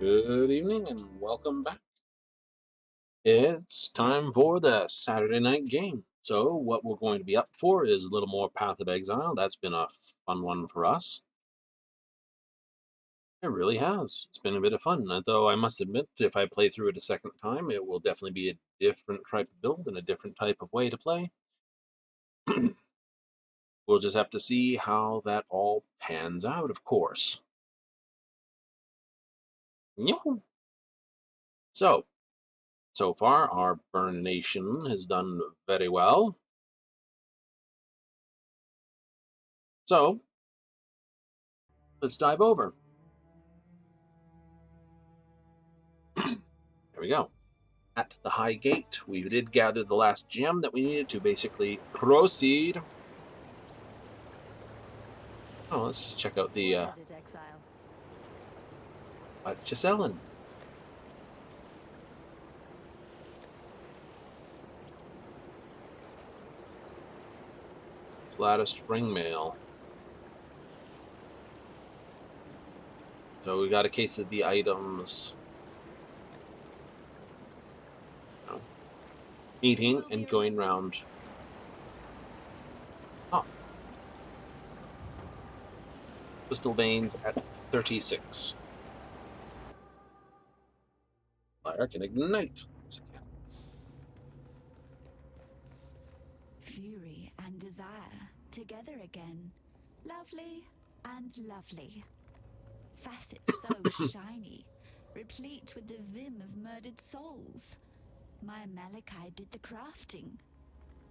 Good evening and welcome back. It's time for the Saturday night game. So, what we're going to be up for is a little more Path of Exile. That's been a fun one for us. It really has. It's been a bit of fun. Though I must admit, if I play through it a second time, it will definitely be a different type of build and a different type of way to play. We'll just have to see how that all pans out, of course. So far, our Burn Nation has done very well. So, let's dive over. There we go. At the High Gate, we did gather the last gem that we needed to basically proceed. Oh, let's just check out the What is it, Exile? Gisellan. Lattice ring mail. So we got a case of the items. Eating and going round. Oh. Crystal veins at 36. Fire can ignite. Fury and desire together again. Lovely and lovely. Facets so shiny, replete with the vim of murdered souls. My Malachi did the crafting.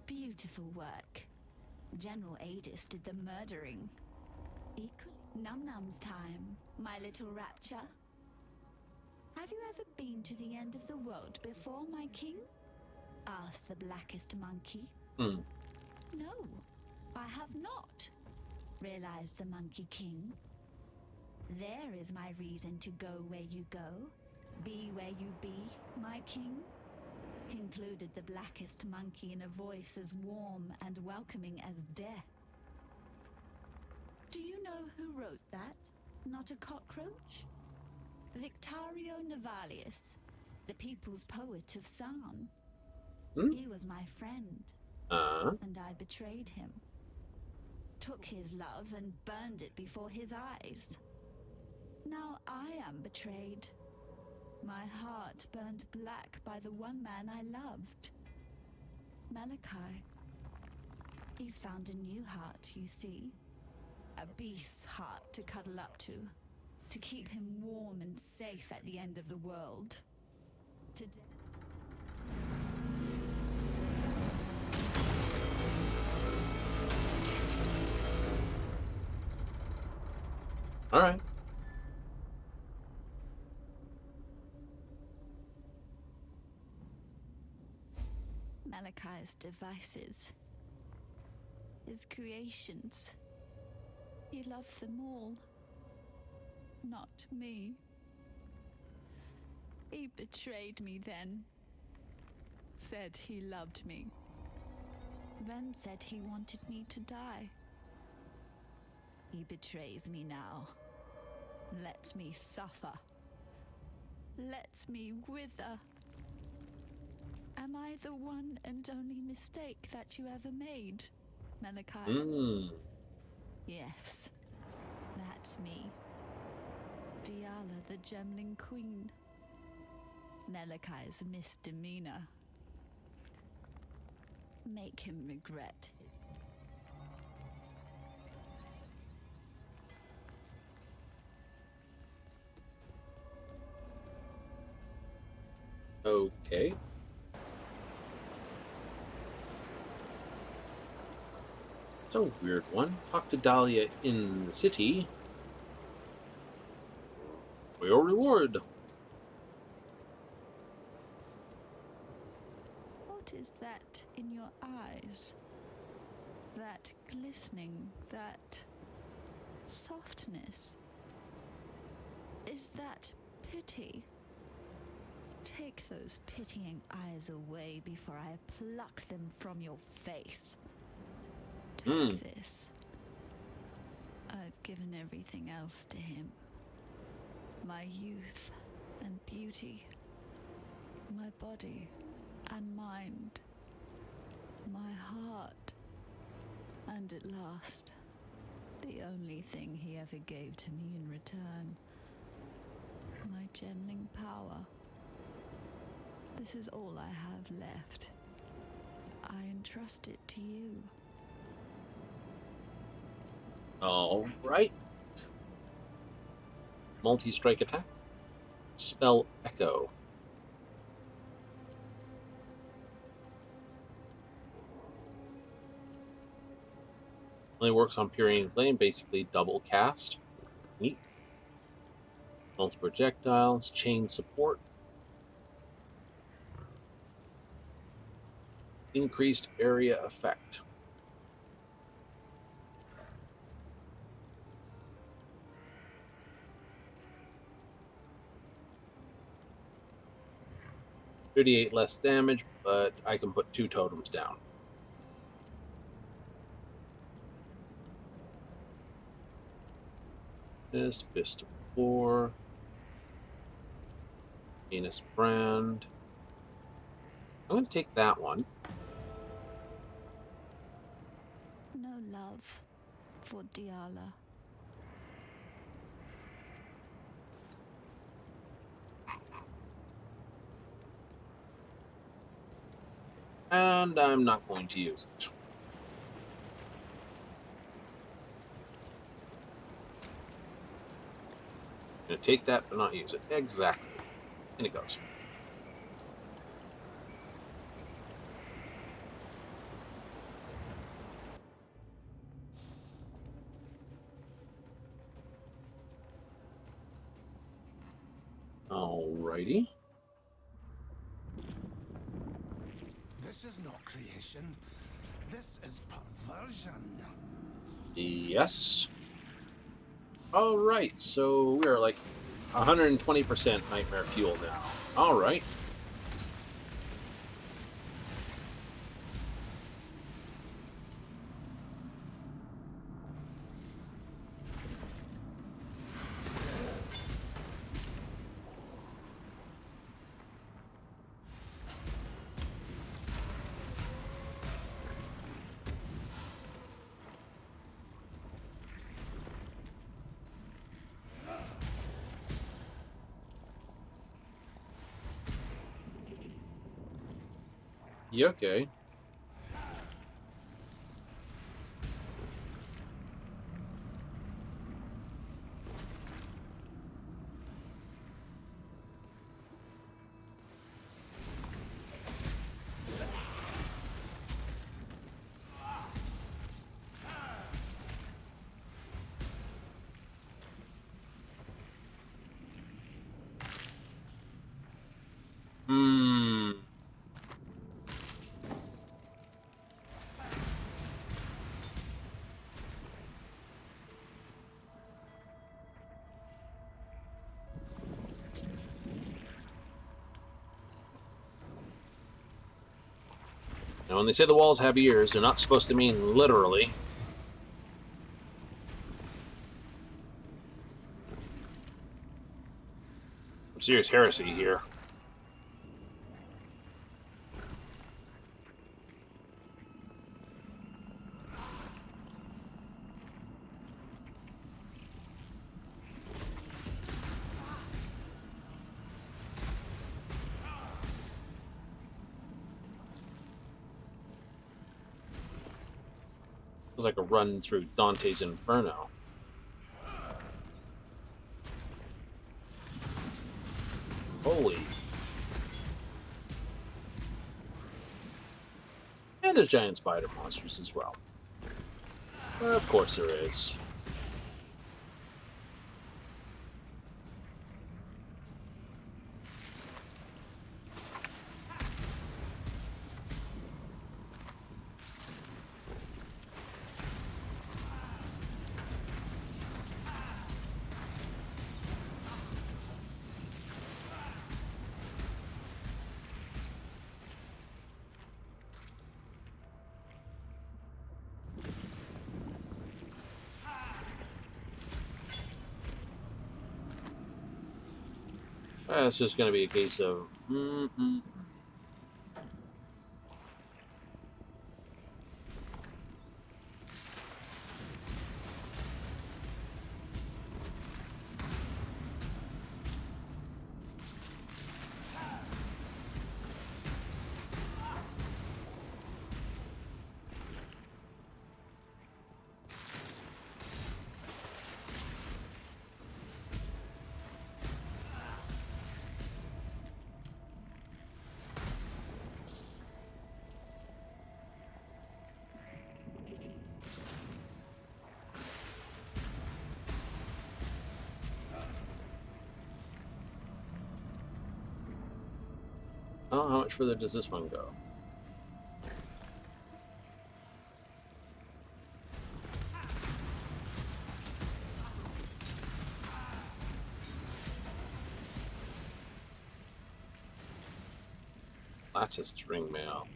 Beautiful work. General Adis did the murdering. Equally Num-Num's time, my little rapture. Have you ever been to the end of the world before, my king? Asked the blackest monkey. No, I have not, realized the Monkey King. There is my reason to go where you go, be where you be, my king, concluded the blackest monkey in a voice as warm and welcoming as death. Do you know who wrote that? Not a cockroach? Victario Navalius, the people's poet of San. He was my friend. And I betrayed him. Took his love and burned it before his eyes. Now I am betrayed. My heart burned black by the one man I loved. Malachi. He's found a new heart, you see. A beast's heart to cuddle up to keep him warm and safe at the end of the world. Today. All right. Malachi's devices, his creations. He loved them all, not me. He betrayed me then. Said he loved me. Then said he wanted me to die. He betrays me now. Lets me suffer. Lets me wither. Am I the one and only mistake that you ever made, Malachi? Yes, that's me. Diala the Gemling Queen. Malachi's misdemeanor. Make him regret his... Okay. It's a weird one. Talk to Dahlia in the city. For your reward. What is that in your eyes? That glistening, that softness? Is that pity? Take those pitying eyes away before I pluck them from your face. Take this. I've given everything else to him. My youth, and beauty, my body and mind, my heart, and at last, the only thing he ever gave to me in return, my gemling power. This is all I have left. I entrust it to you. All right. Multi-strike attack. Spell Echo. Only works on Purine Flame, basically double cast. Neat. Multi projectiles, chain support. Increased area effect. $38 less damage, but I can put 2 totems down. This Fist of 4. Venus Brand. I'm going to take that one. No love for Diala. And I'm not going to use it. I'm going to take that, but not use it. Exactly. And it goes. Alrighty. This is not creation. This is perversion. Yes. Alright, so we're like 120% Nightmare Fuel now. Alright. You okay? Now, when they say the walls have ears, they're not supposed to mean literally. Some serious heresy here. It was like a run through Dante's Inferno. Holy. And there's giant spider monsters as well. Of course there is. It's just going to be a case of... Well, how much further does this one go? Lattice string mail.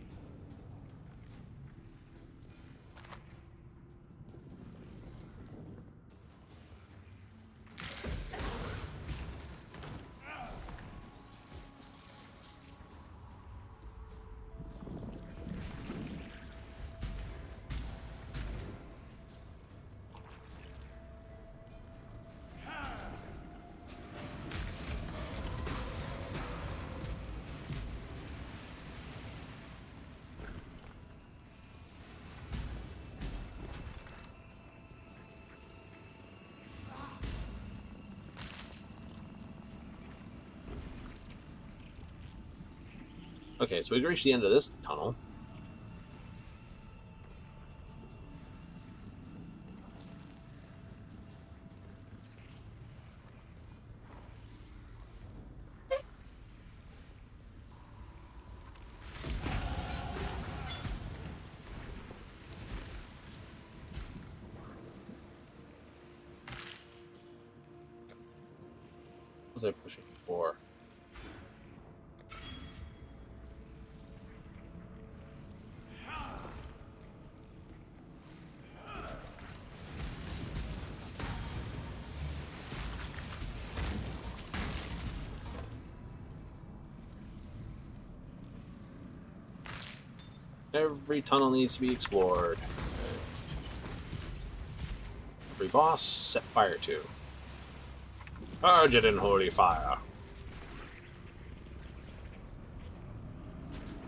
Okay, so we've reached the end of this tunnel. What was I pushing for? Every tunnel needs to be explored. Every boss, set fire to. Purge it in holy fire.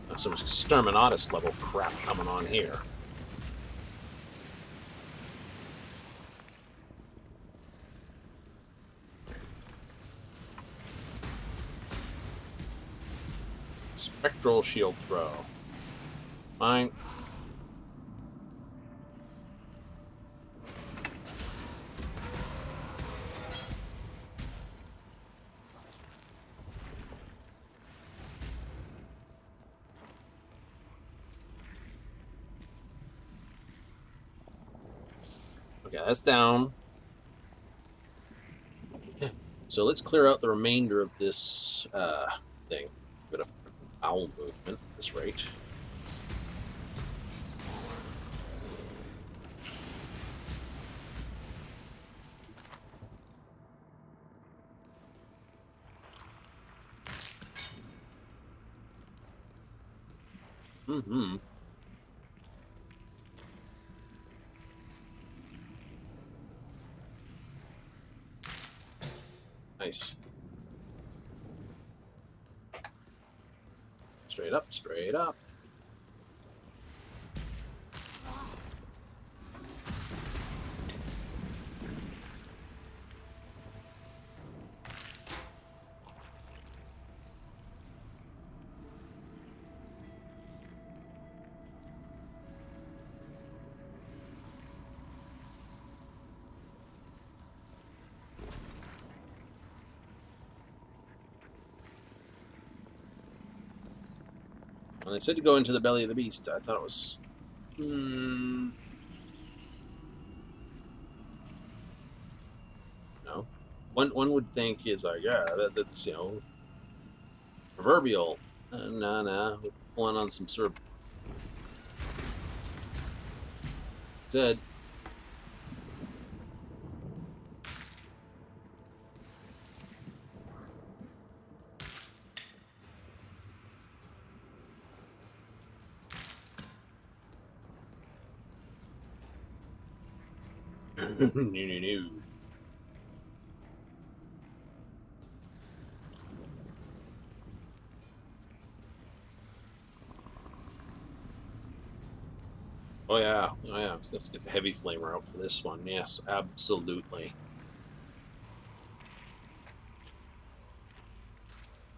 There's some exterminatus level crap coming on here. Spectral shield throw. Mine. Okay, that's down. So let's clear out the remainder of this thing. Bit of bowel movement at this rate. Mm-hmm. Nice. Straight up, straight up. When they said to go into the belly of the beast, I thought it was... No. One would think is like, yeah, that's, you know, proverbial. Nah. We're pulling on some sort of... Said... No. Oh yeah, oh yeah. Let's get the heavy flamer out for this one. Yes, absolutely.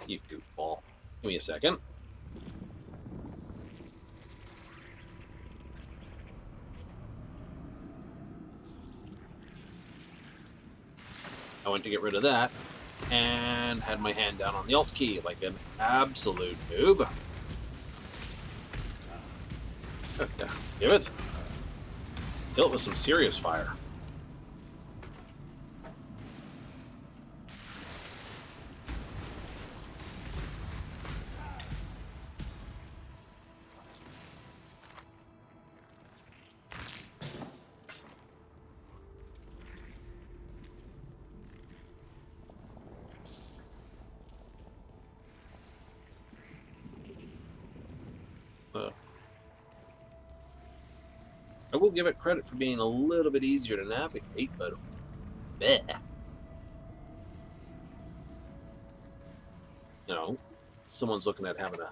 You goofball. Give me a second. I went to get rid of that and had my hand down on the Alt key like an absolute noob. Yeah, give it. Kill it with some serious fire. I will give it credit for being a little bit easier to navigate, but bleh. You know, someone's looking at having to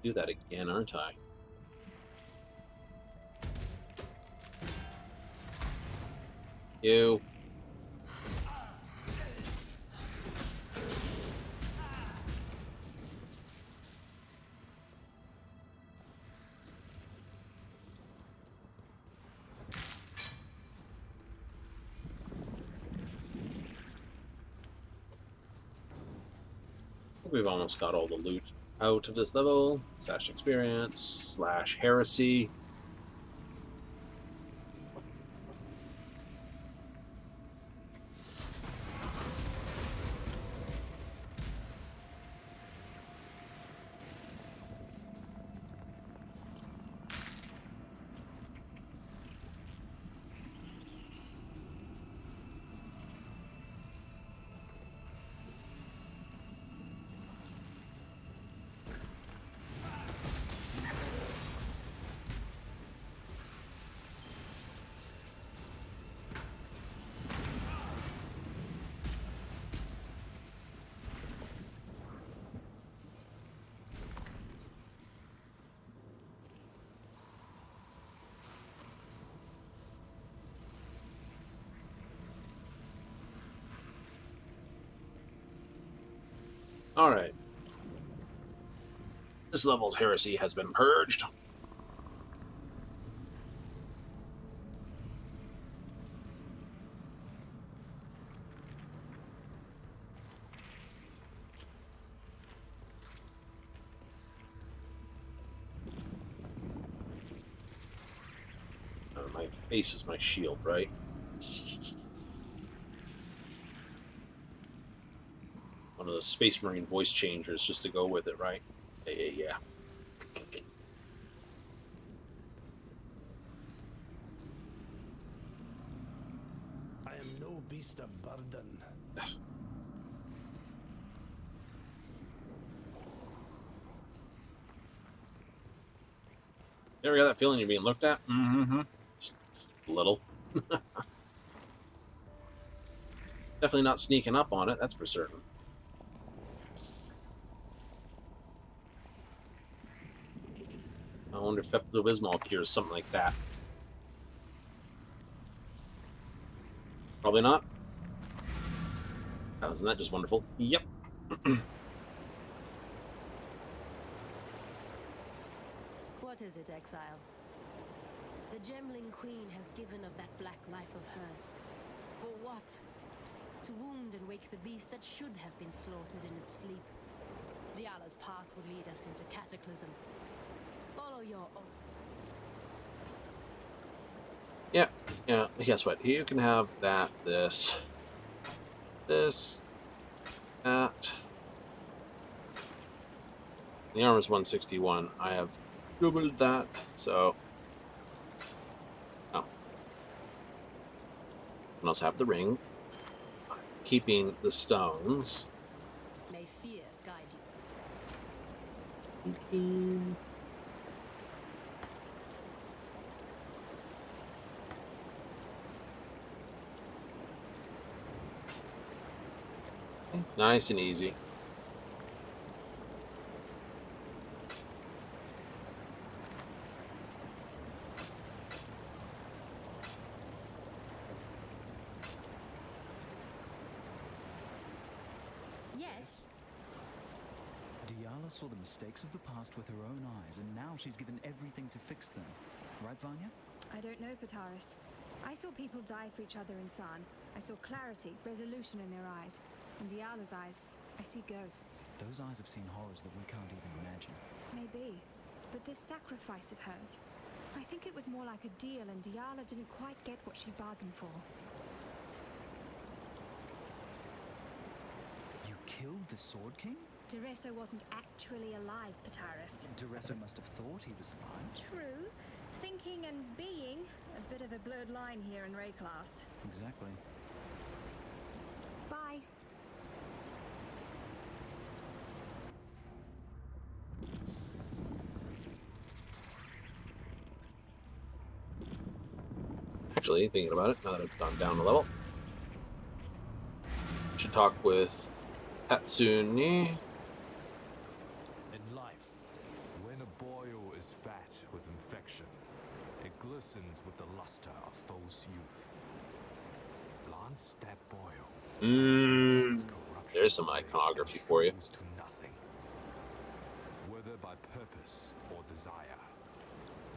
do that again, aren't I? You. We've almost got all the loot out of this level. / experience / heresy. Alright. This level's heresy has been purged. My face is my shield, right? One of the Space Marine voice changers just to go with it, right? Yeah. I am no beast of burden. You ever got that feeling you're being looked at? Mm-hmm. Just a little. Definitely not sneaking up on it, that's for certain. I wonder if Pepto-Bismol cures something like that. Probably not. Oh, isn't that just wonderful? Yep. What is it, Exile? The Gemling Queen has given of that black life of hers. For what? To wound and wake the beast that should have been slaughtered in its sleep. Diala's path would lead us into cataclysm. Follow your own. Yeah. Guess what? You can have that, this, that. The armor's 161. I have doubled that, so. Oh. And also have the ring. Keeping the stones. May fear guide you. Nice and easy. Yes. Diala saw the mistakes of the past with her own eyes, and now she's given everything to fix them. Right, Vanya? I don't know, Pataris. I saw people die for each other in San. I saw clarity, resolution in their eyes. In Diala's eyes, I see ghosts. Those eyes have seen horrors that we can't even imagine. Maybe. But this sacrifice of hers, I think it was more like a deal, and Diala didn't quite get what she bargained for. You killed the Sword King? Dureso wasn't actually alive, Pataris. Dureso must have thought he was alive. True. Thinking and being, a bit of a blurred line here in Rayclast. Exactly. Bye. Actually, thinking about it, now that I've gone down a level, I should talk with Hatsune. In life, when a boil is fat with infection, it glistens with the luster of false youth. Lance that boil. There's some iconography for you. To nothing. Whether by purpose or desire,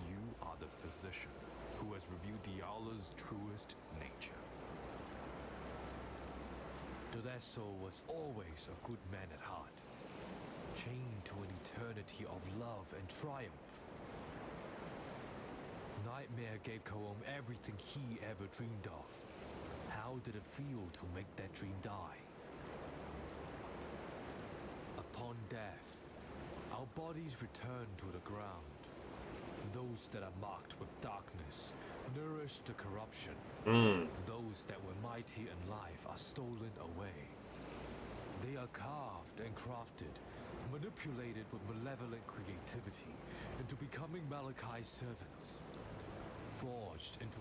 you are the physician who has revealed Diala's truest nature. Dureso was always a good man at heart, chained to an eternity of love and triumph. Nightmare gave Kaom everything he ever dreamed of. How did it feel to make that dream die? Upon death, our bodies return to the ground. Those that are marked with darkness nourish the corruption. Those that were mighty in life are stolen away. They are carved and crafted, manipulated with malevolent creativity into becoming Malachai's servants. Forged into...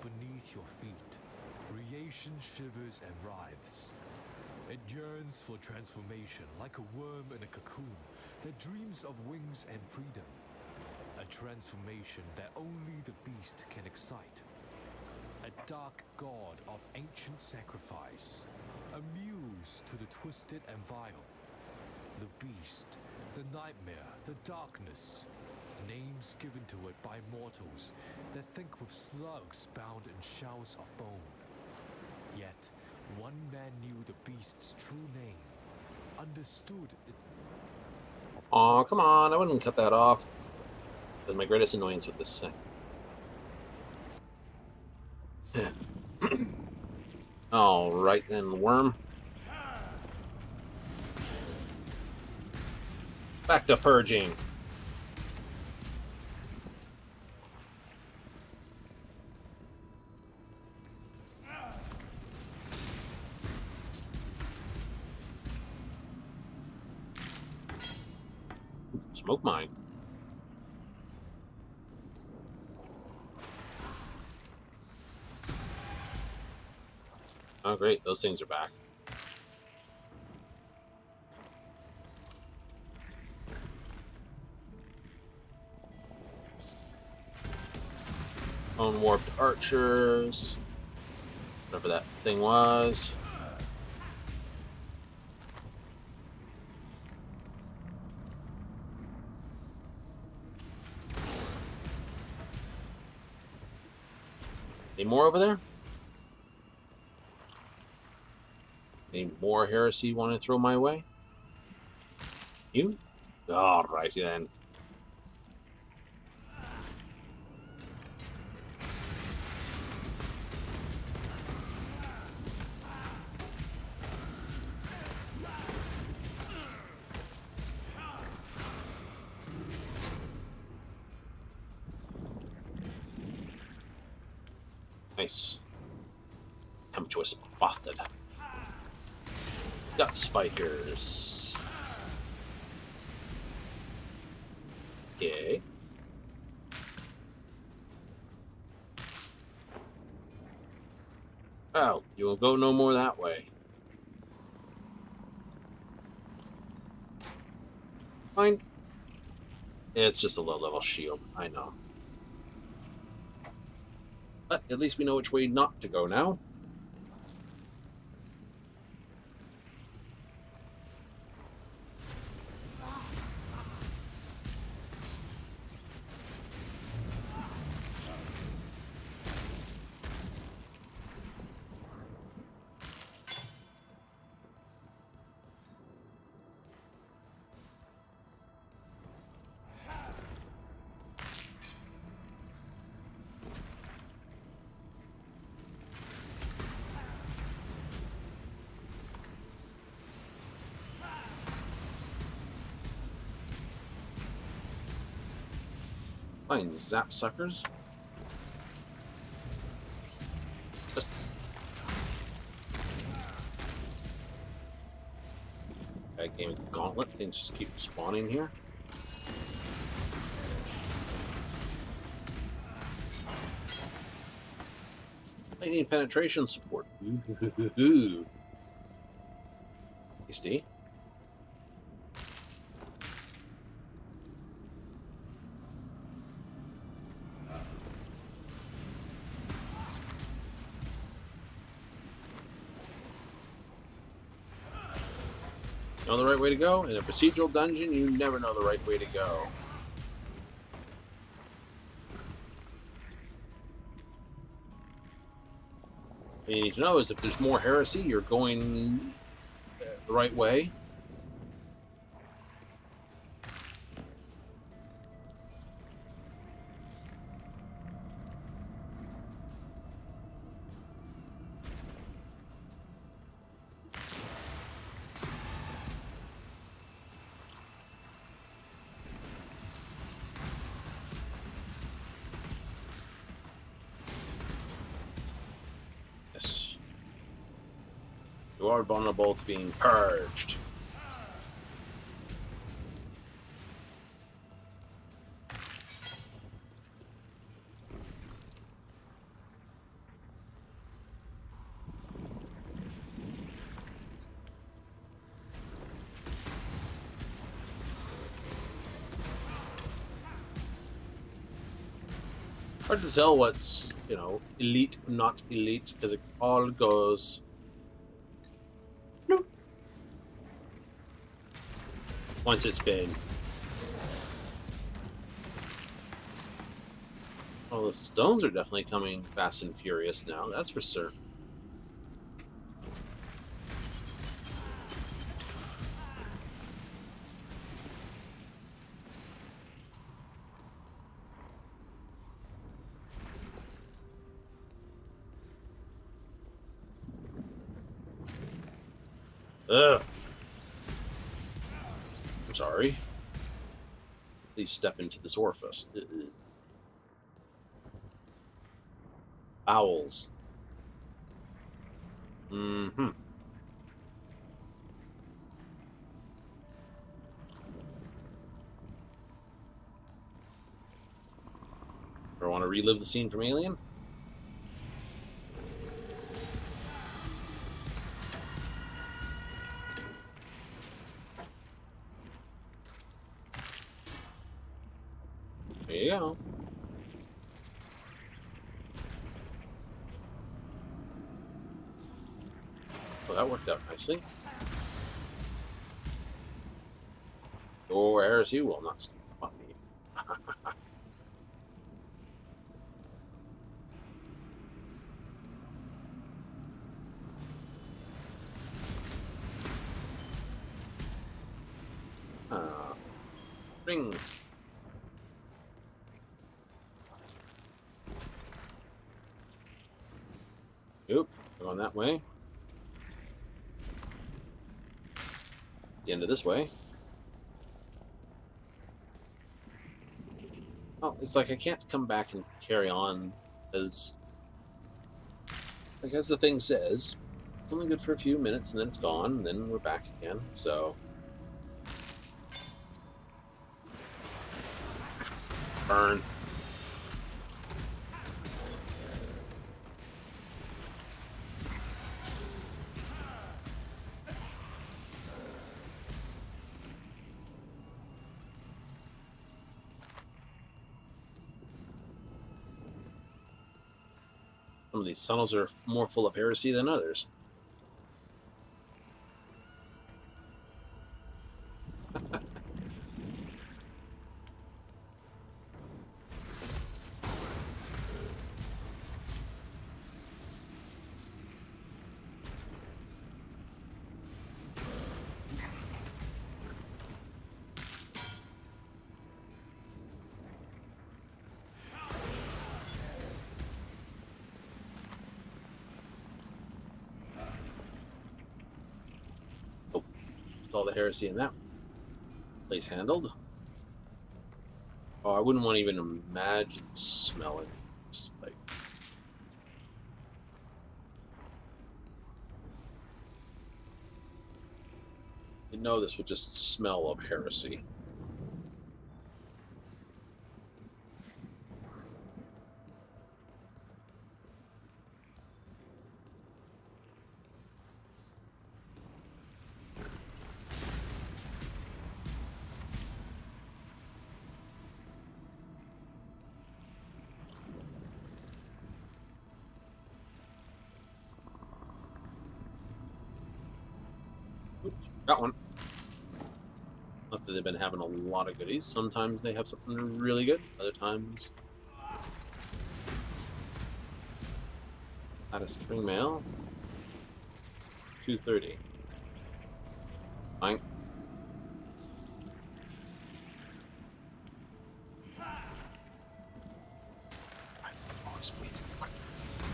Beneath your feet, creation shivers and writhes. It yearns for transformation like a worm in a cocoon that dreams of wings and freedom. A transformation that only the beast can excite. A dark god of ancient sacrifice, a muse to the twisted and vile. The beast, the nightmare, the darkness, names given to it by mortals that think with slugs bound in shells of bone. Yet, one man knew the beast's true name, understood its... Aw, come on, I wouldn't cut that off. That's my greatest annoyance with this thing. Alright then, worm. Back to purging. Smoke mine. Oh great, those things are back. Unwarped archers. Whatever that thing was. Any more over there? Any more heresy you want to throw my way? You? Alrighty then. Nice. Tempestuous bastard. Got spikers. Okay. Oh, you will go no more that way. Fine. It's just a low-level shield, I know. But at least we know which way not to go now. Fine, zap suckers. Just... Bad game of Gauntlet. Things just keep spawning here. I need penetration support. Ooh. EST. Know the right way to go? In a procedural dungeon, you never know the right way to go. What you need to know is if there's more heresy, you're going the right way. Yes. You are vulnerable to being purged. Hard to tell what's, elite, not elite, as it all goes. No. Once it's been. Well, the stones are definitely coming fast and furious now, that's for certain. Ugh. I'm sorry. Please step into this orifice. Owls. Mm-hmm. Ever want to relive the scene from Alien? There you go. Well, that worked out nicely. Your heresy will not stop me. Ring. Oop, going that way. The end of this way. Oh, it's like I can't come back and carry on as the thing says, it's only good for a few minutes and then it's gone, and then we're back again, so. Burn. Some of these tunnels are more full of heresy than others. All the heresy in that place handled. Oh, I wouldn't want to even imagine smelling. Just like, you know, this would just smell of heresy. Oops, got one. Not that they've been having a lot of goodies. Sometimes they have something really good. Other times, out of string mail. 230. Fine.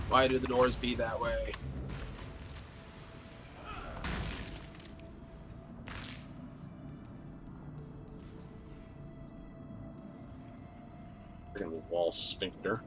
Why do the doors be that way? Freaking wall sphincter.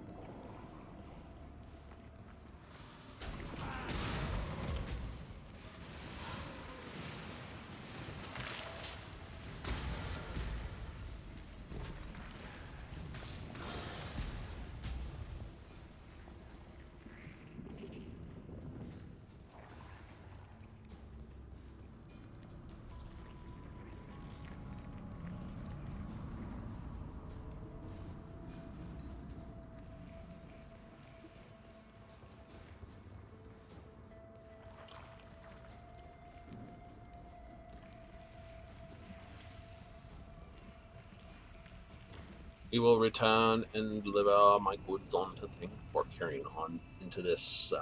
We will return and deliver my goods onto thing before carrying on into this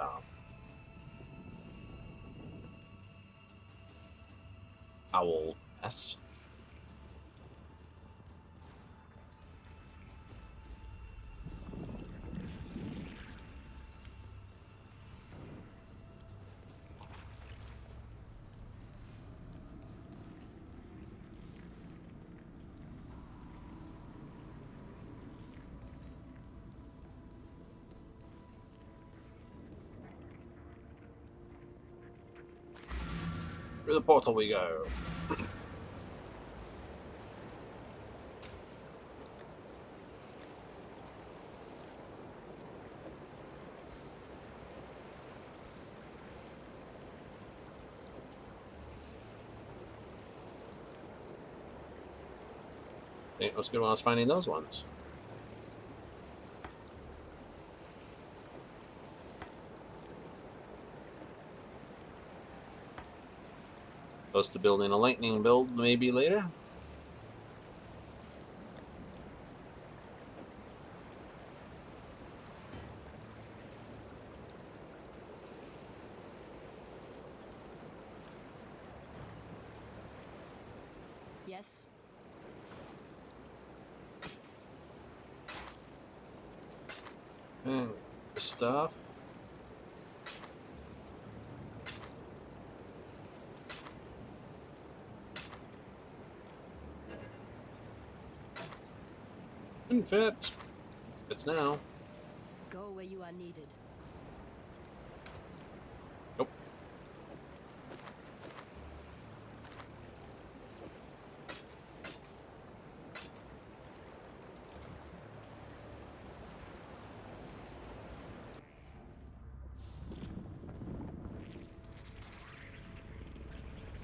owl mess. Through the portal we go. It was good when I was finding those ones. Close to building a lightning build maybe later. Yes? And stuff. Couldn't fit. Fits now. Go where you are needed. Nope.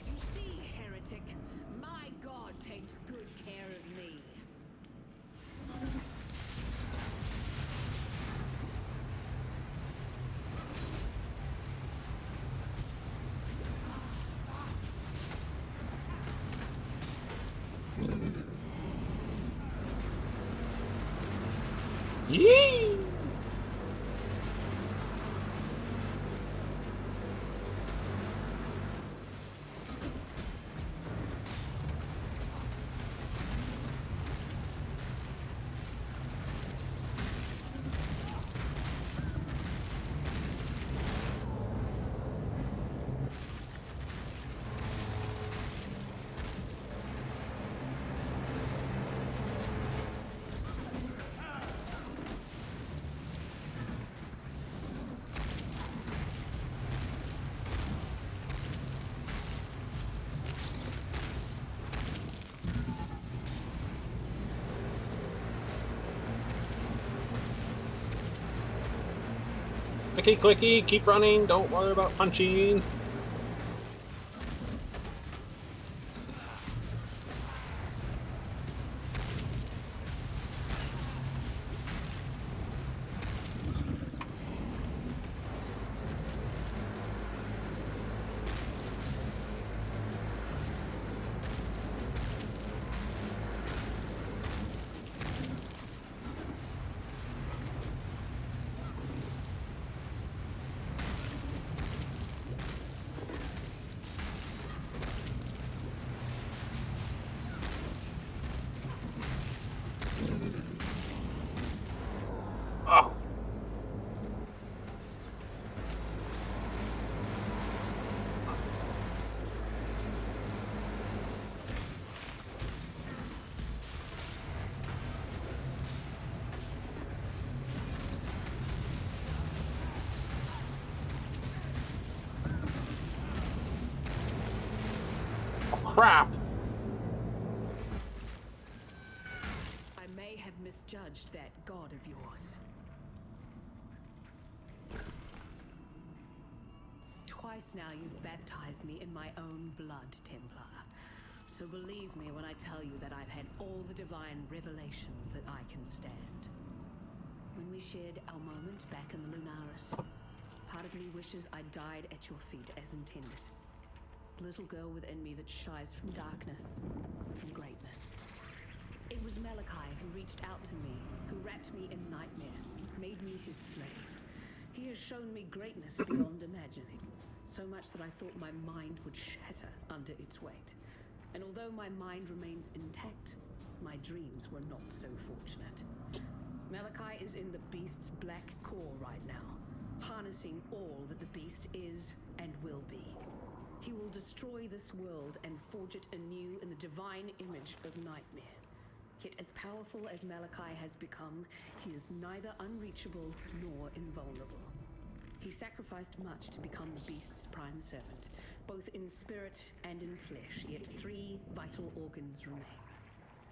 You see, heretic, my god takes good care of me. Yee! Clicky, clicky, keep running, don't worry about punching. Oh. Crap! I may have misjudged that god of yours. Twice now you've baptized me in my own blood, Templar. So believe me when I tell you that I've had all the divine revelations that I can stand. When we shared our moment back in the Lunaris, part of me wishes I died at your feet as intended. The little girl within me that shies from darkness, from greatness. It was Malachi who reached out to me, who wrapped me in nightmare, made me his slave. He has shown me greatness beyond imagining, so much that I thought my mind would shatter under its weight. And although my mind remains intact, my dreams were not so fortunate. Malachi is in the beast's black core right now, harnessing all that the beast is and will be. He will destroy this world and forge it anew in the divine image of nightmare. Yet as powerful as Malachi has become, he is neither unreachable nor invulnerable. He sacrificed much to become the beast's prime servant, both in spirit and in flesh, yet 3 vital organs remain.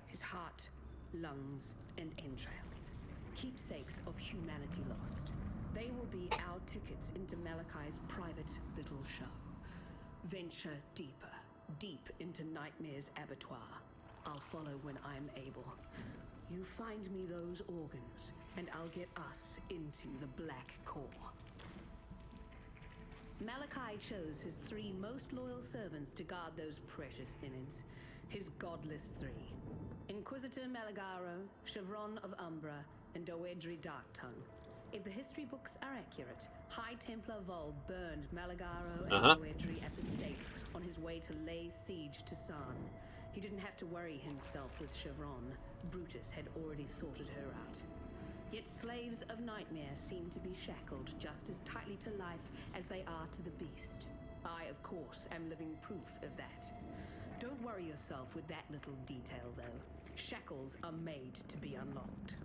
His heart, lungs, and entrails, keepsakes of humanity lost. They will be our tickets into Malachi's private little show. Venture deeper, deep into Nightmare's abattoir. I'll follow when I'm able. You find me those organs, and I'll get us into the black core. Malachi chose his 3 most loyal servants to guard those precious innards. His godless 3. Inquisitor Malagaro, Chevron of Umbra, and Doedri Darktongue. If the history books are accurate, High Templar Vol burned Malagaro and Doedri at the stake on his way to lay siege to San. He didn't have to worry himself with Chevron. Brutus had already sorted her out. Yet slaves of Nightmare seem to be shackled just as tightly to life as they are to the beast. I, of course, am living proof of that. Don't worry yourself with that little detail, though. Shackles are made to be unlocked.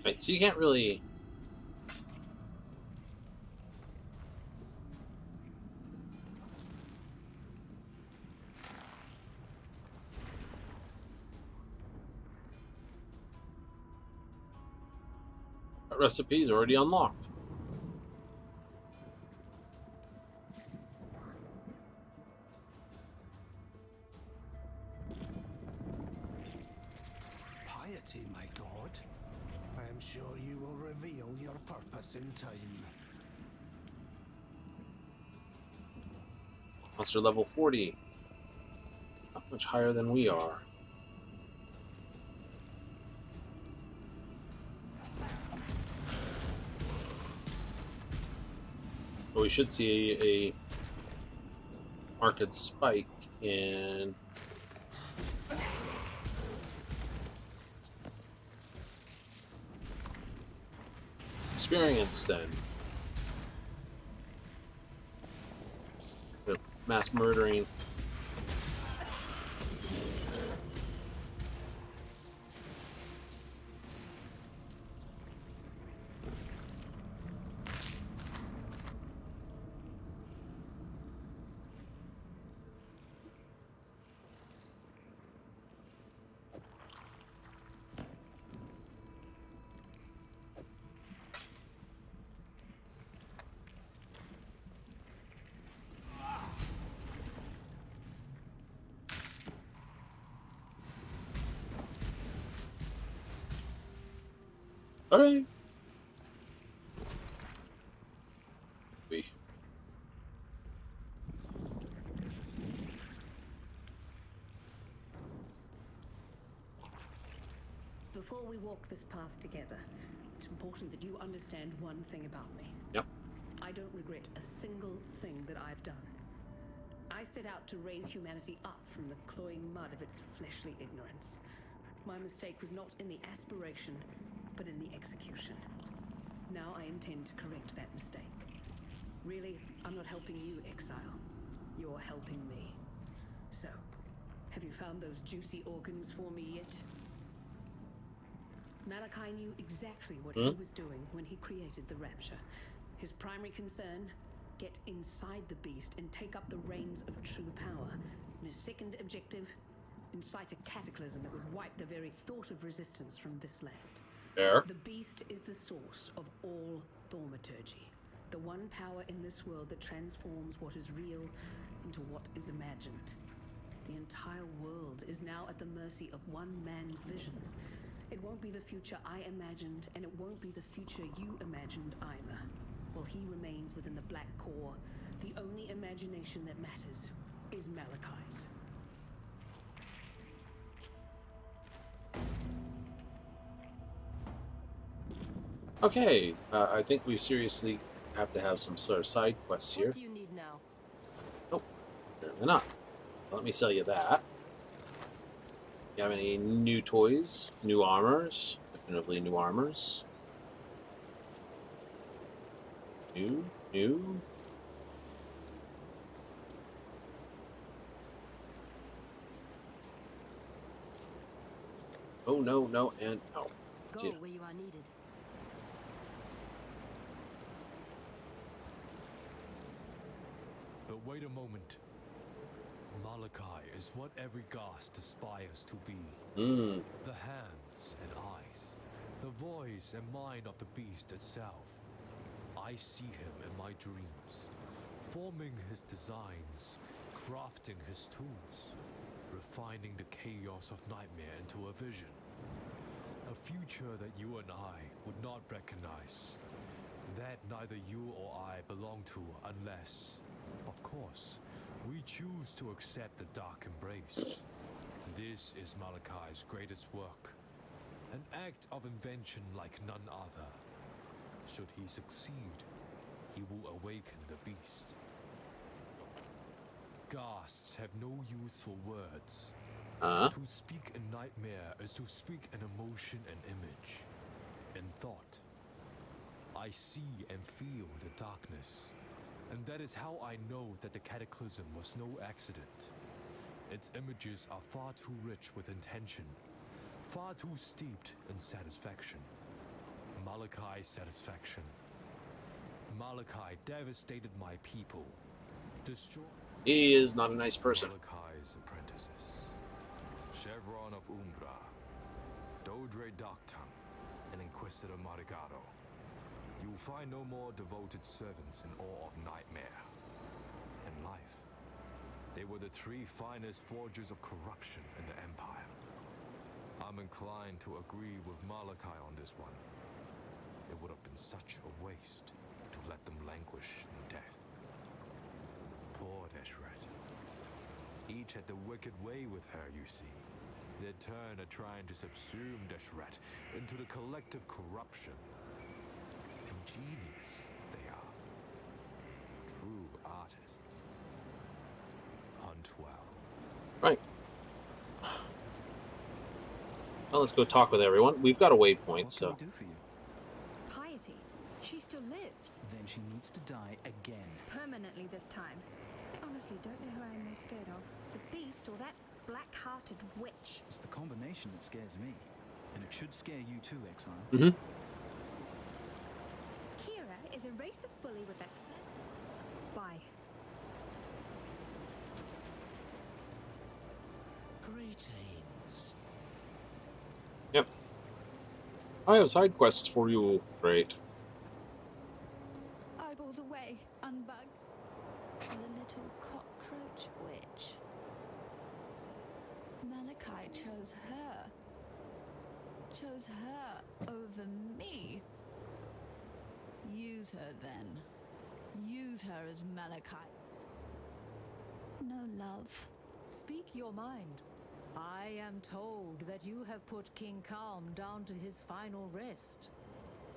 Right, so you can't really... That recipe is already unlocked. Piety, my god. I am sure you will reveal your purpose in time. Monster level 40. Not much higher than we are. we should see a market spike in experience then. The mass murdering. All right. Before we walk this path together, it's important that you understand one thing about me. Yep. I don't regret a single thing that I've done. I set out to raise humanity up from the cloying mud of its fleshly ignorance. My mistake was not in the aspiration, but in the execution. Now I intend to correct that mistake. Really, I'm not helping you, Exile. You're helping me. So, have you found those juicy organs for me yet? Malachi knew exactly what he was doing when he created the Rapture. His primary concern, get inside the beast and take up the reins of true power. And his second objective, incite a cataclysm that would wipe the very thought of resistance from this land. There. The beast is the source of all thaumaturgy. The one power in this world that transforms what is real into what is imagined. The entire world is now at the mercy of one man's vision. It won't be the future I imagined, and it won't be the future you imagined either. While he remains within the Black Core, the only imagination that matters is Malachi's. Okay, I think we seriously have to have some sort of side quests here. What do you need now? Nope, apparently not. Let me sell you that. You have any new toys? New armors? Definitively new armors. New. Oh, no, and no. Go Yeah. where you are needed. But wait a moment. Malachi is what every Ghast aspires to be. The hands and eyes, the voice and mind of the beast itself. I see him in my dreams, forming his designs, crafting his tools, refining the chaos of nightmare into a vision. A future that you and I would not recognize. That neither you or I belong to unless, of course, we choose to accept the dark embrace. This is Malachi's greatest work. An act of invention like none other. Should he succeed, he will awaken the beast. Ghasts have no use for words. To speak in nightmare is to speak in emotion and image. In thought. I see and feel the darkness. And that is how I know that the cataclysm was no accident. Its images are far too rich with intention, far too steeped in satisfaction. Malachi's satisfaction. Malachi devastated my people. Destroyed. He is not a nice person. Malachi's apprentices. Chevron of Umbra, Dodre Darktongue, and Inquisitor Marigado. You will find no more devoted servants in awe of nightmare and life. They were the three finest forgers of corruption in the Empire. I'm inclined to agree with Malachi on this one. It would have been such a waste to let them languish in death. Poor Deshret. Each had the wicked way with her, you see. Their turn at trying to subsume Deshret into the collective corruption. Ingenious, they are. artists. Hunt well. Right. Well, let's go talk with everyone. We've got a waypoint, What so... can we do for you? Piety. She still lives. Then she needs to die again. Permanently this time. I honestly don't know who I am more scared of. The beast or that black-hearted witch. It's the combination that scares me. And it should scare you too, Exile. Mm-hmm. Kira is a racist bully with that... Bye. Greetings. Yep. I have side quests for you. Great. Eyeballs away, unbug. The little cockroach witch. Malachi chose her. Chose her over me. Use her then. Use her as Malachi. No love. Speak your mind. I am told that you have put King Calm down to his final rest.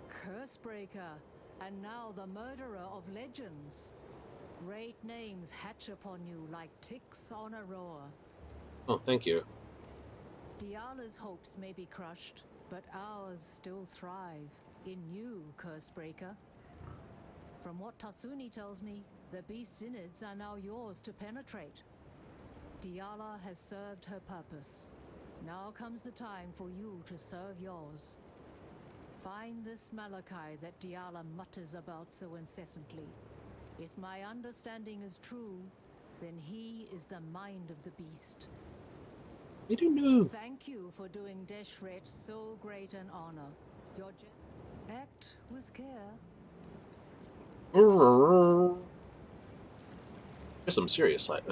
Cursebreaker, and now the murderer of legends. Great names hatch upon you like ticks on a roar. Oh, thank you. Diala's hopes may be crushed, but ours still thrive in you, Cursebreaker. From what Tasuni tells me, the beast's innards are now yours to penetrate. Diala has served her purpose. Now comes the time for you to serve yours. Find this Malachi that Diala mutters about so incessantly. If my understanding is true, then he is the mind of the beast. We don't know. Thank you for doing Deshret so great an honor. Your act with care. There's some serious like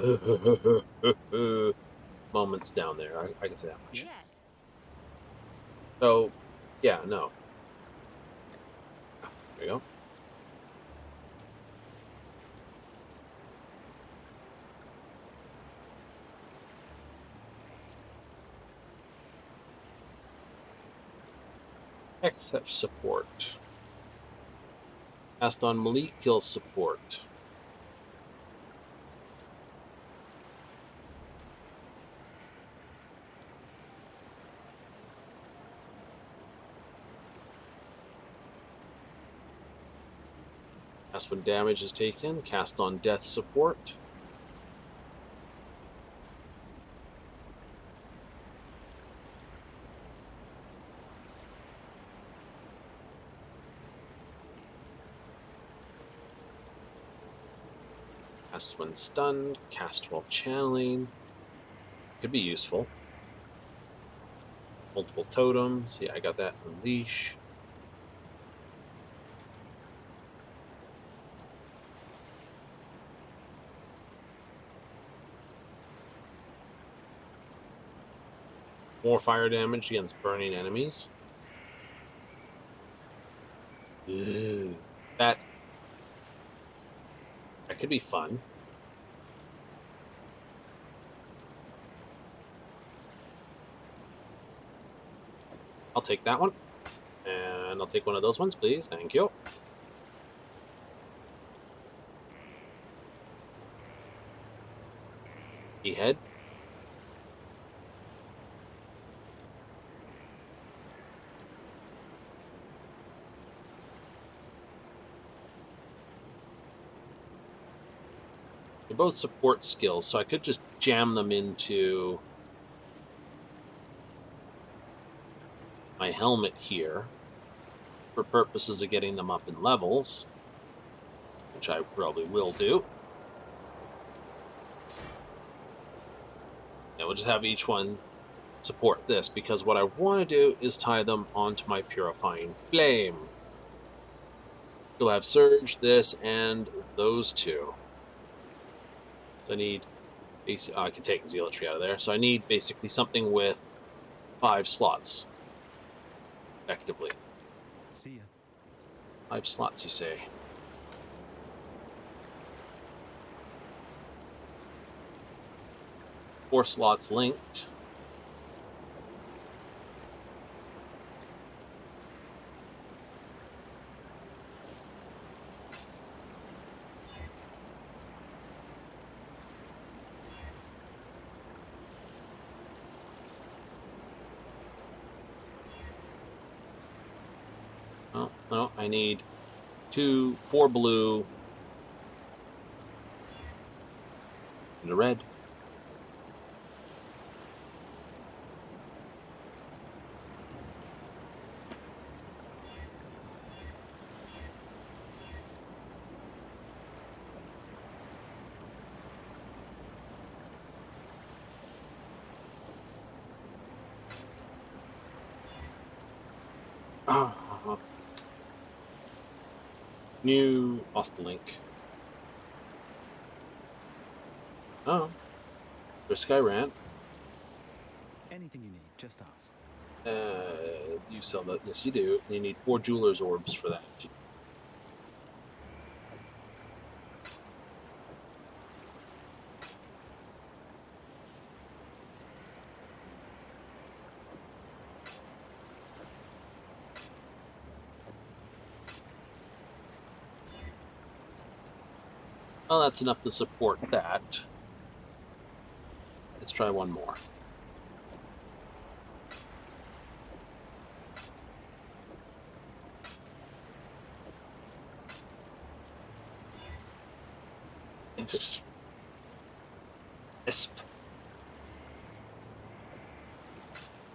moments down there. I can say that much. Yes. So, yeah, no. There you go. Accept support. Cast on Malik, kill support. Cast when damage is taken. Cast on death support. Cast when stunned. Cast while channeling. Could be useful. Multiple totems. Yeah, I got that. Unleash. More fire damage against burning enemies. Ew. That could be fun. I'll take that one. And I'll take one of those ones, please. Thank you. Head. They're both support skills, so I could just jam them into my helmet here for purposes of getting them up in levels, which I probably will do. And we'll just have each one support this, because what I want to do is tie them onto my Purifying Flame. You'll have Surge, this, and those two. So I need... I can take Zealotry out of there. So I need basically something with 5 slots. Effectively. See ya. 5 slots, you say. Four slots linked. No, I need 4 blue and a red. Ah, new lost the link. Oh, there's Skyrant. Anything you need, just ask. You sell that? Yes, you do. You need 4 jeweler's orbs for that. Well, that's enough to support that. Let's try one more. ISP.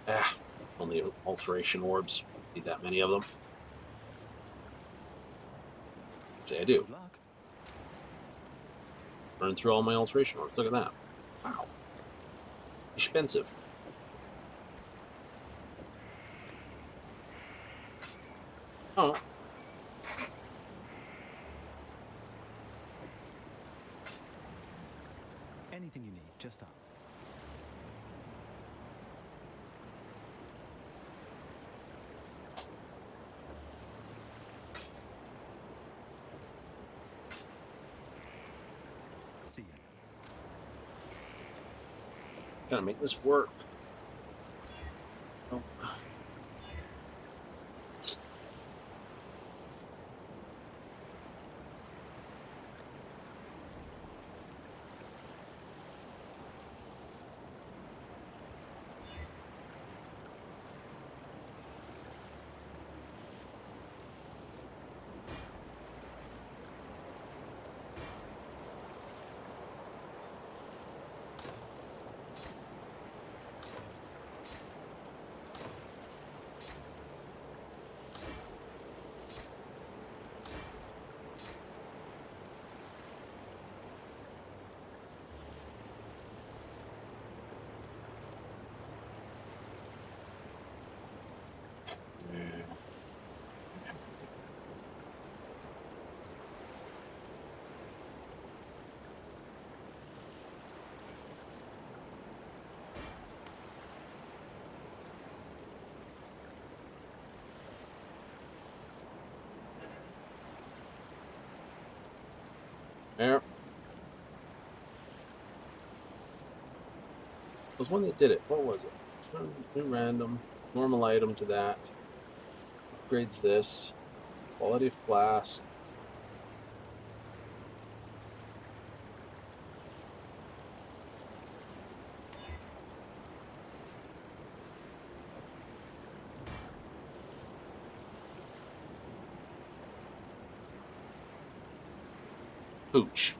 Ah, only alteration orbs. Need that many of them. Actually, I do. Good luck. Burn through all my alteration orbs. Look at that. Wow. Expensive. Oh. Anything you need, just ask. See ya. Gotta make this work. Oh. There. Was one that did it. What was it? New random. Normal item to that. Upgrades this. Quality of flask. Pooch.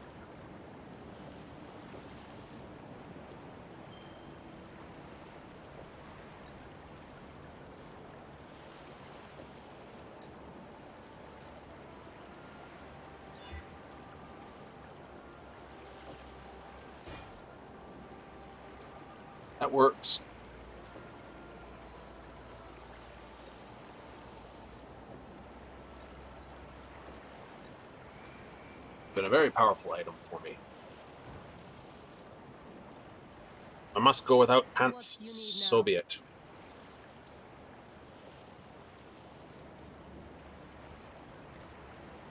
That works. Been a very powerful item for me. I must go without pants, so be it.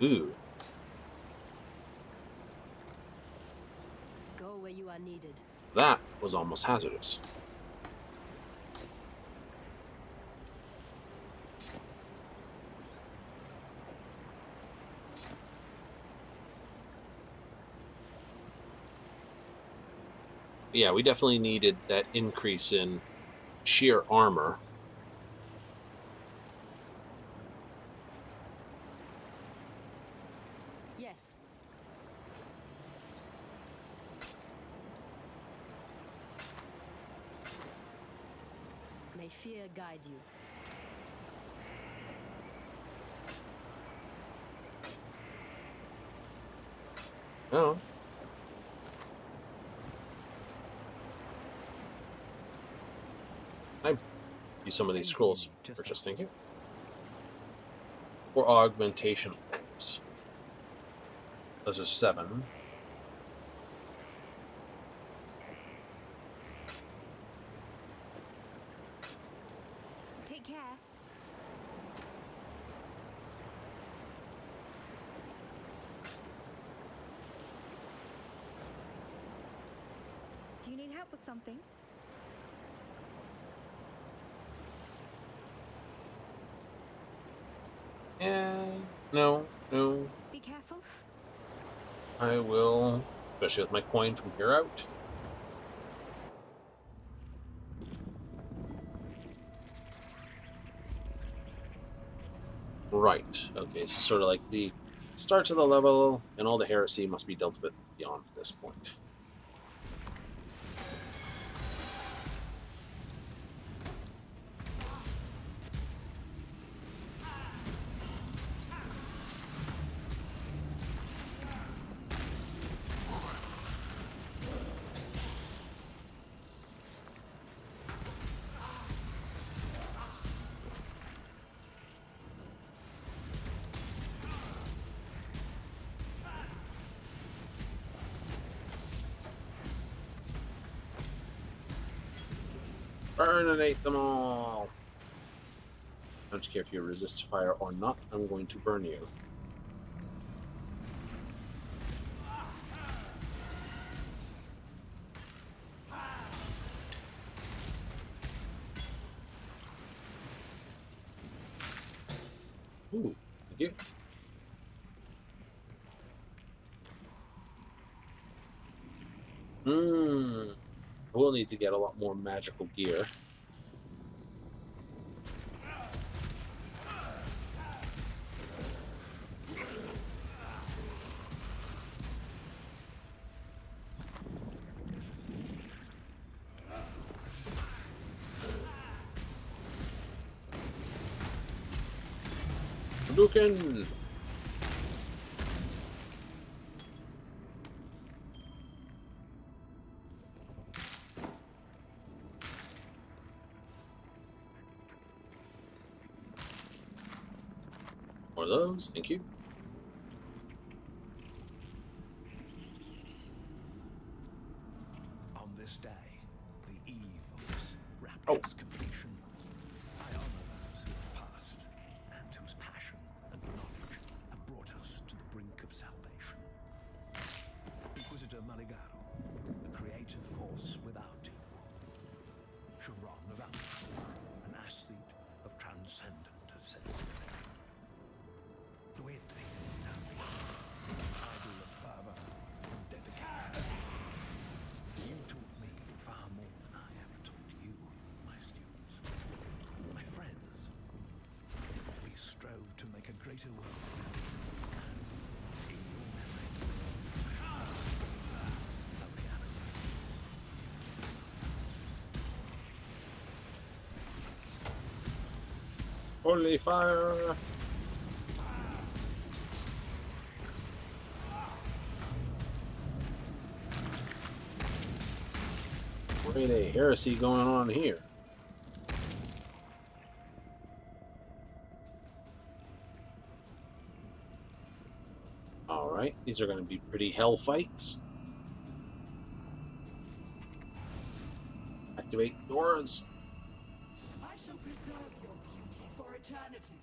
Ooh. Go where you are needed. That was almost hazardous. Yeah, we definitely needed that increase in sheer armor. fear guide you. Oh. I use some of these Anything scrolls. you need, just Purchase, ask. thank you. Or augmentation orbs. Those are 7. Take care. Do you need help with something? No, no. Be careful. I will, especially with my coin from here out. Right. Okay, so sort of like the start to the level, and all the heresy must be dealt with beyond this point. Burninate them all! I don't care if you resist fire or not, I'm going to burn you. Ooh, thank you. We'll need to get a lot more magical gear. Hadouken! More of those, thank you. On this day, the eve of this rapturous completion, I honor those who have passed, and whose passion and knowledge have brought us to the brink of salvation. Inquisitor Maligaro, a creative force without equal. Chevron of Alpha, an aesthete of transcendent sensibility. Dwayne, idol of fervor and dedication. You taught me far more than I ever taught you, my students, my friends. We strove to make a greater world, and in your memory, a reality. Holy fire! Great a heresy going on here. Alright, these are going to be pretty hell fights. Activate doors. I shall preserve your beauty for eternity.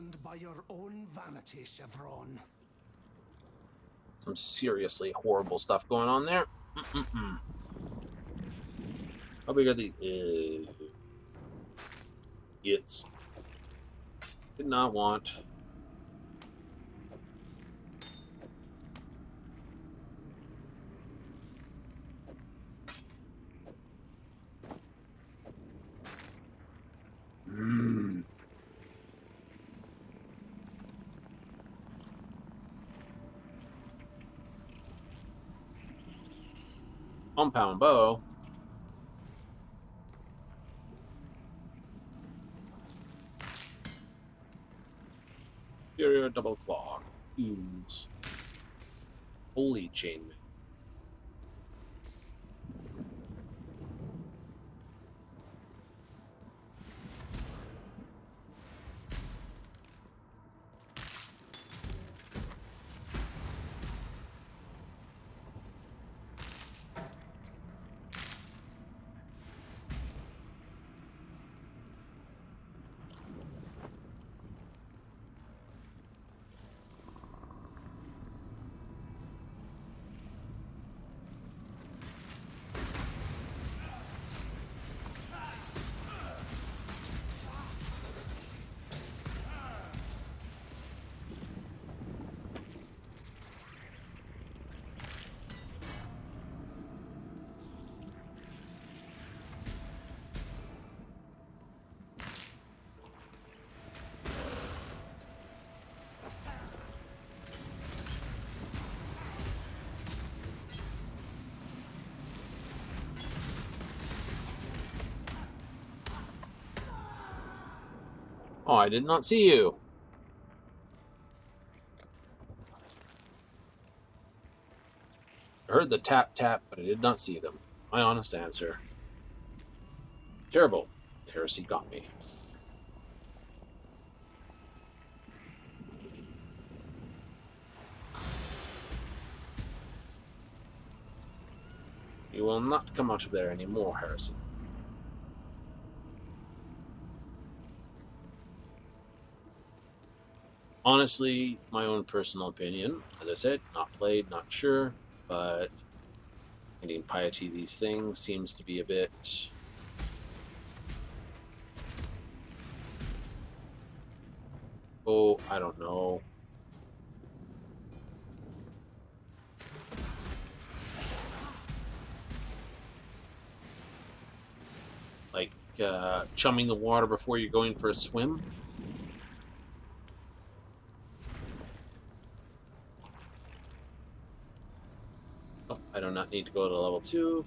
poisoned by your own vanity, Chevron. Some seriously horrible stuff going on there. How big are these? It's did not want. Compound bow. Superior double claw. Ooze. Holy chainmail. Oh, I did not see you. I heard the tap tap, but I did not see them. My honest answer. Terrible. Heresy got me. You will not come out of there anymore, Heresy. Honestly, my own personal opinion, as I said, not played, not sure, but finding piety these things seems to be a bit... Oh, I don't know. Like, chumming the water before you're going for a swim. Oh, I do not need to go to level 2.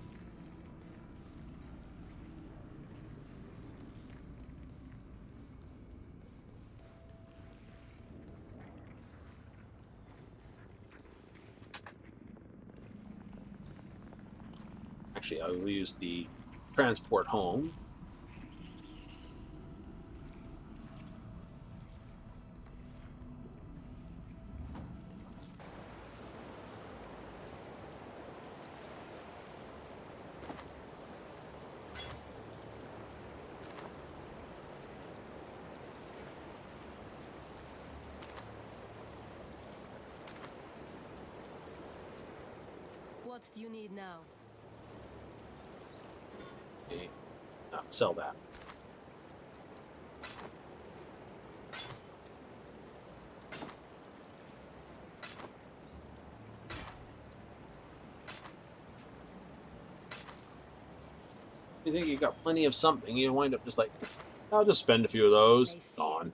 Actually, I will use the transport home. What do you need now? Okay. Sell that. You think you got plenty of something, you wind up just like, I'll just spend a few of those. Gone.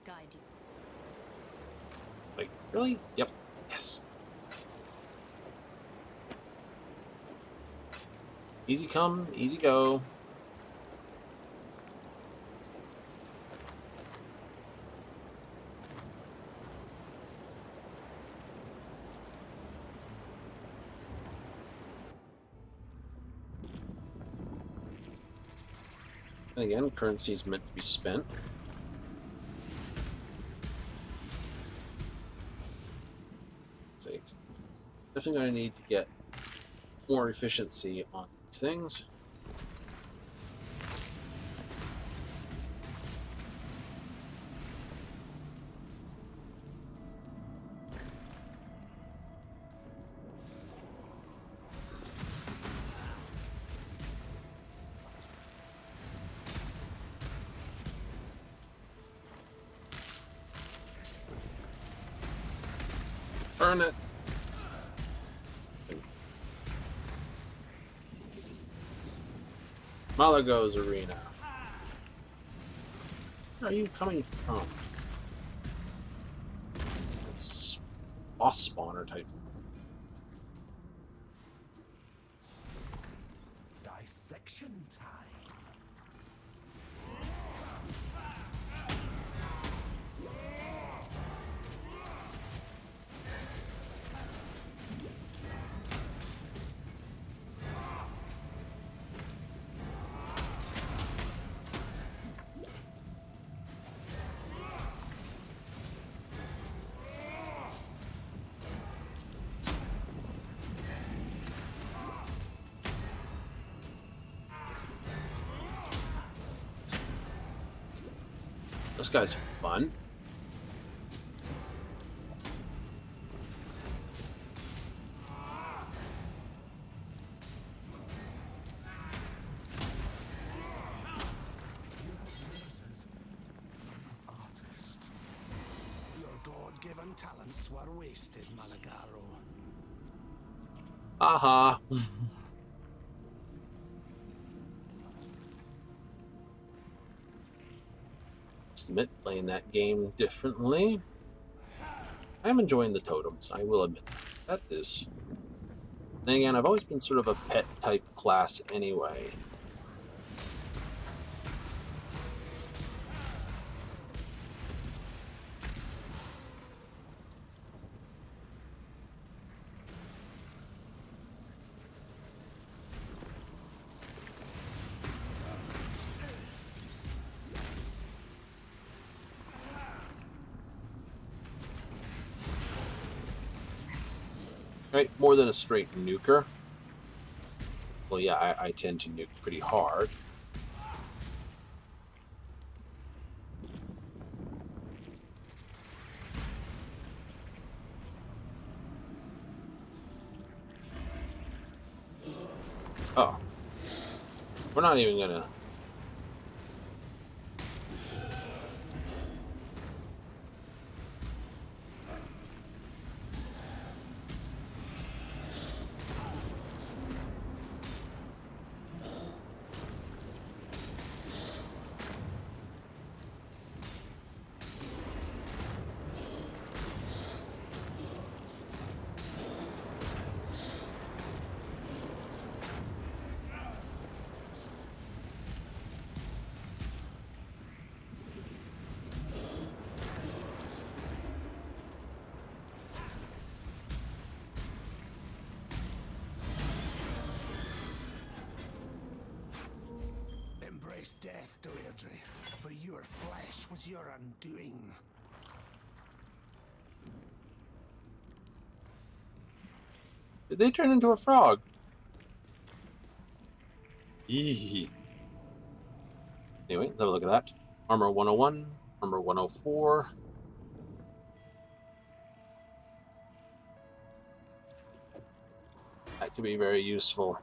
Like, really? Yep. Yes. Easy come, easy go. And again, currency is meant to be spent. So it's definitely going to need to get more efficiency on these things. Burn it. Malago's arena. Where are you coming from? It's boss spawner type. Dissection time. This guy's fun. Artist. Your God-given talents were wasted, Malagaro. Aha. Must admit, playing that game differently. I'm enjoying the totems, I will admit. That is. Then again, I've always been sort of a pet type class anyway. Right, more than a straight nuker. Well, yeah, I tend to nuke pretty hard. Oh. We're not even gonna... Embrace death, Deirdre, for your flesh was your undoing. Did they turn into a frog? Yee. Anyway, let's have a look at that. Armor 101, Armor 104. That could be very useful.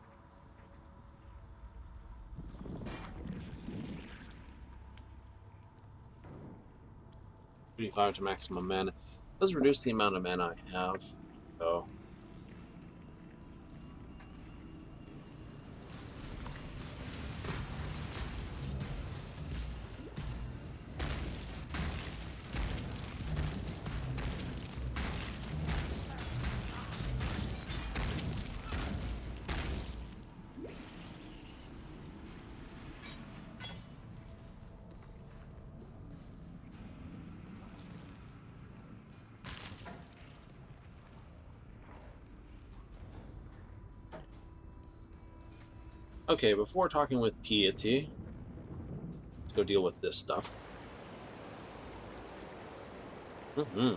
35 to maximum mana. Does reduce the amount of mana I have, though. Okay, before talking with Piety, let's go deal with this stuff. Mm-hmm.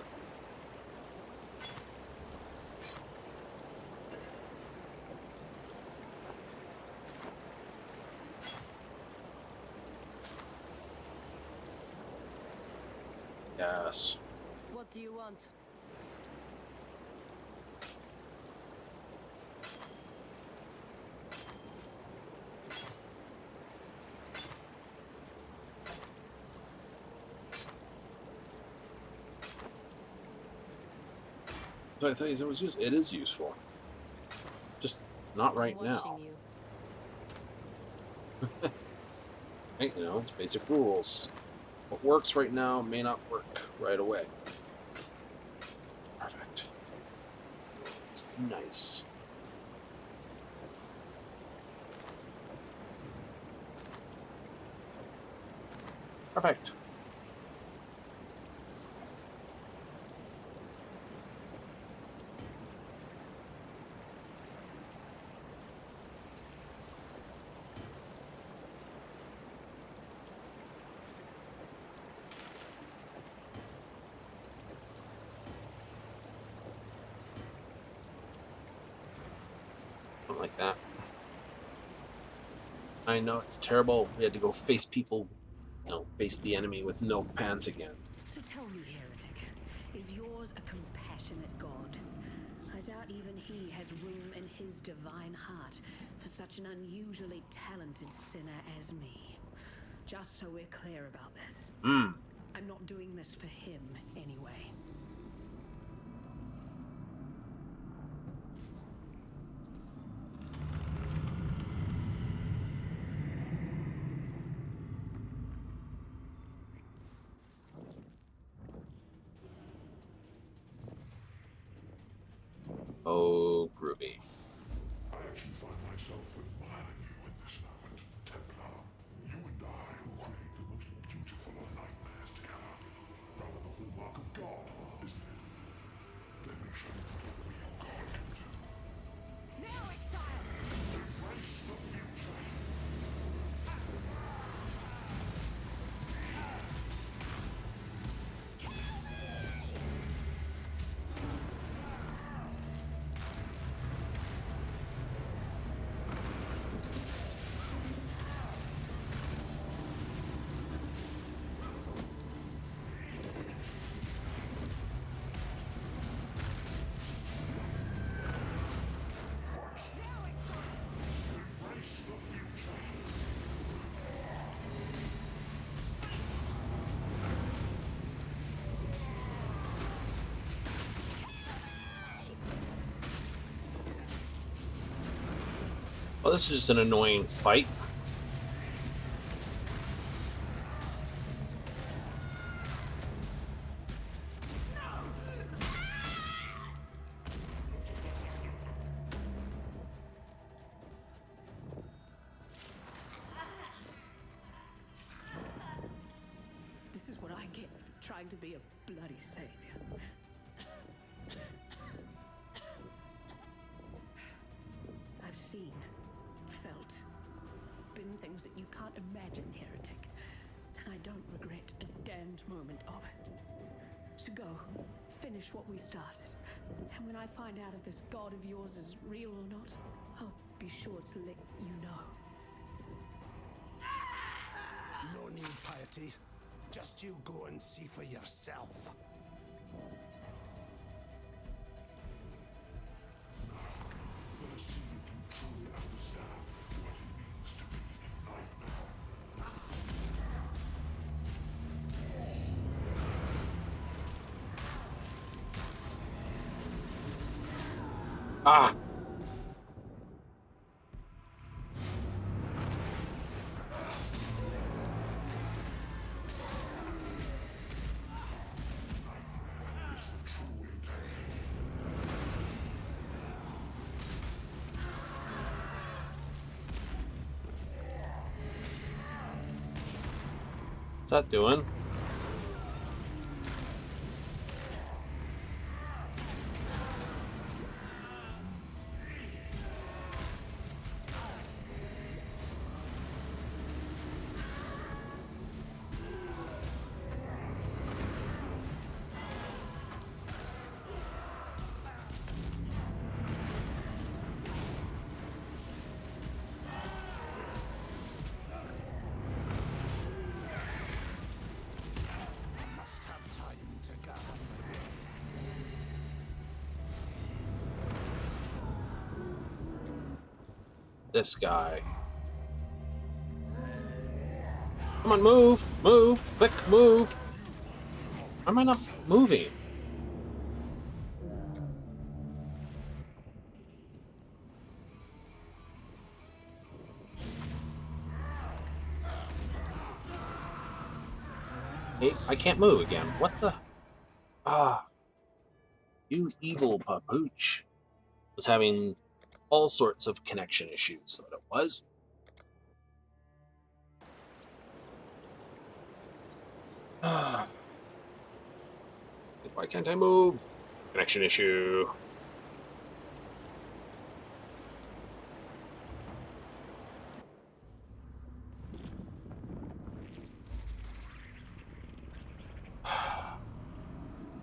Yes. What do you want? So I thought it is useful. Just not right I'm now. watching you. Right, you know, it's basic rules. What works right now may not work right away. Perfect. It's nice. Perfect. Like that. I know it's terrible. We had to go face people, you know, face the enemy with no pants again. So tell me, heretic, is yours a compassionate God? I doubt even he has room in his divine heart for such an unusually talented sinner as me. Just so we're clear about this. I'm not doing this for him, anyway. Oh, groovy. I actually find myself admiring you in this moment, Templar. You and I will create the most beautiful of nightmares together. Rather the hallmark of God, isn't it? Let me show you what a real God can do. Now, Exile! Embrace the future. Embrace the future. Well, this is just an annoying fight. This is what I get for trying to be a bloody savior. I've seen, felt, been things that you can't imagine, heretic. And I don't regret a damned moment of it. So go, finish what we started. And when I find out if this god of yours is real or not, I'll be sure to let you know. No need, piety. Just you go and see for yourself. Let us see if you truly understand what it means to be Nightmare. Ah! Is the true intent. What's that doing? Must have time to gather. This guy. Come on, move! Move! Quick, move! Why am I not moving? Hey, I can't move again. What the? Ah, you evil papooch. Was having all sorts of connection issues, that it was. Why can't I move? Connection issue.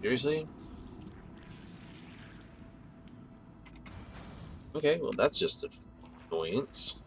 Seriously? Okay, well that's just an annoyance.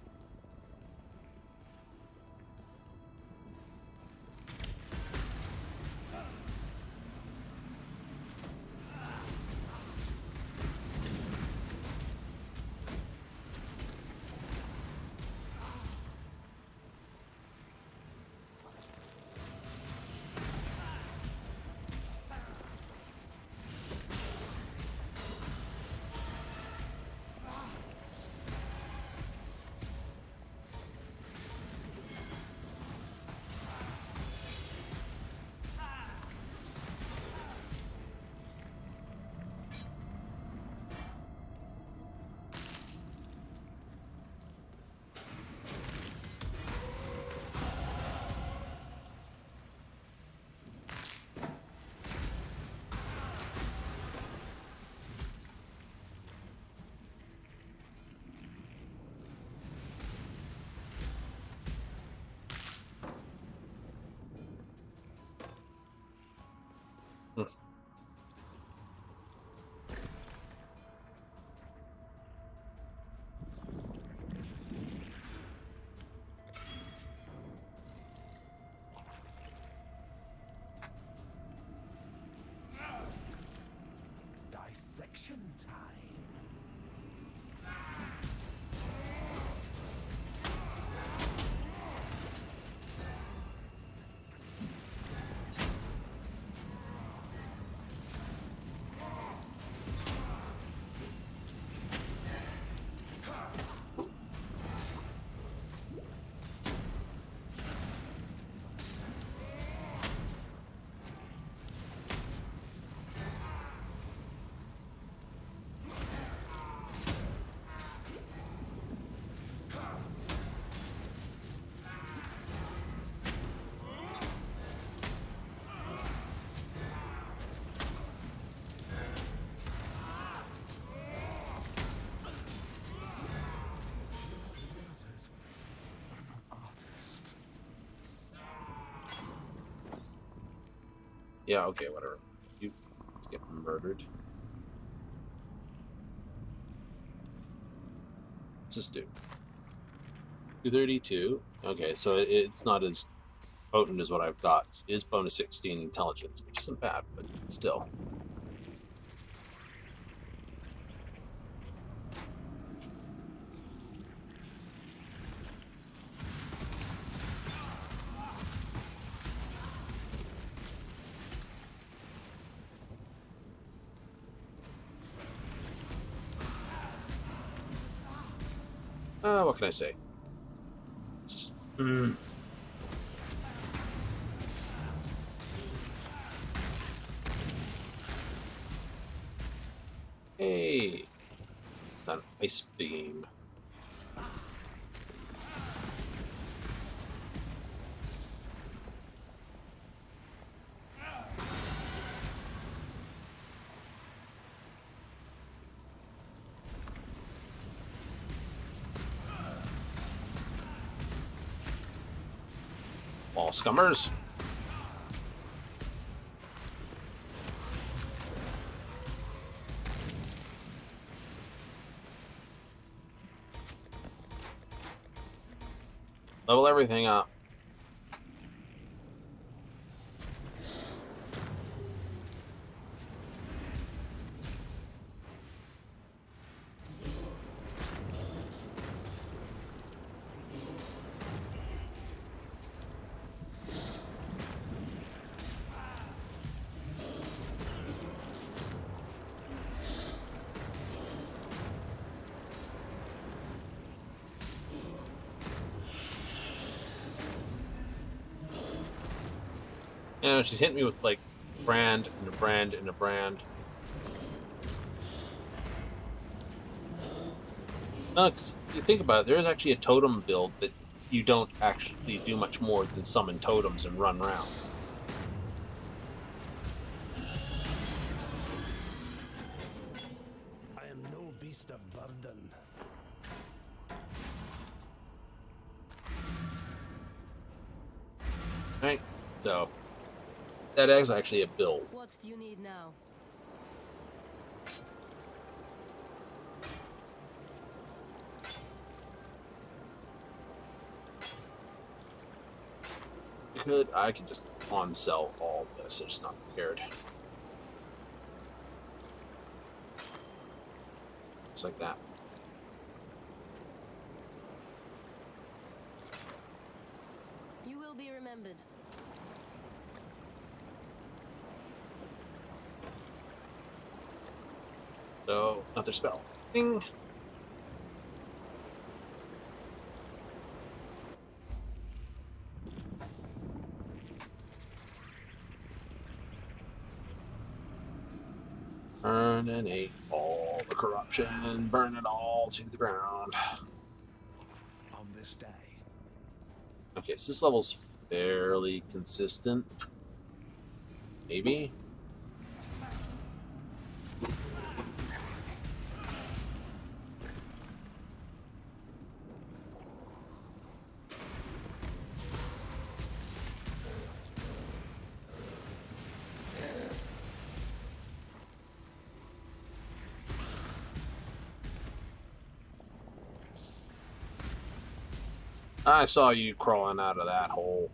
Dissection time. Yeah, okay, whatever. You get murdered. What's this do? 232. Okay, so it's not as potent as what I've got. It is bonus 16 intelligence, which isn't bad, but still. What can I say? Hey, an ice beam. Wall scummers. Level everything up. You know, she's hitting me with like brand and a brand and a brand. No, 'cause you think about it, there is actually a totem build that you don't actually do much more than summon totems and run around. I am no beast of burden. Right? So that is actually a build. What do you need now? I could just on sell all this. It's not prepared. Just like that. You will be remembered. So another spell. Ding. Burn and ate all the corruption. Burn it all to the ground. On this day, Okay, so this level's fairly consistent. Maybe. I saw you crawling out of that hole.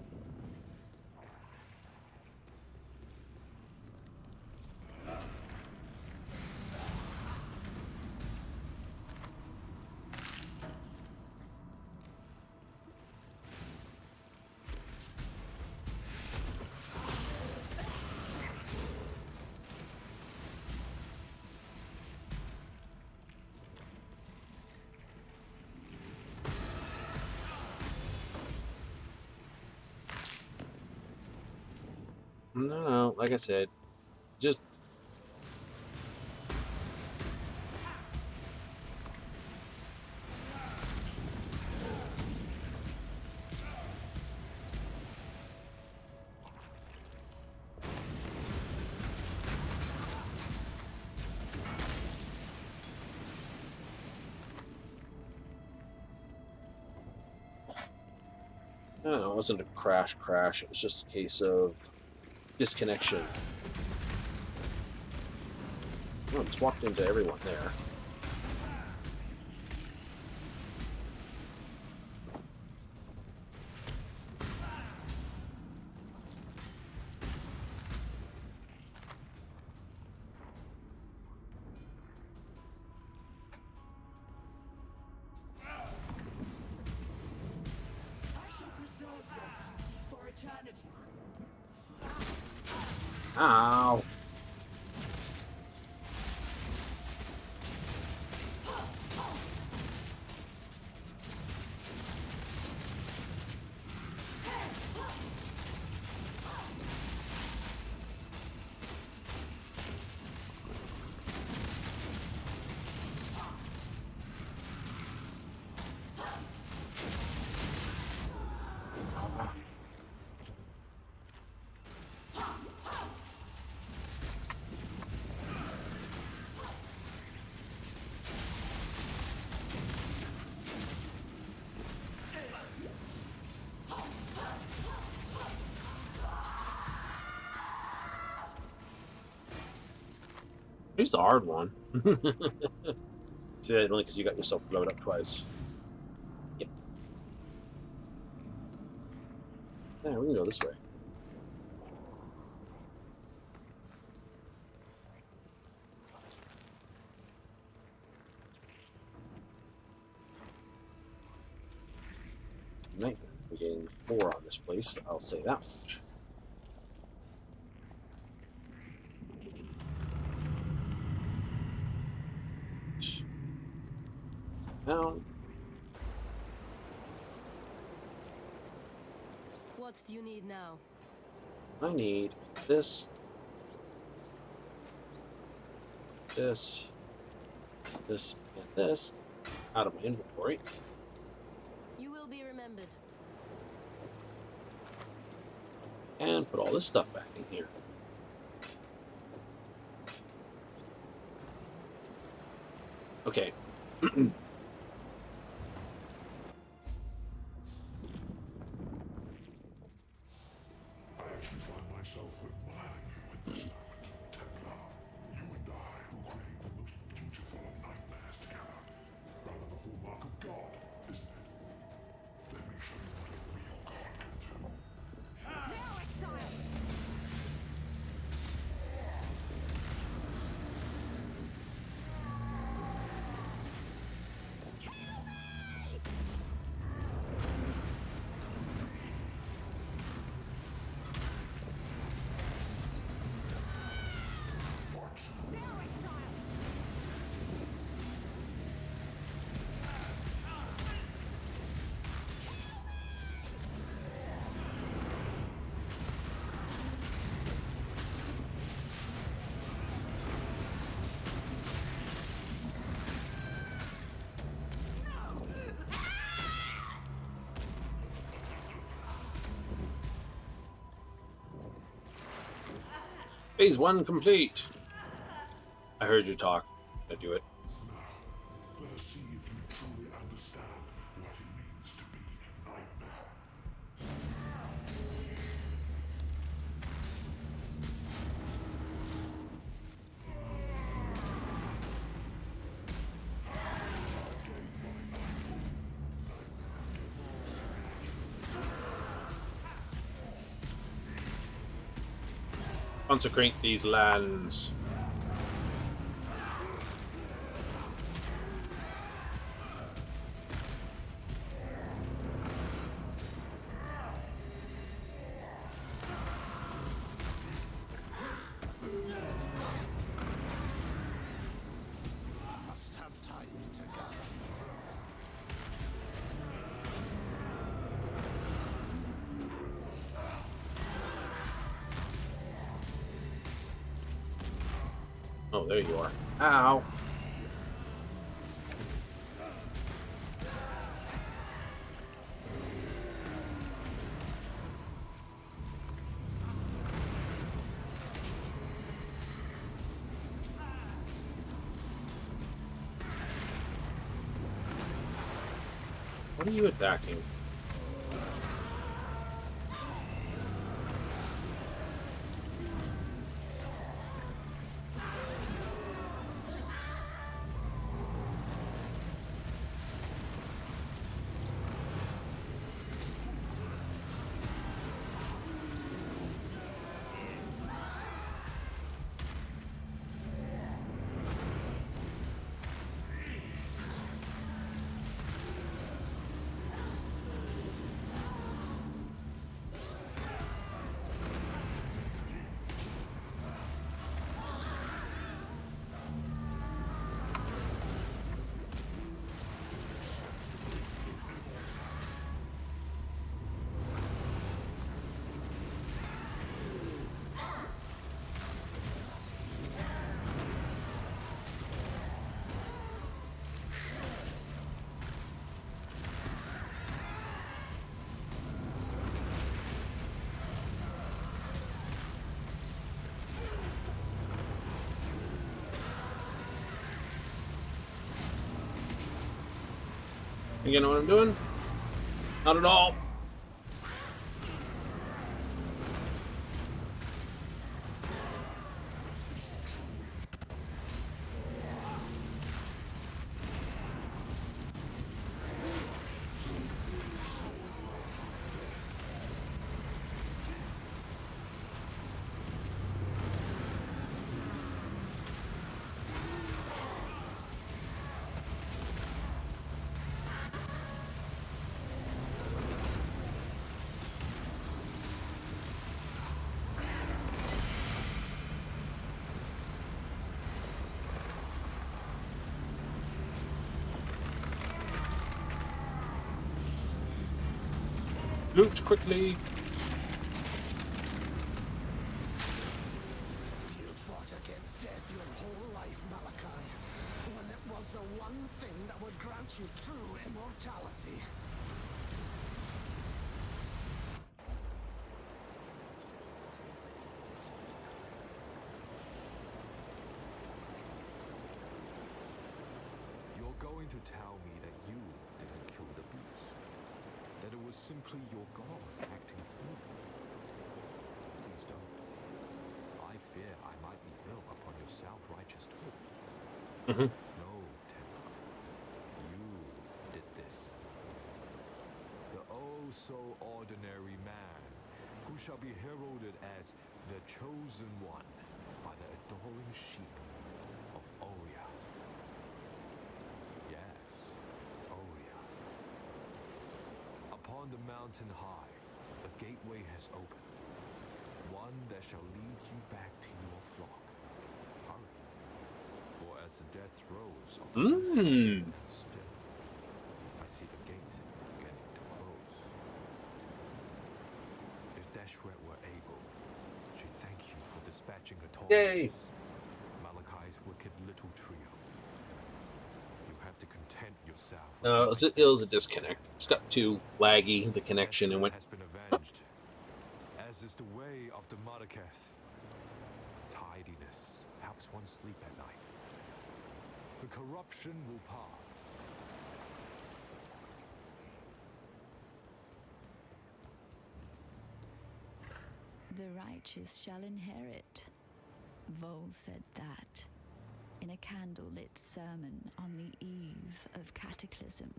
No, like I said, just I don't know, it wasn't a crash. It was just a case of disconnection. Oh, I just walked into everyone there. I shall preserve your beauty for eternity. Ow! Here's the hard one. See that only because you got yourself blowed up twice. Yep. Yeah, we can go this way. Nightmare. We're getting 4 on this place, I'll say that much. Now, What do you need now? I need this, this, this, and this out of my inventory. You will be remembered. And put all this stuff back in here. Okay. I actually find myself admiring you in this moment, Templar. You and I, who create the most beautiful of nightmares together. Rather the hallmark of God, isn't it? Let me show you what a real God can do. Now, Exile! Now, Exile! Phase 1 complete. I heard you talk. I do it. Let us see if you truly understand what it means to be Nightmare. Consecrate these lands. Must have time to gather. Oh, there you are. Ow. What are you attacking? You know what I'm doing? Not at all. Loot quickly. to true immortality. You're going to tell me that you didn't kill the beast? That it was simply your god acting through you? Please don't. I fear I might be ill upon your self-righteous toast. No, Templar. You did this. The oh-so-ordinary man, who shall be heralded as the Chosen One by the adoring sheep of Oriath. Yes, Oriath. Upon the mountain high, a gateway has opened, one that shall lead you back to your flock. Hurry, for as the death throes of the unselfish and still, I see the gate beginning to close. If Deshret were able, she'd thank you for dispatching her tormentors. Malachi's wicked little trio. You have to content yourself. No, it was a disconnect. It's got too laggy, the connection, and went. Has been avenged, as is the way of the Madaketh. Tidiness helps one sleep at night. The corruption will pass. The righteous shall inherit. Vol said that in a candlelit sermon on the eve of Cataclysm.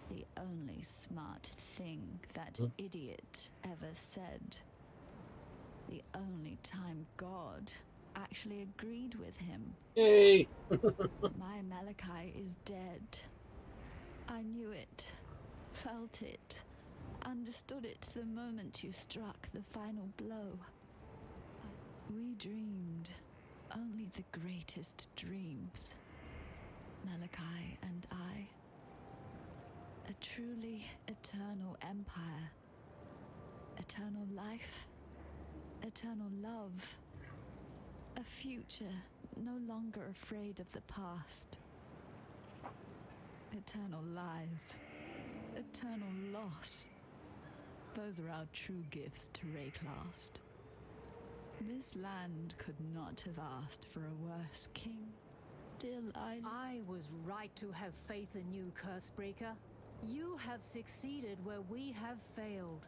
The only smart thing that idiot ever said. The only time God actually agreed with him. Yay! My Malachi is dead. I knew it, felt it, understood it the moment you struck the final blow. We dreamed only the greatest dreams, Malachi and I. A truly eternal empire, eternal life, eternal love, a future no longer afraid of the past, eternal lies, eternal loss. Those are our true gifts to Rayclast. This land could not have asked for a worse king. Still, I was right to have faith in you, Cursebreaker. You have succeeded where we have failed.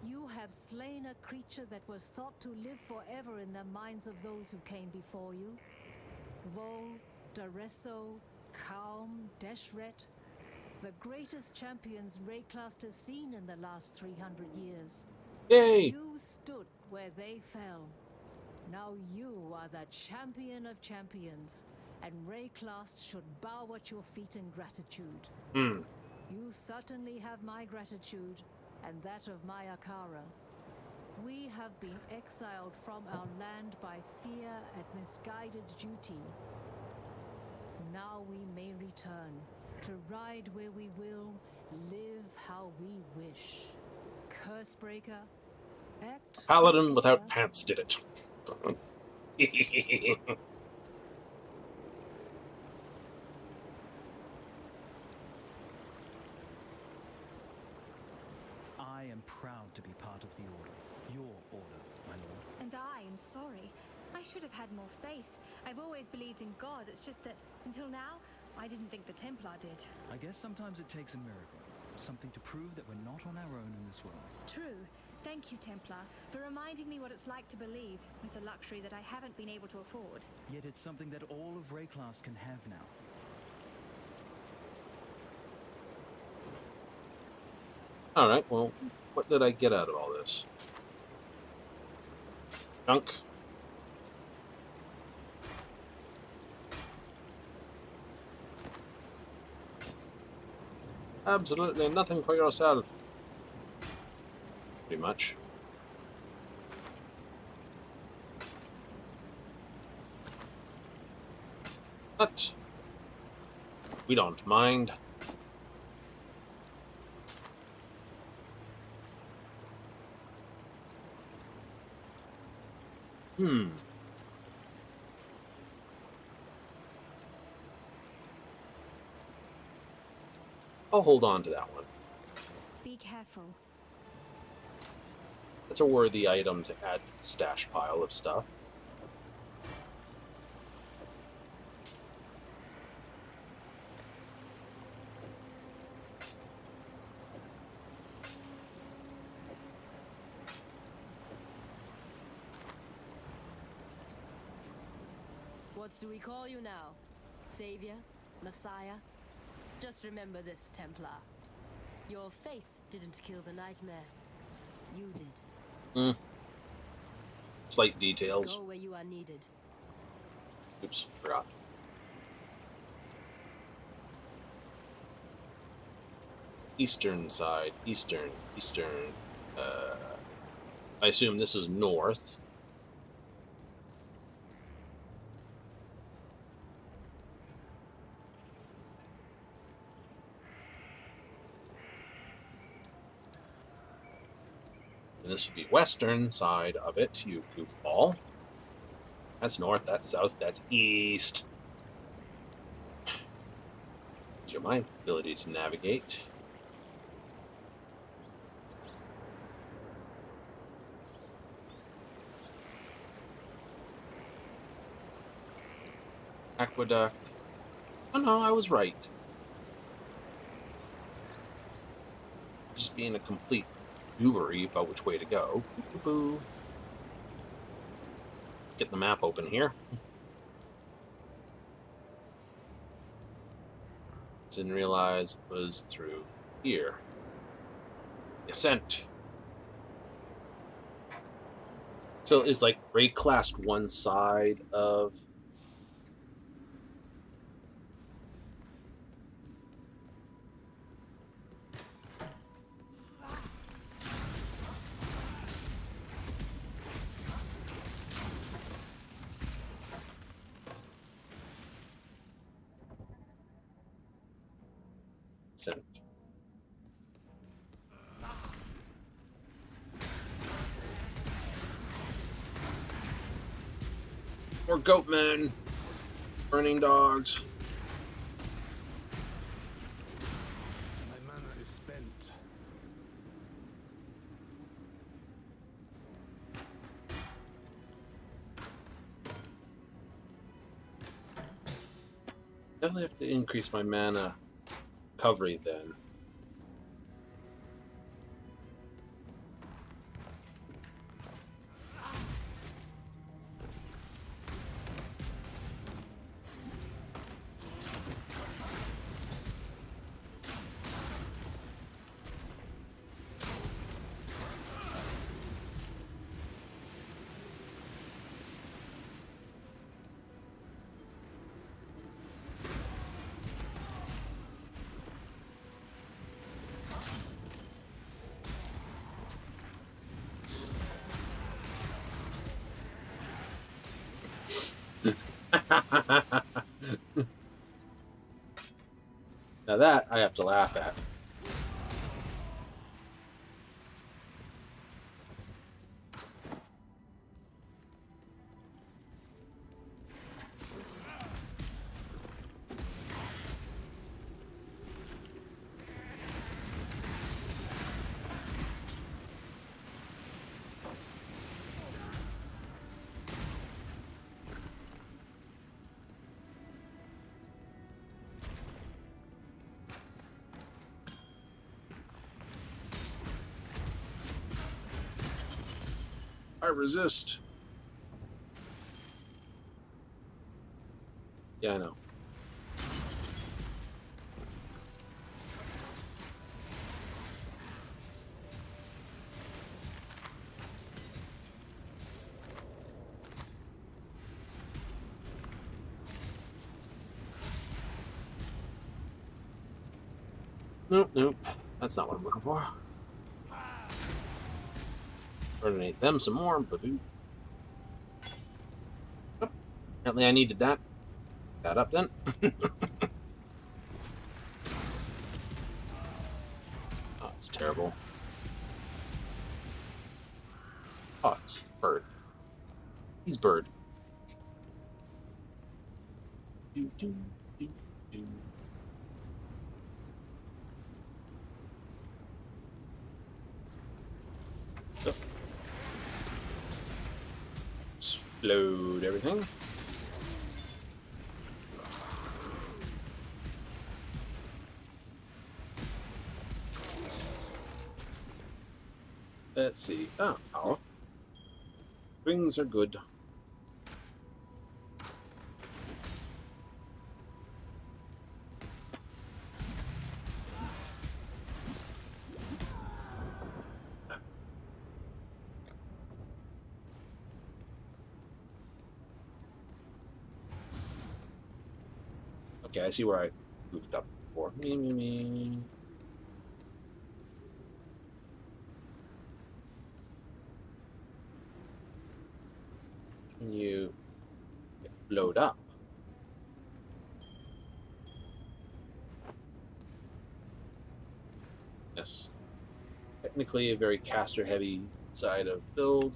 You have slain a creature that was thought to live forever in the minds of those who came before you. Vol, Daresso, Kaum, Deshret, the greatest champions Rayclast has seen in the last 300 years. Yay! You stood where they fell. Now you are the champion of champions, and Rayclast should bow at your feet in gratitude. You certainly have my gratitude, and that of my Akara. We have been exiled from our land by fear and misguided duty. Now we may return, to ride where we will, live how we wish. Cursebreaker, act Paladin with care. without pants did it. I am proud to be part of the Order. Your Order, my lord. And I am sorry. I should have had more faith. I've always believed in God, it's just that, until now, I didn't think the Templar did. I guess sometimes it takes a miracle. Something to prove that we're not on our own in this world. True. Thank you, Templar, for reminding me what it's like to believe. It's a luxury that I haven't been able to afford. Yet it's something that all of Rayclast can have now. Alright, well, what did I get out of all this? Junk. Absolutely nothing for yourself. Pretty much. But we don't mind. I'll hold on to that one. Be careful. That's a worthy item to add to the stash pile of stuff. What do we call you now? Savior? Messiah? Just remember this, Templar. Your faith didn't kill the nightmare. You did. Slight details. Go where you are needed. Oops, forgot. Eastern side. Eastern. I assume this is north. And this would be western side of it, you goofball. That's north, that's south, that's east. Show my ability to navigate. Aqueduct. Oh no, I was right. Just being a complete goobery about which way to go. Boo-boo. Let's get the map open here. Didn't realize it was through here. Ascent. So is like Ray classed one side of Ascent. More goatmen. Burning dogs. My mana is spent. Definitely have to increase my mana recovery then. Now that I have to laugh at. I resist. Yeah, I know. Nope, nope. That's not what I'm looking for. Coordinate them some more. Ba-boo. Oh, apparently I needed that. That up then. Oh, it's terrible. Oh, it's bird. He's bird. Do, do, do, do. Load everything. Let's see. Oh, rings are good. Okay, I see where I moved up before. Me. Can you load up? Yes. Technically a very caster-heavy side of build.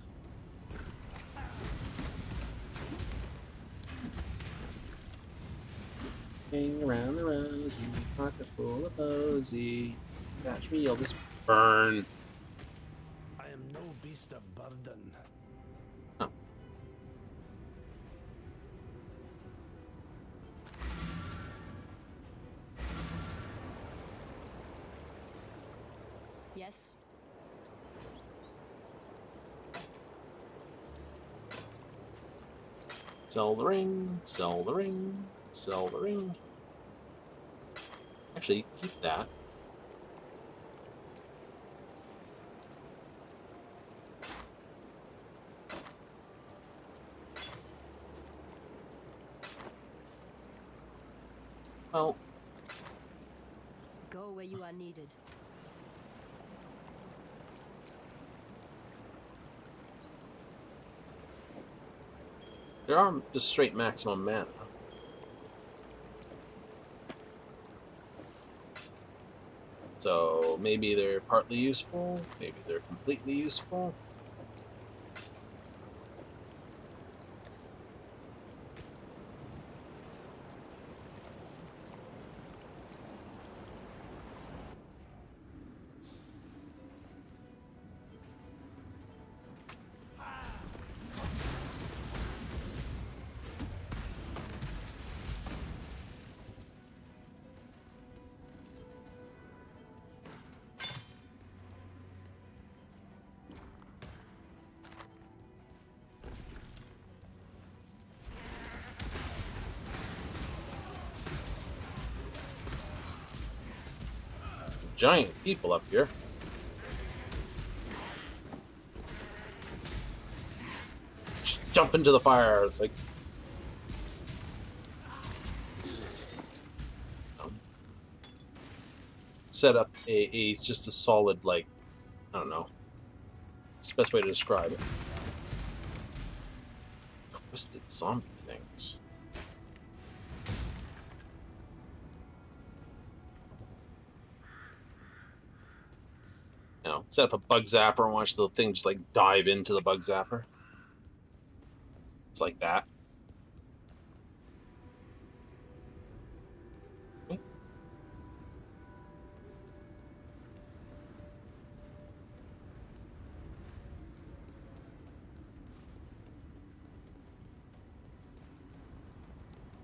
Hang around the rosy, pocket full of posy. Catch me, I'll just burn. I am no beast of burden. Huh. Yes? Sell the ring, sell the ring, sell the ring. Actually, keep that. Well, Go where you are needed. there are just straight maximum mana. So maybe they're partly useful, maybe they're completely useful. Giant people up here. Just jump into the fire. It's like set up a just a solid, like, I don't know. It's the best way to describe it. Twisted zombie things. You know, set up a bug zapper and watch the thing just like dive into the bug zapper. It's like that. Okay.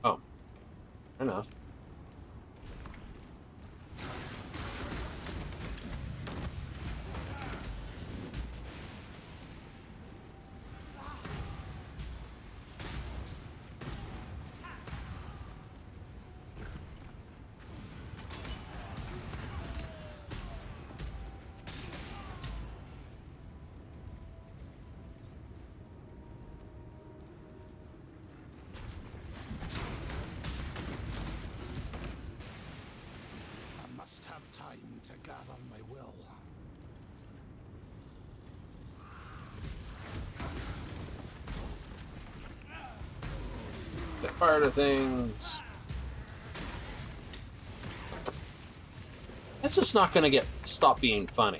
Oh, fair enough. I must have time to gather my will. Set fire to things. That's just not going to stop being funny.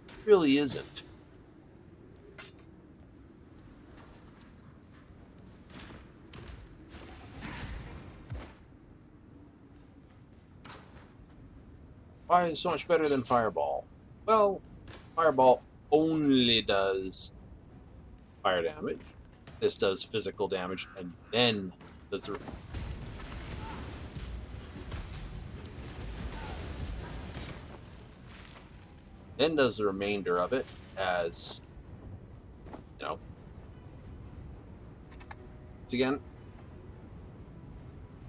It really isn't. Why is it so much better than Fireball? Well, Fireball only does fire damage. This does physical damage, and then does the... then does the remainder of it as, you know, once again,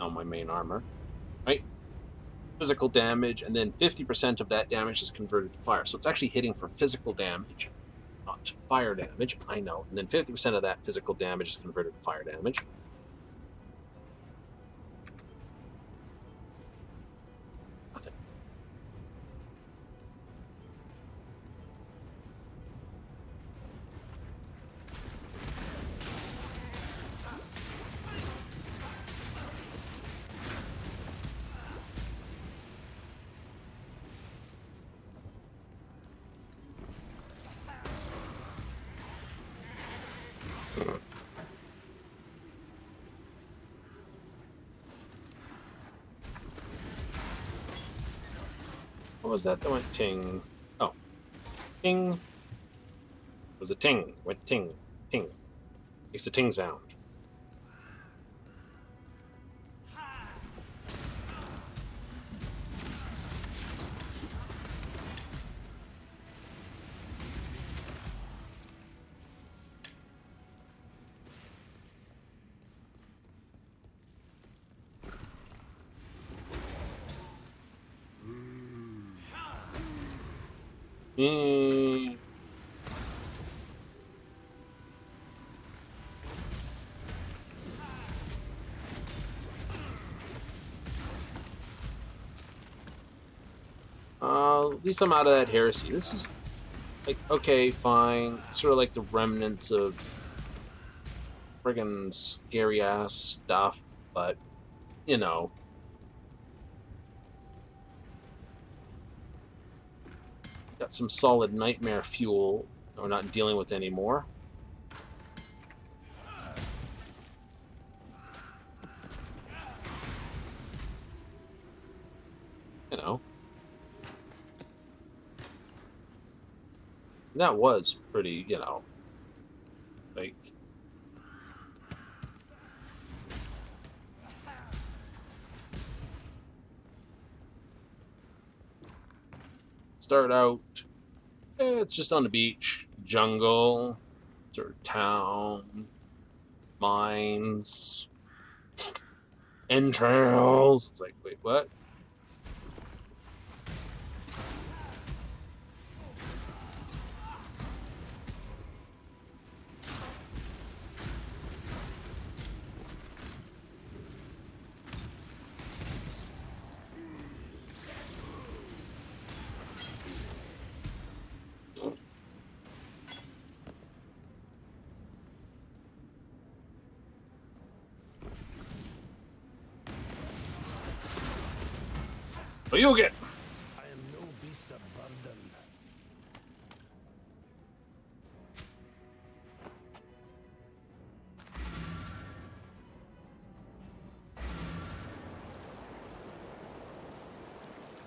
on my main armor, right? Physical damage, and then 50% of that damage is converted to fire. So it's actually hitting for physical damage, not fire damage, I know. And then 50% of that physical damage is converted to fire damage. Nothing. What was that went ting? Oh, ting. It was a ting. Went ting, ting. Makes a ting sound. Mm. At least I'm out of that heresy. This is like, okay, fine. It's sort of like the remnants of friggin' scary ass stuff, but you know. Got some solid nightmare fuel that we're not dealing with anymore. You know. That was pretty, you know, like... Start out, it's just on the beach, jungle, sort of town, mines, entrails. It's like, wait, what? What you get? I am no beast of burden.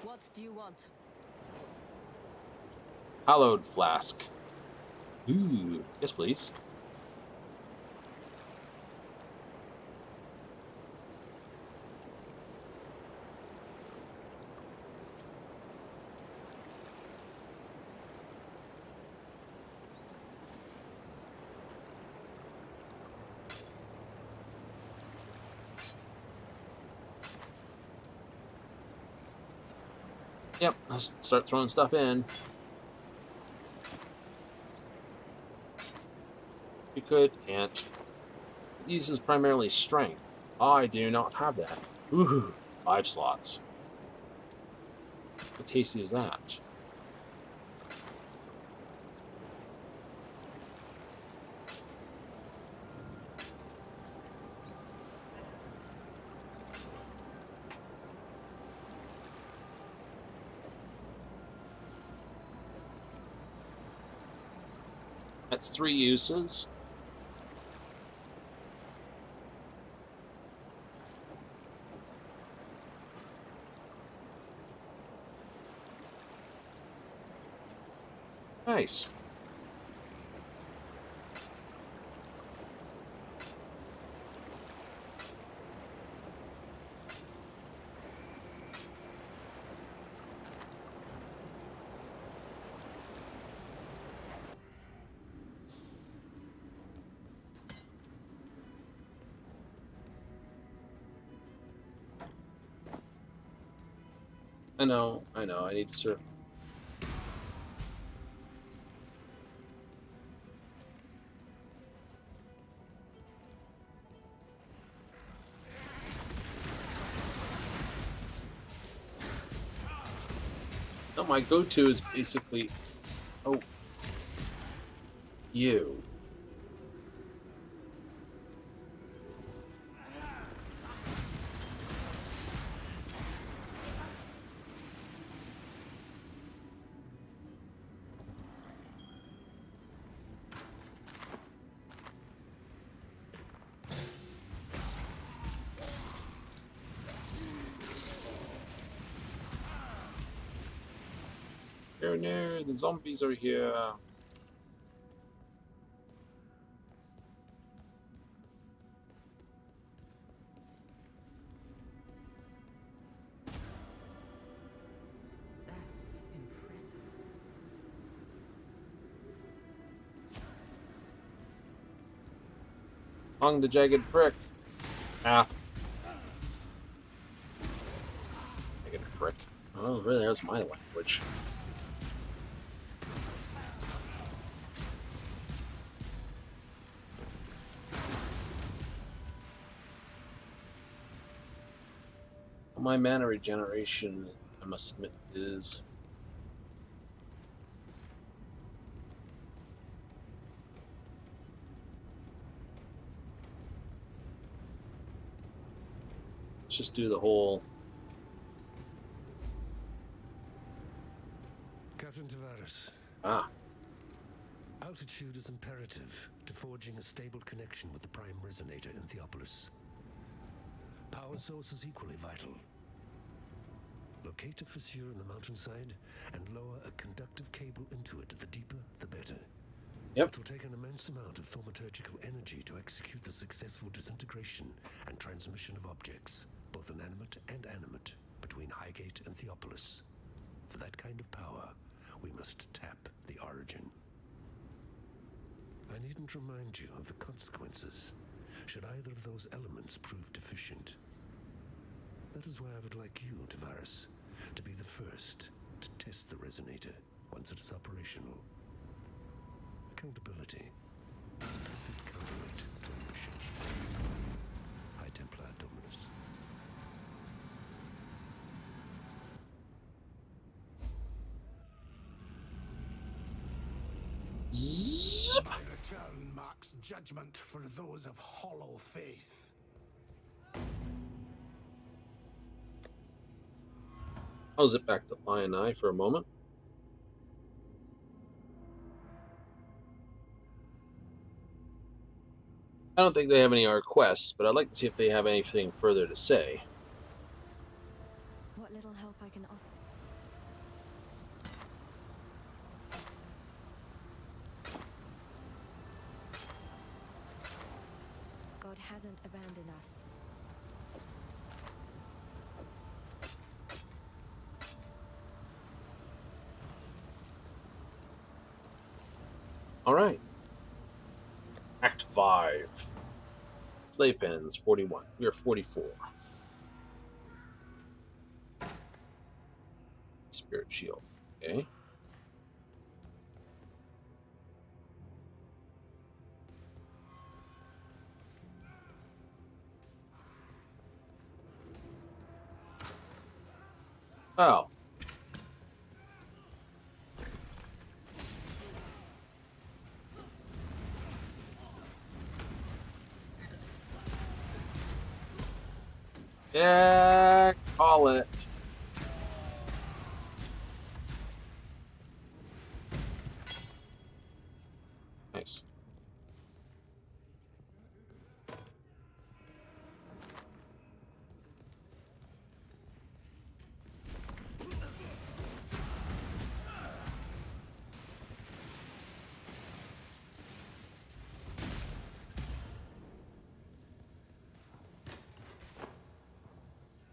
What do you want? Hallowed flask. Ooh, yes, please. Yep, let's start throwing stuff in. We could, can't. It uses primarily strength. I do not have that. Ooh, 5 slots. How tasty is that? That's 3 uses. Nice. I know, I need to No, my go-to is basically, oh, you. Oh no, the zombies are here. That's impressive. Along the jagged prick. Ah. Jagged prick. Oh, really, there's my language. My mana regeneration, I must admit, is... Let's just do the whole... Captain Tavares. Ah. Altitude is imperative to forging a stable connection with the Prime Resonator in Theopolis. Power source is equally vital. Locate a fissure in the mountainside and lower a conductive cable into it. The deeper, the better. Yep. It will take an immense amount of thaumaturgical energy to execute the successful disintegration and transmission of objects, both inanimate and animate, between Highgate and Theopolis. For that kind of power, we must tap the origin. I needn't remind you of the consequences should either of those elements prove deficient. That is why I would like you, Tavares, to be the first to test the resonator once it is operational. Accountability is a perfect counterweight to ambition. High Templar Dominus. My return marks judgment for those of hollow faith. I'll zip back to Lion Eye for a moment. I don't think they have any requests, but I'd like to see if they have anything further to say. What little help I can offer. God hasn't abandoned us. All right. Act 5. Slave pens, 41. We are 44. Spirit shield. Okay. Oh. Yeah, call it. Nice.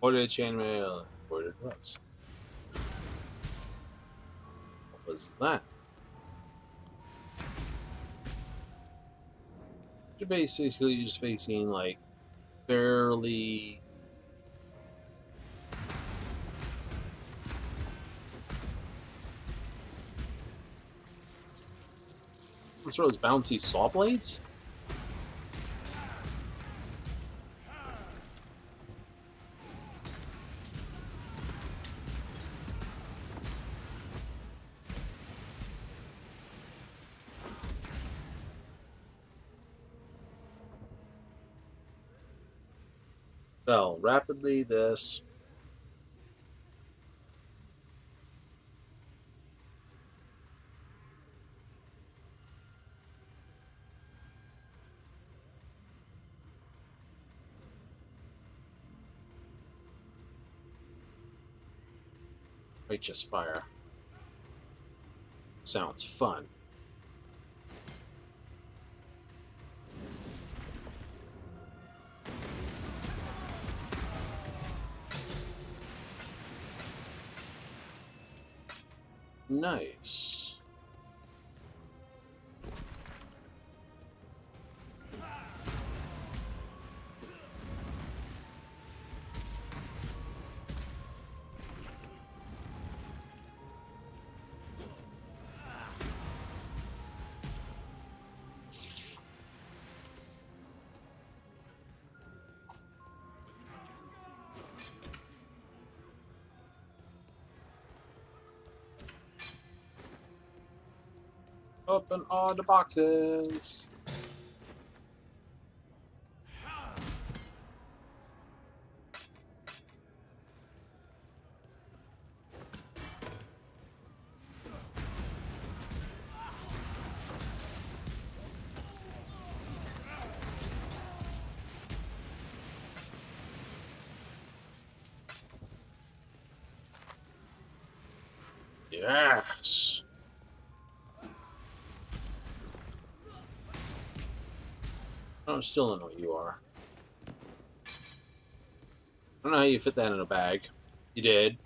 Ordered chainmail. Ordered gloves. What was that? You're basically just facing like barely. What's those bouncy saw blades? Fell rapidly. This. Righteous fire. Sounds fun. Nice. Open all the boxes. Yes. I still don't know what you are. I don't know how you fit that in a bag. You did.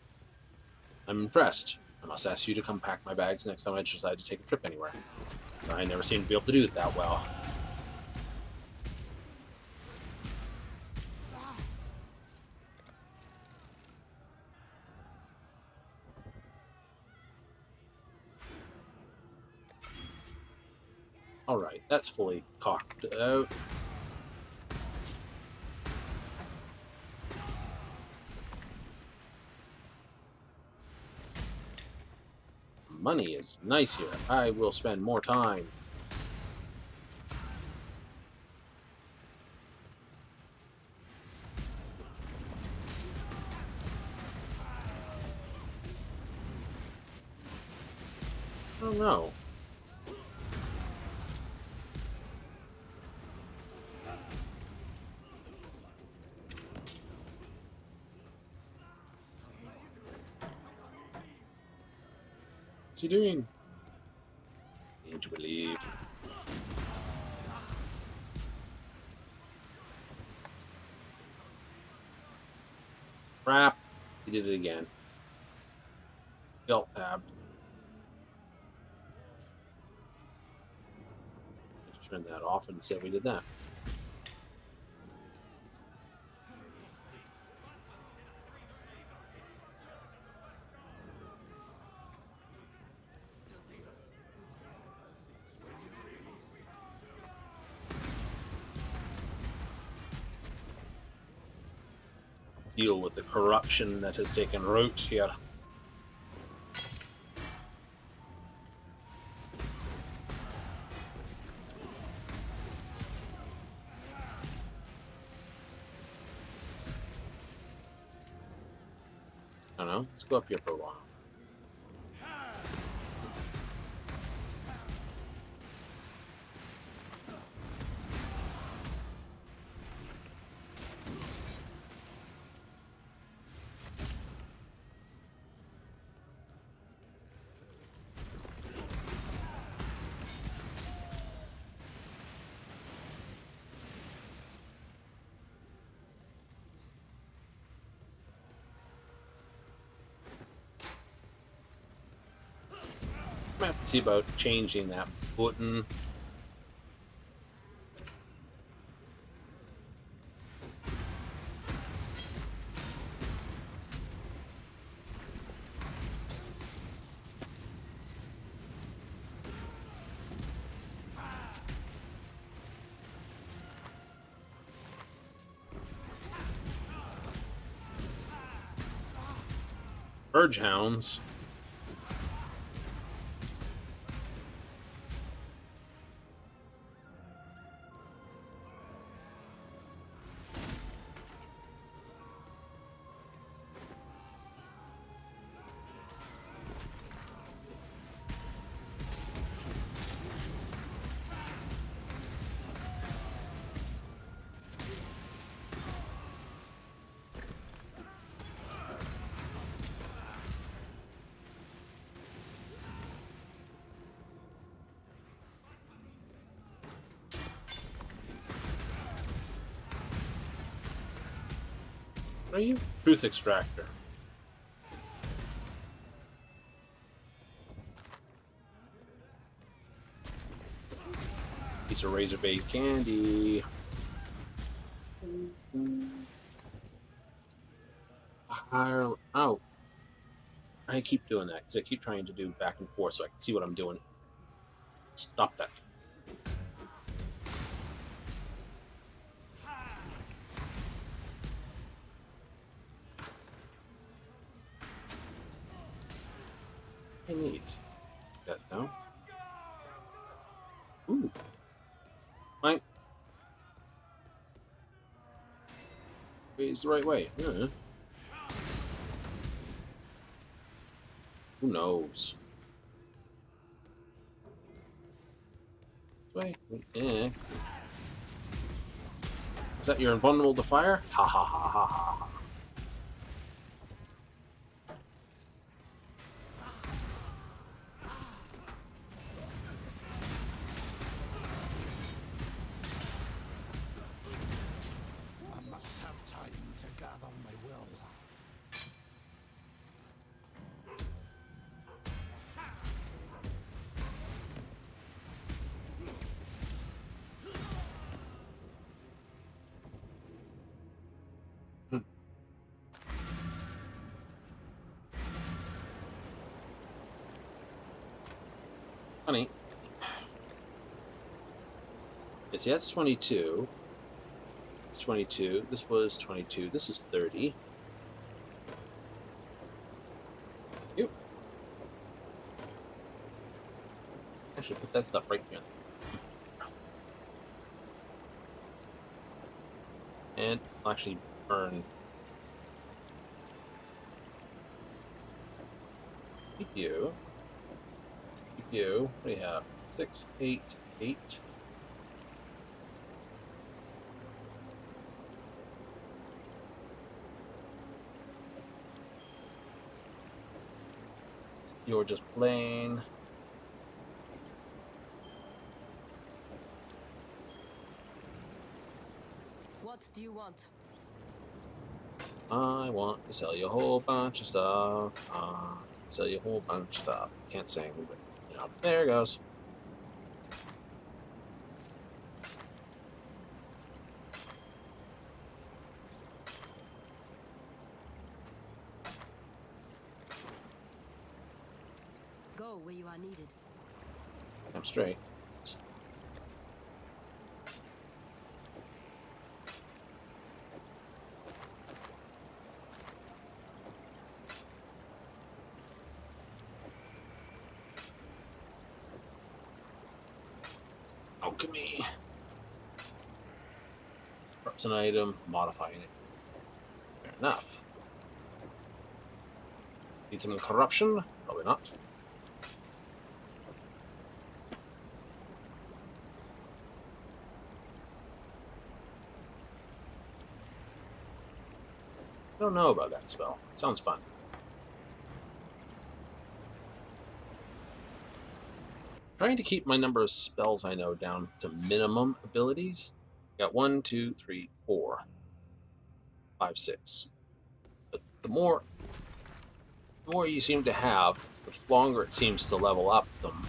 I'm impressed. I must ask you to come pack my bags next time I decide to take a trip anywhere. I never seem to be able to do it that well. Alright, that's fully cocked out. Money is nice here. I will spend more time. Oh no. What's he doing? Need to believe. Crap. He did it again. Belt tab. Just turn that off and say we did that. Deal with the corruption that has taken root here. I don't know. Let's go up here for a while. I have to see about changing that button. Urge hounds. What are you? Truth extractor. Piece of razor bait candy. Oh. I keep doing that because I keep trying to do back and forth so I can see what I'm doing. Stop that. I need that though. Ooh. Fine. It's the right way. Yeah. Who knows? This way? Yeah. Is that you're invulnerable to fire? Ha ha ha ha ha. I must have time to gather my will. Funny. Yes, that's 22. It's 22. This was 22. This is 30. Yep. Actually, put that stuff right here. And I'll actually burn. Keep you. Keep you. What do you have? 6, 8, 8. You're just plain. What do you want? I want to sell you a whole bunch of stuff. Sell you a whole bunch of stuff. Can't sing, but you know, there it goes. Go where you are needed. I'm straight. Alchemy. Corrupts an item, modifying it. Fair enough. Need some corruption? Probably not. I don't know about that spell. Sounds fun. Trying to keep my number of spells I know down to minimum abilities. Got 1, 2, 3, 4, 5, 6. But the more the more you seem to have, the longer it seems to level up them.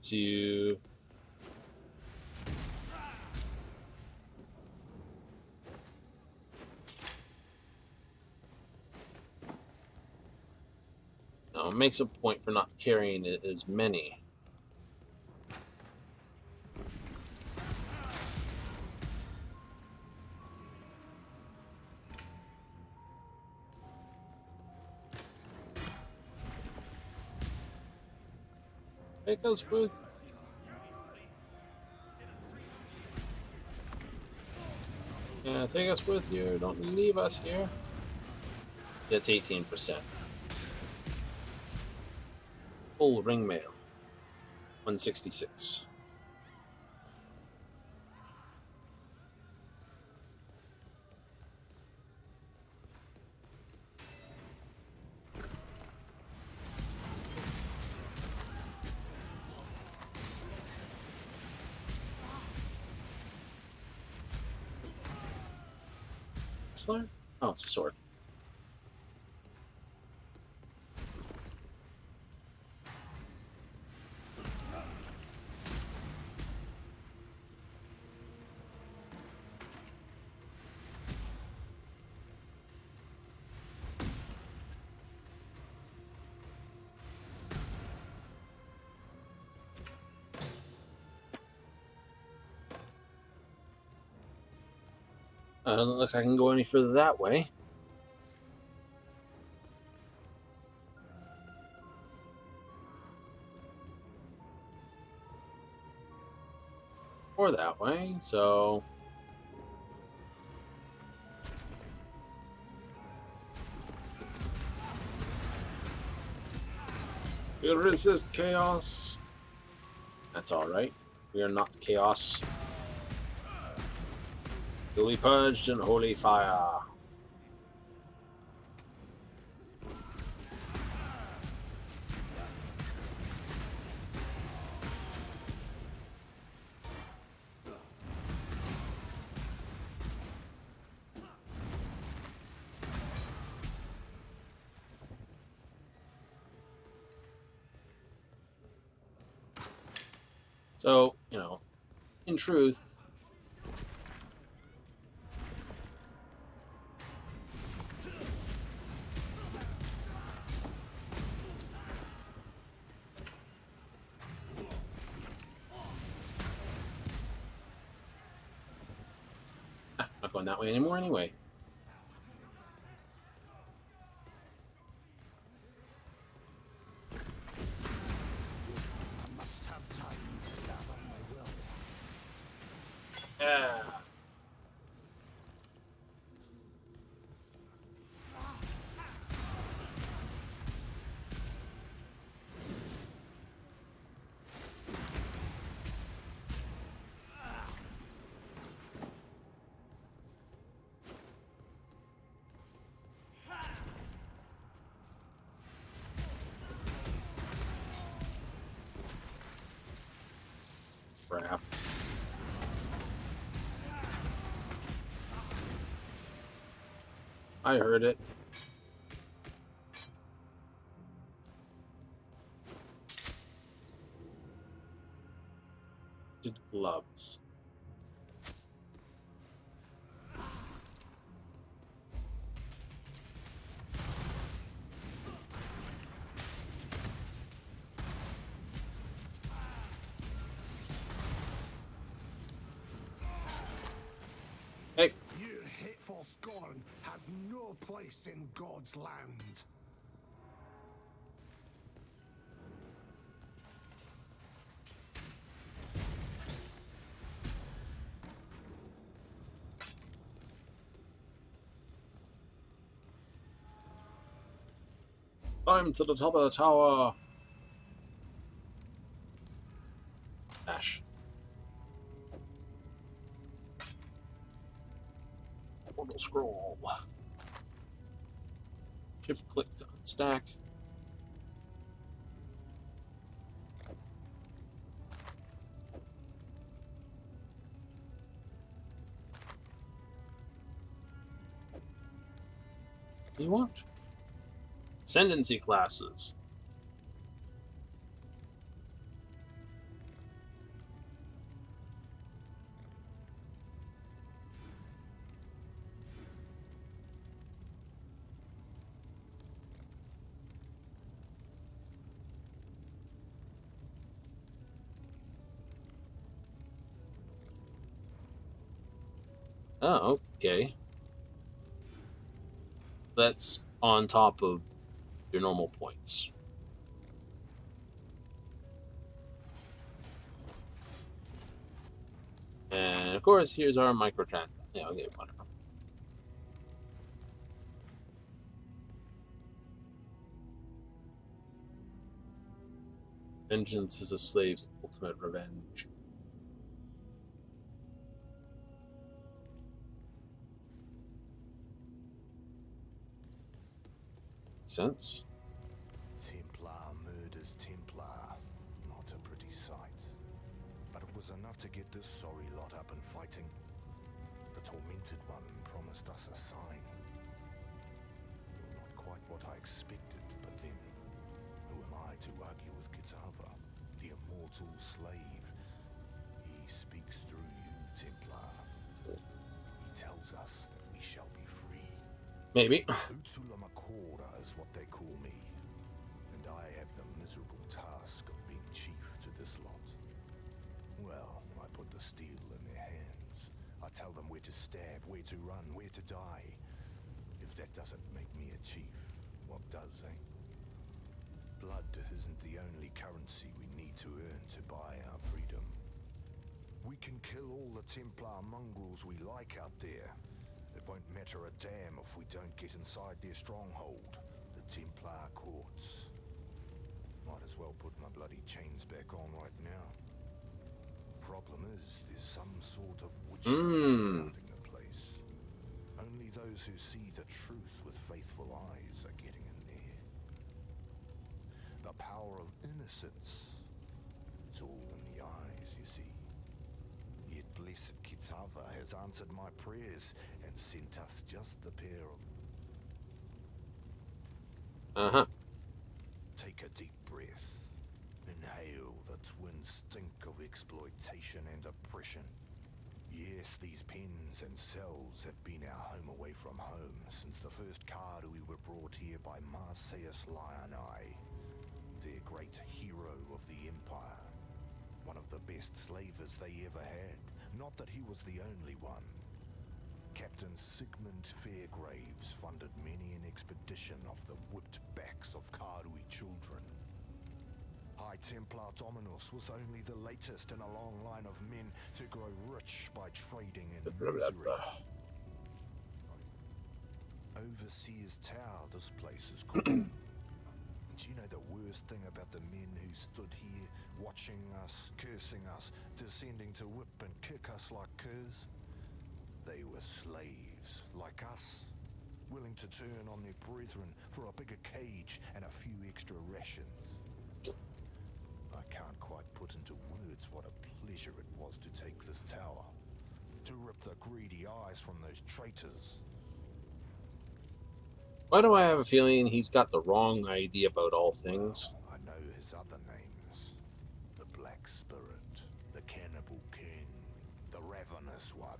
So you... Now, it makes a point for not carrying it as many. Take us with... Yeah, take us with you. Don't leave us here. That's 18%. Full ring mail. 166. Slur? Oh, it's a sword. Doesn't look like I can go any further that way. Or that way, so... We'll resist chaos. That's alright. We are not chaos. You'll be purged in holy fire. So, you know, in truth, not going that way anymore anyway. I must have time to gather my will. Yeah. Crap. I heard it. Did gloves. Hey. Your hateful scorn has no place in God's land. Climb to the top of the tower. Dash. Portal scroll. Shift click to unstack. You want? Ascendancy classes. Oh, okay. That's on top of your normal points. And of course, here's our microtransaction. Yeah, okay, whatever. Vengeance is a slave's ultimate revenge. Sense? Templar murders Templar. Not a pretty sight. But it was enough to get this sorry lot up and fighting. The Tormented One promised us a sign. Not quite what I expected, but then, who am I to argue with Kitava, the immortal slave? He speaks through you, Templar. He tells us that we shall be free. Maybe. Utsula Makora is what they call me, and I have the miserable task of being chief to this lot. Well, I put the steel in their hands. I tell them where to stab, where to run, where to die. If that doesn't make me a chief, what does, eh? Blood isn't the only currency we need to earn to buy our freedom. We can kill all the Templar mongrels we like out there. It won't matter a damn if we don't get inside their stronghold, the Templar courts. Might as well put my bloody chains back on right now. Problem is, there's some sort of witchery surrounding the place. Only those who see the truth with faithful eyes are getting in there. The power of innocence. It's all in the eyes, you see. Yet blessed Kitava has answered my prayers and sent us just the pair of... Take a deep breath. Inhale the twin stink of exploitation and oppression. Yes, these pens and cells have been our home away from home since the first card we were brought here by Marseus Lioneye, their great hero of the Empire. One of the best slavers they ever had. Not that he was the only one. Captain Sigmund Fairgraves funded many an expedition off the whipped backs of Karui children. High Templar Dominus was only the latest in a long line of men to grow rich by trading in misery. Overseer's Tower, this place is called. And you know the worst thing about the men who stood here, watching us, cursing us, descending to whip and kick us like curs? They were slaves, like us, willing to turn on their brethren for a bigger cage and a few extra rations. I can't quite put into words what a pleasure it was to take this tower, to rip the greedy eyes from those traitors. Why do I have a feeling he's got the wrong idea about all things? Well, I know his other names. The Black Spirit, the Cannibal King, the Ravenous One.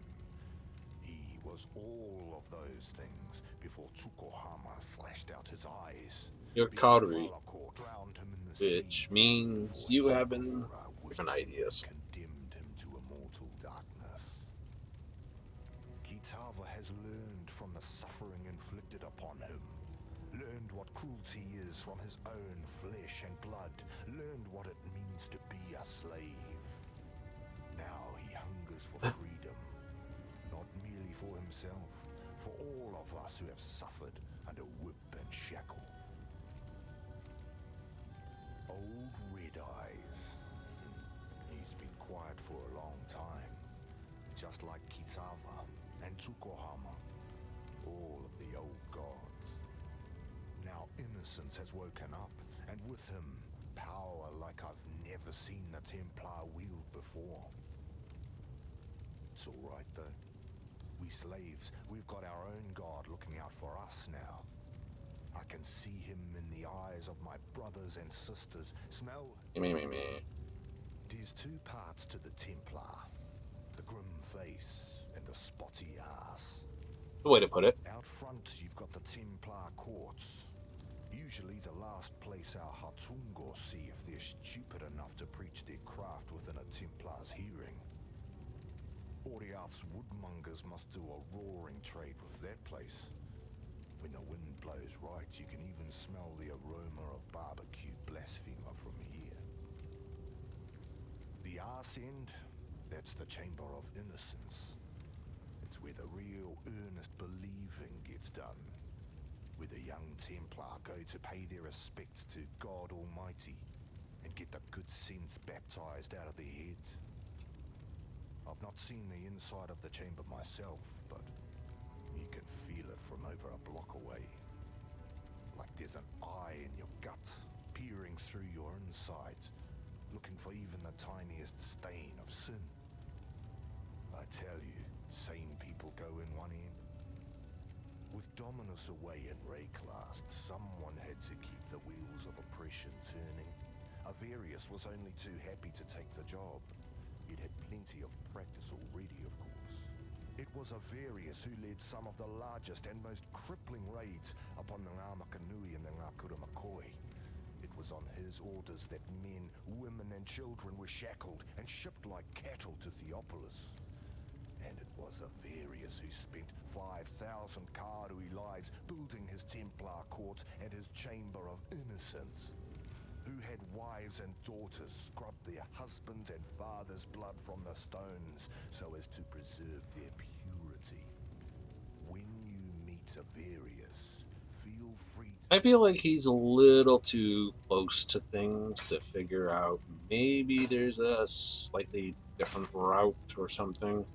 He was all of those things before Tsukuhama slashed out his eyes. You're Karui, which means you have different ideas. Condemned him to immortal darkness. Kitava has learned from the suffering inflicted upon him. Learned what cruelty is from his own flesh and blood. Learned what it means to be a slave. Now he hungers for freedom. Not merely for himself, for all of us who have suffered under whip and shackle. Old Red Eyes. He's been quiet for a long time. Just like Kitava and Tsukuhama. All of the old gods. Now innocence has woken up, and with him, power like I've never seen the Templar wield before. It's all right though. We slaves, we've got our own god looking out for us now. I can see him in the eyes of my brothers and sisters. Smell? Me. There's two parts to the Templar. The grim face and the spotty ass. The way to put it. Out front, you've got the Templar courts. Usually the last place our Hatungor see if they're stupid enough to preach their craft within a Templar's hearing. Oriath's woodmongers must do a roaring trade with that place. When the wind blows right, you can even smell the aroma of barbecue blasphemer from here. The arse end, that's the Chamber of Innocence. It's where the real earnest believing gets done. Where the young Templar go to pay their respects to God Almighty and get the good sense baptized out of their heads. I've not seen the inside of the chamber myself, but you can feel it from over a block away. Like there's an eye in your gut, peering through your insides, looking for even the tiniest stain of sin. I tell you, sane people go in one end. With Dominus away in Rayclast, someone had to keep the wheels of oppression turning. Avarius was only too happy to take the job. He'd had plenty of practice already, of course. It was Avarius who led some of the largest and most crippling raids upon the Ngāmakanui and the Ngākura Makoi. It was on his orders that men, women and children were shackled and shipped like cattle to Theopolis. And it was Avarius who spent 5,000 Karui lives building his Templar courts and his Chamber of Innocence. Who had wives and daughters scrub their husbands' and fathers' blood from the stones so as to preserve their purity. When you meet Avarius, feel free to... I feel like he's a little too close to things to figure out maybe there's a slightly different route or something.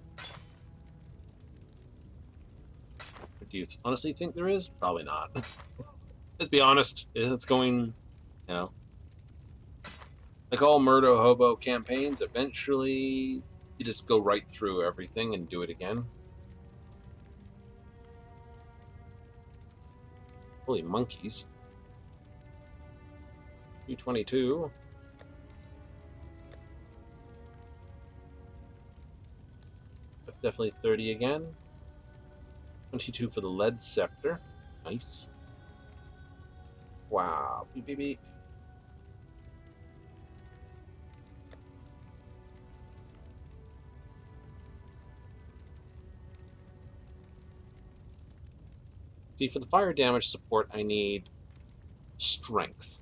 Do you honestly think there is? Probably not. Let's be honest. It's going, you know, like all Murder Hobo campaigns, eventually you just go right through everything and do it again. Holy monkeys. 222. Definitely 30 again. 22 for the lead scepter. Nice. Wow. Beep, beep, beep. See, for the fire damage support, I need strength.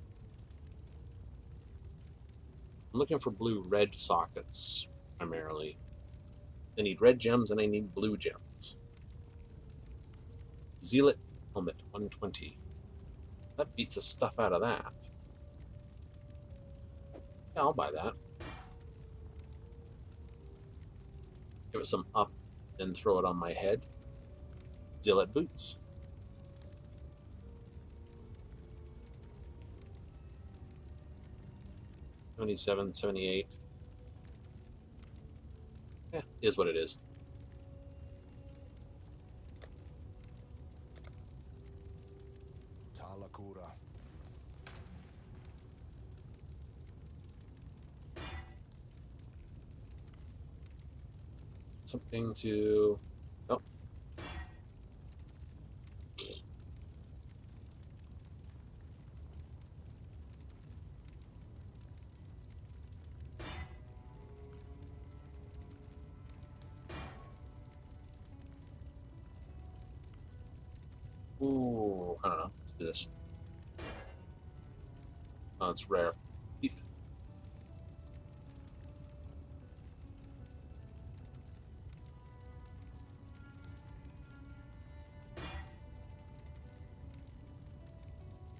I'm looking for blue-red sockets, primarily. I need red gems, and I need blue gems. Zealot helmet, 120. That beats the stuff out of that. Yeah, I'll buy that. Give it some up, then throw it on my head. Zealot boots. 77, 78. Yeah, is what it is. Talakura. Something to... Oh. Ooh, I don't know. Let's do this. Oh, it's rare. Beep.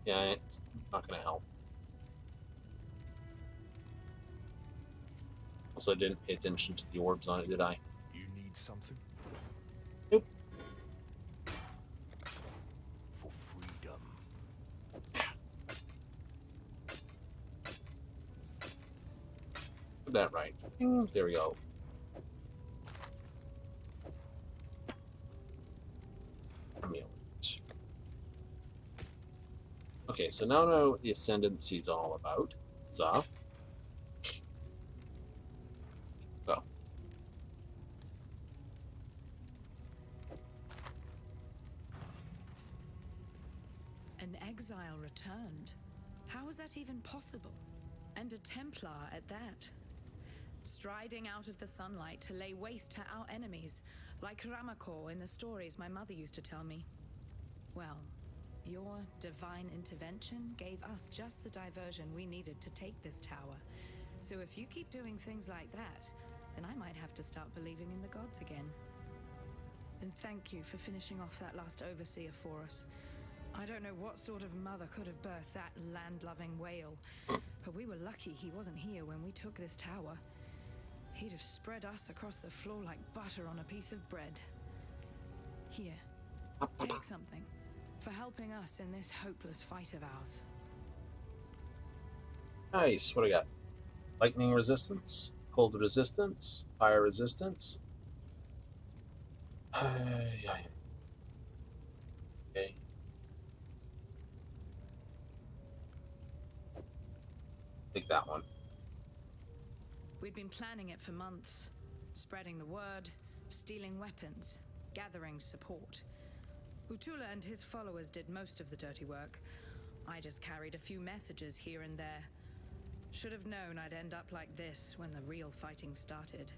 Yeah, it's not going to help. Also, I didn't pay attention to the orbs on it, did I? You need something? Nope. For freedom. Put that right. There we go. Okay, so now I know what the Ascendancy is all about. Za. Go. An exile returned. How was that even possible? And a Templar at that. Striding out of the sunlight to lay waste to our enemies, like Ramakor in the stories my mother used to tell me. Well, your divine intervention gave us just the diversion we needed to take this tower. So if you keep doing things like that, then I might have to start believing in the gods again. And thank you for finishing off that last overseer for us. I don't know what sort of mother could have birthed that land-loving whale, but we were lucky he wasn't here when we took this tower. He'd have spread us across the floor like butter on a piece of bread. Here, take something for helping us in this hopeless fight of ours. Nice. What do I got? Lightning resistance, cold resistance, fire resistance. Yeah. Okay. Take that one. We'd been planning it for months, spreading the word, stealing weapons, gathering support. Utula and his followers did most of the dirty work. I just carried a few messages here and there. Should have known I'd end up like this when the real fighting started.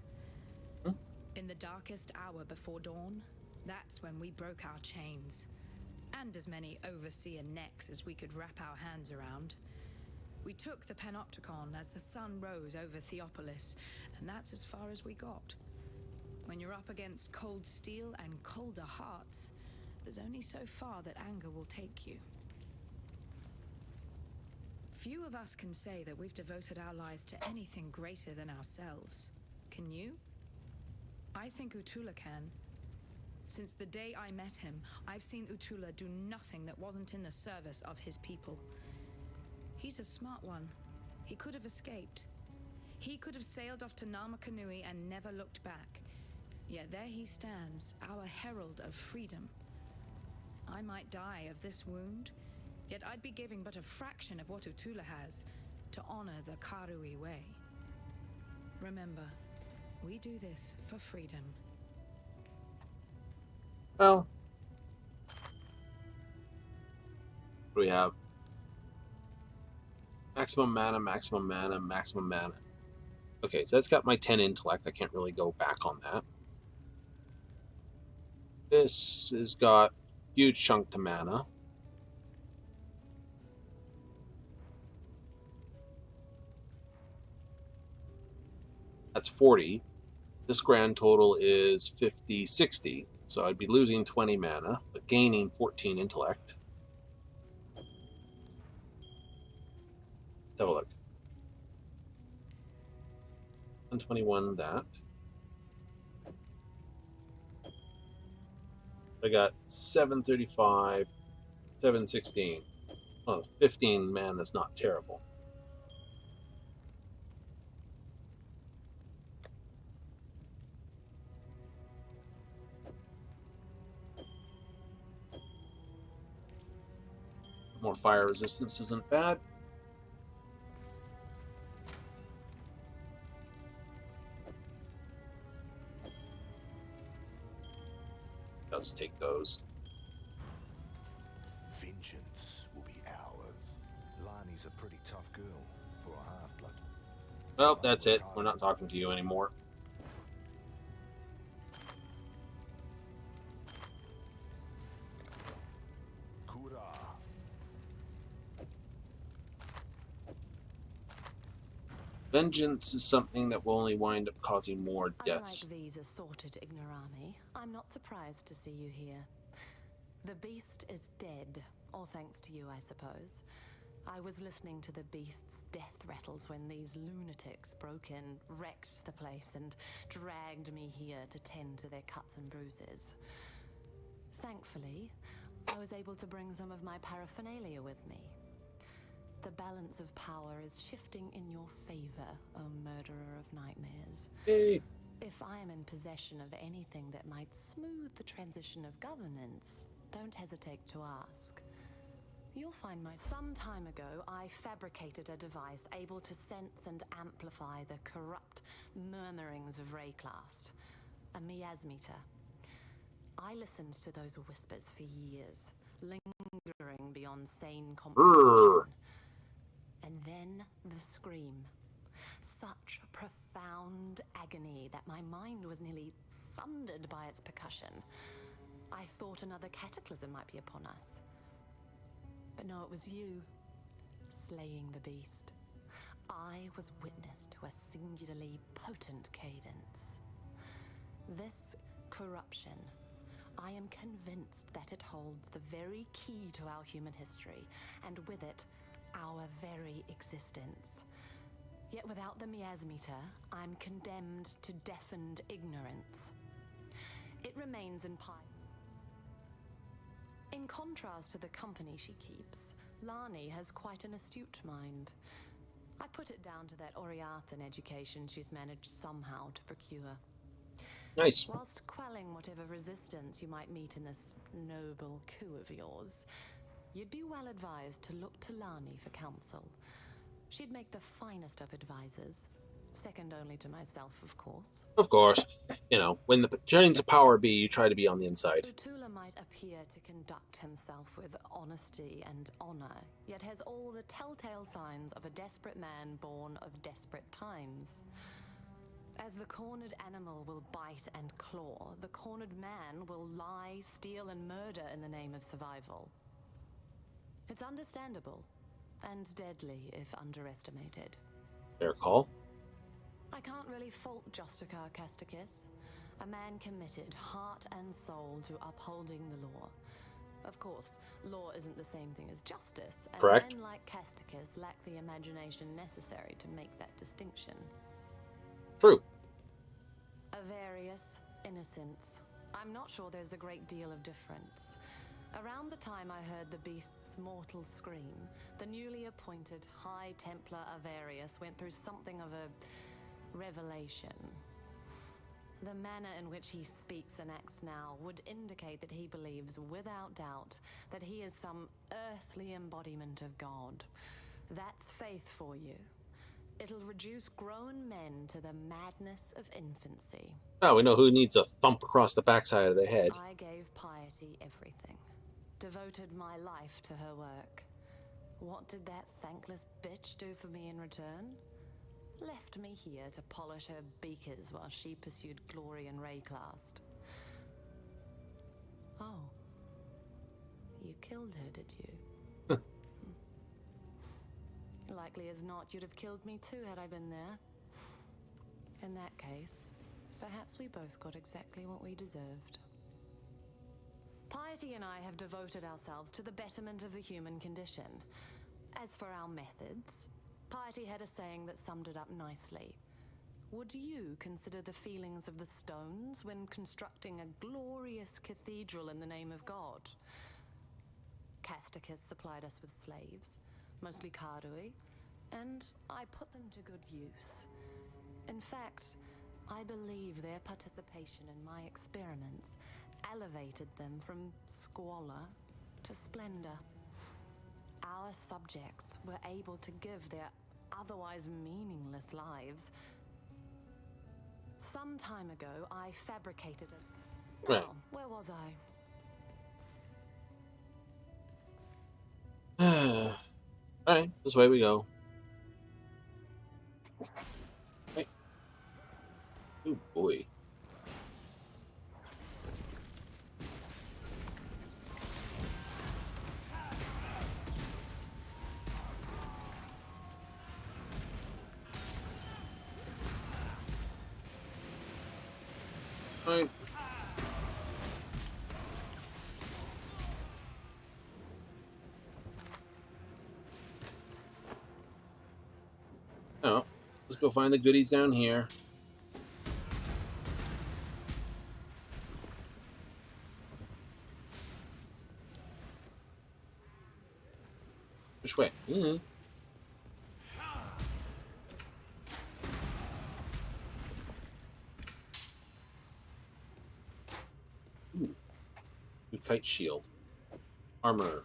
In the darkest hour before dawn, that's when we broke our chains. And as many overseer necks as we could wrap our hands around. We took the Panopticon as the sun rose over Theopolis, and that's as far as we got. When you're up against cold steel and colder hearts, there's only so far that anger will take you. Few of us can say that we've devoted our lives to anything greater than ourselves. Can you? I think Utula can. Since the day I met him, I've seen Utula do nothing that wasn't in the service of his people. He's a smart one. He could have escaped. He could have sailed off to Namakanui and never looked back. Yet there he stands, our herald of freedom. I might die of this wound, yet I'd be giving but a fraction of what Utula has to honor the Karui way. Remember, we do this for freedom. Well, what do we have? Maximum mana, maximum mana, maximum mana. Okay, so that's got my 10 intellect. I can't really go back on that. This has got huge chunk to mana. That's 40. This grand total is 50, 60. So I'd be losing 20 mana, but gaining 14 intellect. Let's have a look. 121 that. I got 735, 716. Well, 15 mana is not terrible. More fire resistance isn't bad. I'll just take those. Vengeance will be ours. Lani's a pretty tough girl for a half-blood. Well, that's it. We're not talking to you anymore. Vengeance is something that will only wind up causing more deaths. Unlike these assorted ignorami, I'm not surprised to see you here. The beast is dead, all thanks to you, I suppose. I was listening to the beast's death rattles when these lunatics broke in, wrecked the place, and dragged me here to tend to their cuts and bruises. Thankfully, I was able to bring some of my paraphernalia with me. The balance of power is shifting in your favor, O murderer of nightmares. Hey. If I am in possession of anything that might smooth the transition of governance, don't hesitate to ask. You'll find some time ago, I fabricated a device able to sense and amplify the corrupt murmurings of Rayclast. A miasmeter. I listened to those whispers for years, lingering beyond sane comprehension. And then the scream. Such profound agony that my mind was nearly sundered by its percussion. I thought another cataclysm might be upon us. But no, it was you, slaying the beast. I was witness to a singularly potent cadence. This corruption, I am convinced that it holds the very key to our human history, and with it, our very existence. Yet without the miasmeter, I'm condemned to deafened ignorance. It remains in pi. In contrast to the company she keeps, Lani has quite an astute mind. I put it down to that Oriathan education she's managed somehow to procure. Nice. Whilst quelling whatever resistance you might meet in this noble coup of yours, you'd be well advised to look to Lani for counsel. She'd make the finest of advisors, second only to myself, of course. Of course. You know, when the chains of power be, you try to be on the inside. Utula might appear to conduct himself with honesty and honor, yet has all the telltale signs of a desperate man born of desperate times. As the cornered animal will bite and claw, the cornered man will lie, steal, and murder in the name of survival. It's understandable, and deadly if underestimated. Fair call. I can't really fault Justicar Casticus, a man committed heart and soul to upholding the law. Of course, law isn't the same thing as justice, and Correct. men like Casticus lack the imagination necessary to make that distinction. True. Avarice, innocence. I'm not sure there's a great deal of difference. Around the time I heard the beast's mortal scream, the newly appointed High Templar Avarius went through something of a revelation. The manner in which he speaks and acts now would indicate that he believes, without doubt, that he is some earthly embodiment of God. That's faith for you. It'll reduce grown men to the madness of infancy. Oh, we know who needs a thump across the backside of the head. I gave Piety everything. Devoted my life to her work. What did that thankless bitch do for me in return? Left me here to polish her beakers while she pursued glory in Rayclast. Oh. You killed her, did you? Likely as not, you'd have killed me too had I been there. In that case, perhaps we both got exactly what we deserved. Piety and I have devoted ourselves to the betterment of the human condition. As for our methods, Piety had a saying that summed it up nicely. Would you consider the feelings of the stones when constructing a glorious cathedral in the name of God? Casticus supplied us with slaves, mostly Kardui, and I put them to good use. In fact, I believe their participation in my experiments elevated them from squalor to splendor. Our subjects were able to give their otherwise meaningless lives. Some time ago, I fabricated a... Right. Now, where was All right, this way we go. Right. Oh boy. All right. Oh, let's go find the goodies down here. Which way? Mm-hmm. Ooh. Good kite shield. Armor.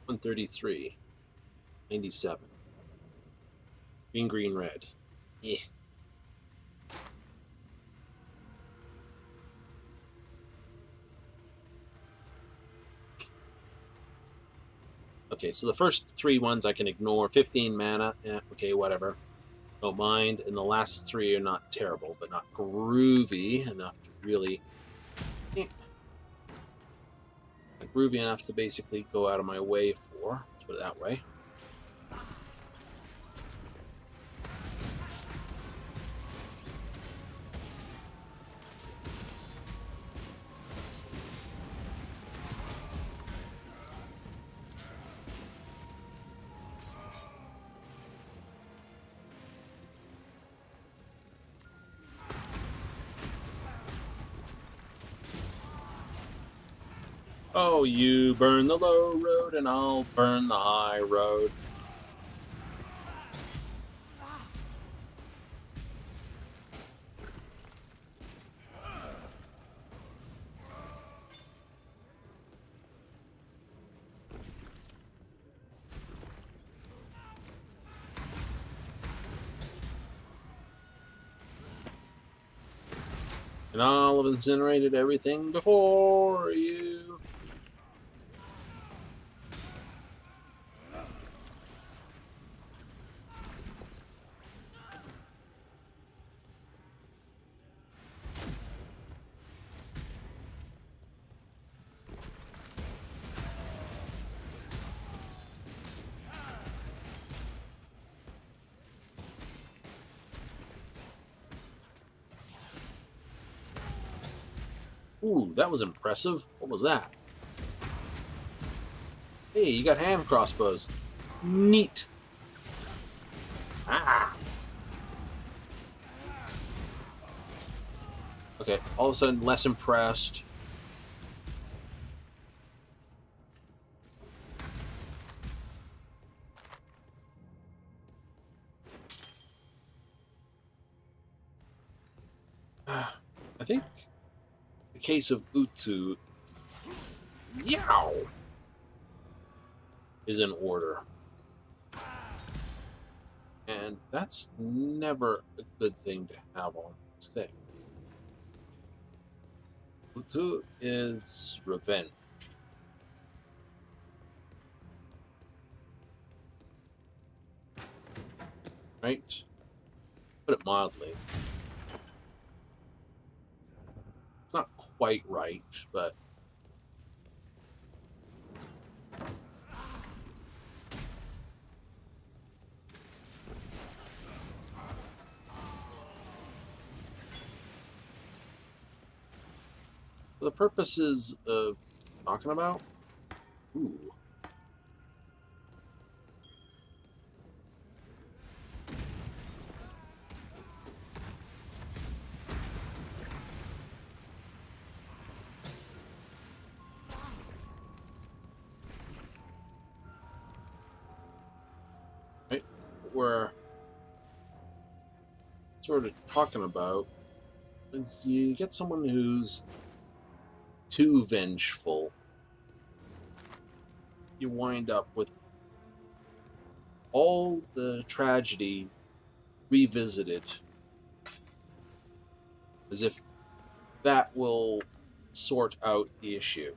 133. 97. Green, green, red. Yeah. Okay, so the first 3 ones I can ignore. 15 mana. Okay, whatever. Don't mind. And the last 3 are not terrible, but not groovy enough to really... groovy enough to basically go out of my way for. Let's put it that way. Oh, you burn the low road and I'll burn the high road. And I'll have incinerated everything before you. Ooh, that was impressive. What was that? Hey, you got hand crossbows. Neat. Ah. Okay, all of a sudden less impressed. I think the case of Utu, yow, is in order. And that's never a good thing to have on this thing. Utu is revenge. Right? Put it mildly. It's not quite right, but for the purposes of talking about, ooh. Right? What we're sort of talking about is you get someone who's too vengeful. You wind up with all the tragedy revisited, as if that will sort out the issue.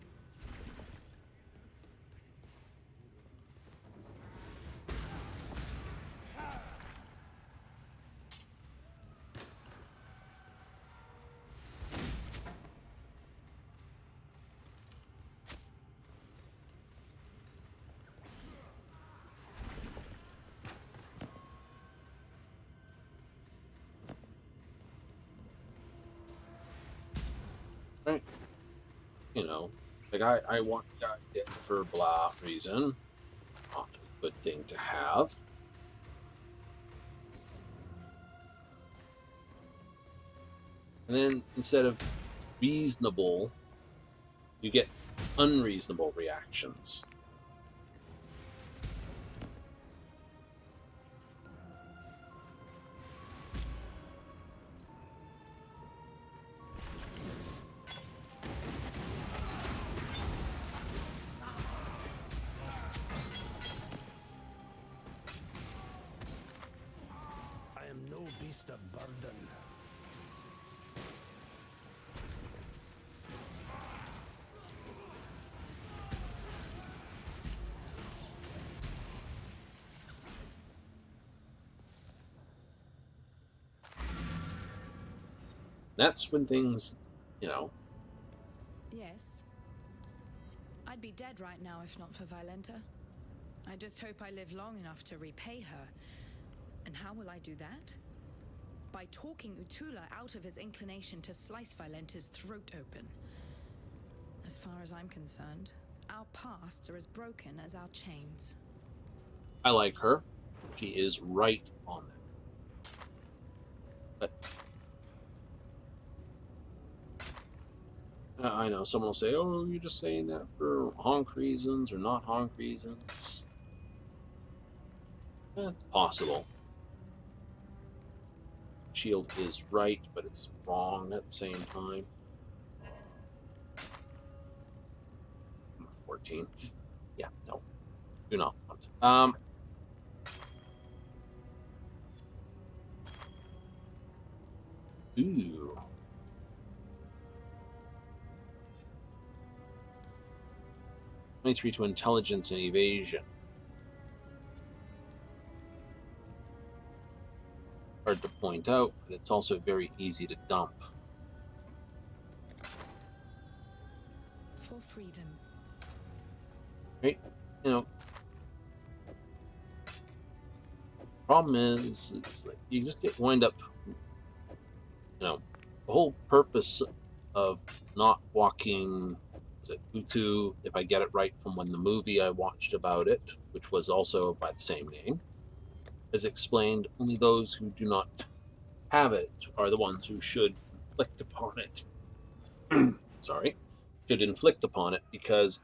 Right? You know, like I want God dead for blah reason. Not a good thing to have. And then instead of reasonable, you get unreasonable reactions. beast of burden. That's when things, you know. Yes. I'd be dead right now if not for Violenta. I just hope I live long enough to repay her. And how will I do that? By talking Utula out of his inclination to slice Violenta's throat open. As far as I'm concerned, our pasts are as broken as our chains. I like her. She is right on that. But I know someone will say, "Oh, you're just saying that for honk reasons or not honk reasons." That's possible. Shield is right, but it's wrong at the same time. 14. Yeah, no. Do not want. Ooh. '23 to intelligence and evasion. Hard to point out, but it's also very easy to dump. For freedom. Right? You know, problem is, it's like you just get wind up. You know, the whole purpose of not walking, was it Utu, if I get it right from when the movie I watched about it, which was also by the same name, is explained only those who do not have it are the ones who should inflict upon it. Sorry, should inflict upon it, because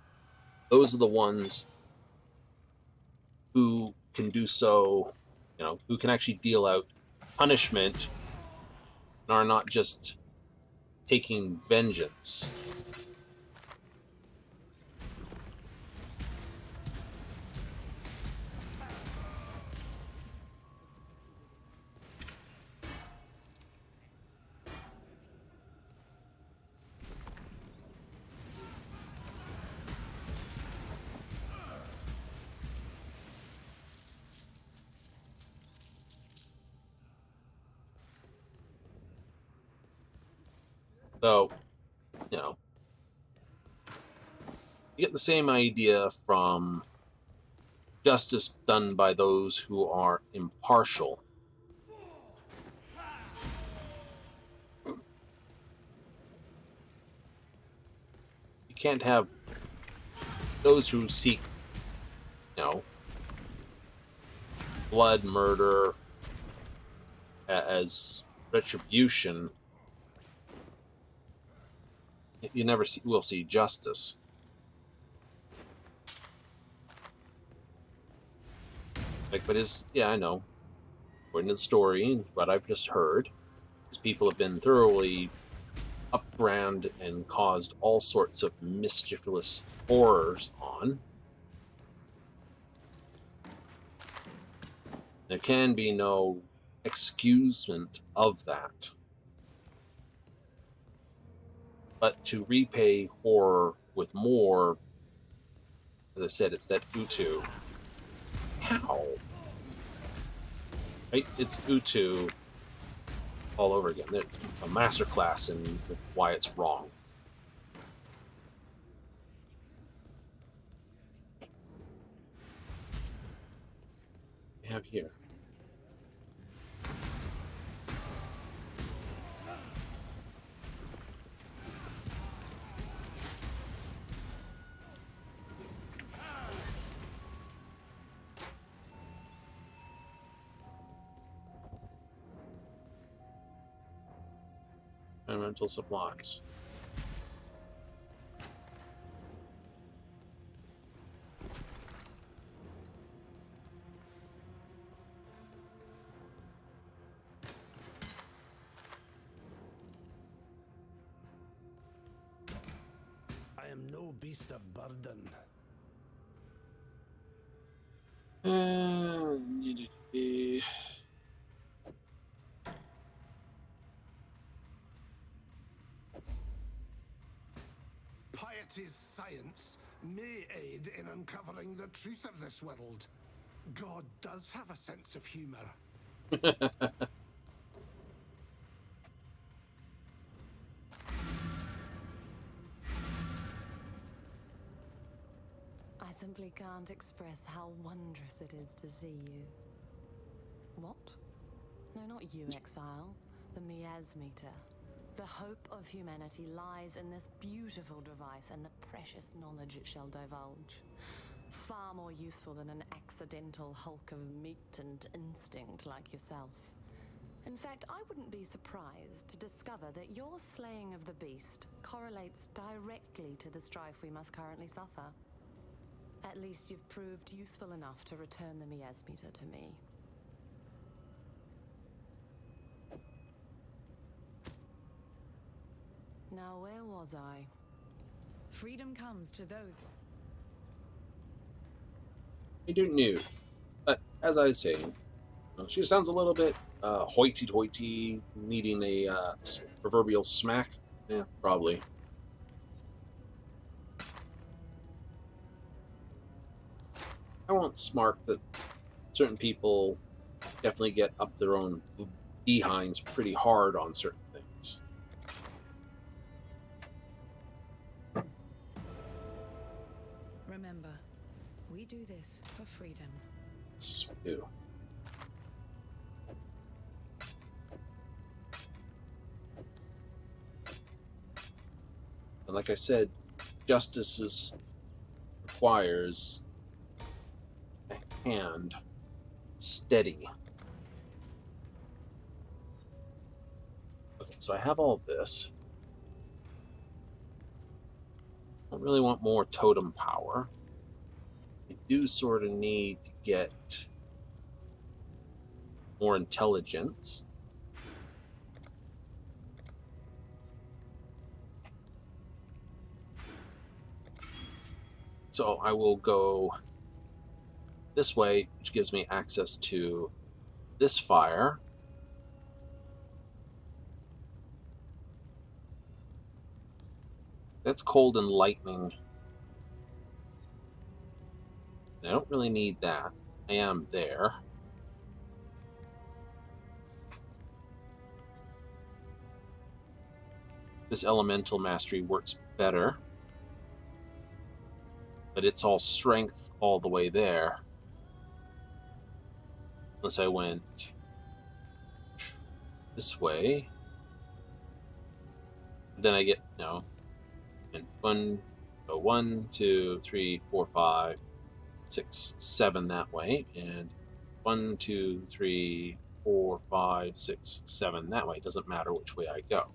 those are the ones who can do so, you know, who can actually deal out punishment and are not just taking vengeance. So, you know, you get the same idea from justice done by those who are impartial. You can't have those who seek, you know, blood, murder as retribution. You never will see justice. Like, but yeah, I know. According to the story, what I've just heard, is people have been thoroughly upbrand and caused all sorts of mischievous horrors on. There can be no excusement of that. But to repay horror with more, as I said, it's that Utu. How? Right? It's Utu all over again. There's a masterclass in why it's wrong. We have here. Environmental supplies. I am no beast of burden. Yeti's science may aid in uncovering the truth of this world. God does have a sense of humor. I simply can't express how wondrous it is to see you. What? No, not you, Exile. The miasmeter. The hope of humanity lies in this beautiful device and the precious knowledge it shall divulge. Far more useful than an accidental hulk of meat and instinct like yourself. In fact, I wouldn't be surprised to discover that your slaying of the beast correlates directly to the strife we must currently suffer. At least you've proved useful enough to return the miasmeter to me. Now, where was I? Freedom comes to those. I don't know. But as I was saying, she sounds a little bit hoity-toity, needing a proverbial smack. Yeah, probably. I won't smart that certain people definitely get up their own behinds pretty hard on certain things. Remember, we do this for freedom. Yes, we do. And like I said, justice requires a hand steady. Okay, so I have all this. I don't really want more totem power. I do sort of need to get more intelligence. So I will go this way, which gives me access to this fire. That's cold and lightning. I don't really need that. I am there. This elemental mastery works better. But it's all strength all the way there. Unless I went this way. Then I get, and 1, 2, 3, 4, 5, 6, 7 that way. And 1, 2, 3, 4, 5, 6, 7 that way. It doesn't matter which way I go.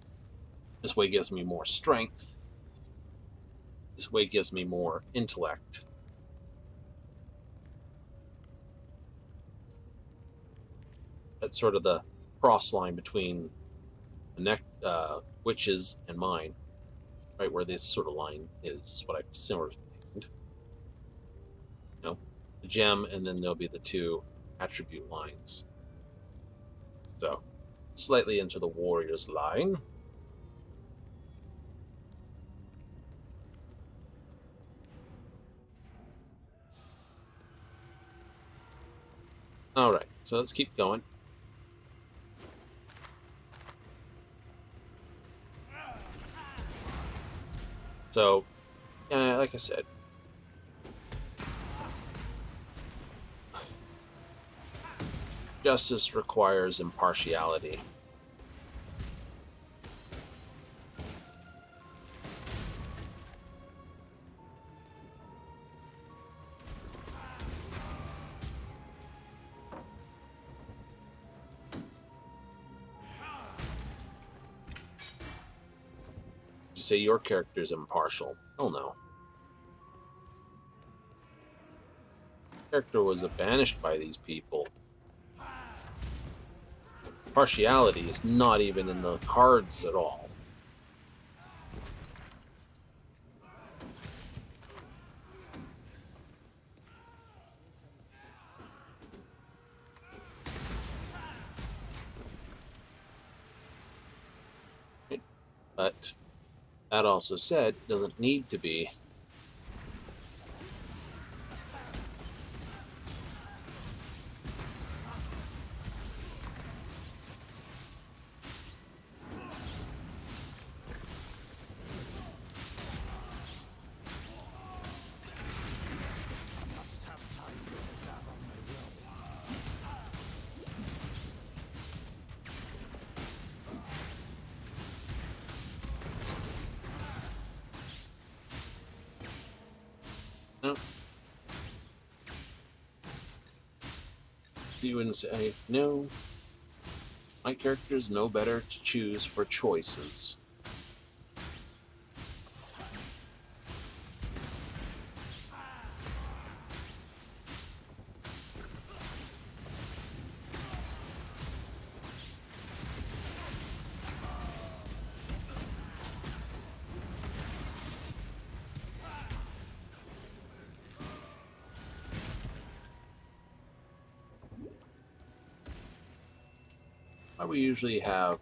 This way gives me more strength. This way gives me more intellect. That's sort of the cross line between the witches and mine. Right where this sort of line is what I've sort of named. The gem, and then there'll be the two attribute lines. So, slightly into the warrior's line. Alright, so let's keep going. So, like I said, justice requires impartiality. You say your character is impartial. Oh no. Character was banished by these people. Partiality is not even in the cards at all. But That also said, it doesn't need to be. No. You wouldn't say, no, my characters know better to choose for choices. Why we usually have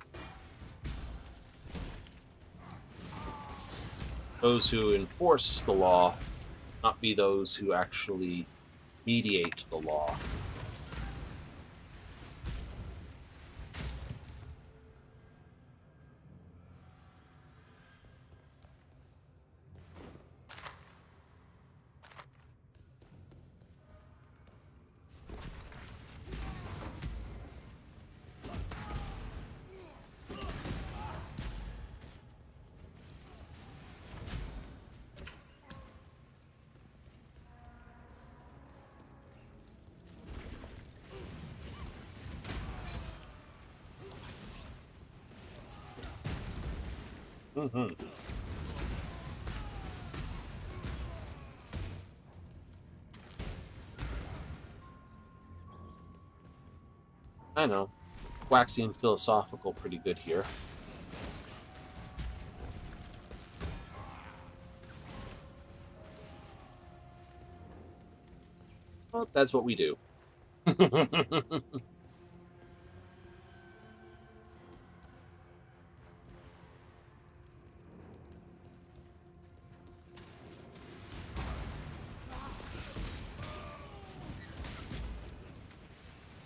those who enforce the law not be those who actually mediate the law. Mm-hmm. I know. Waxing philosophical pretty good here. Well, that's what we do.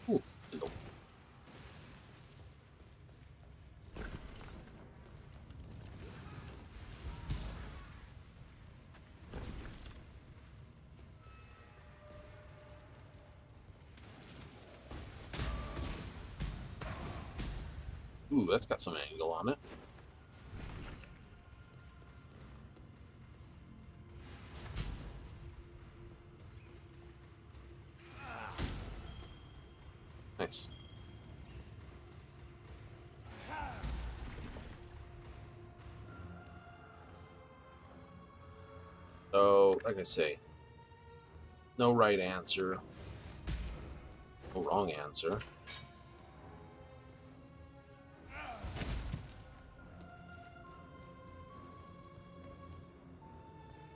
Ooh, hello. Ooh, that's got some angle on it. Nice. So, like I say, no right answer, no wrong answer.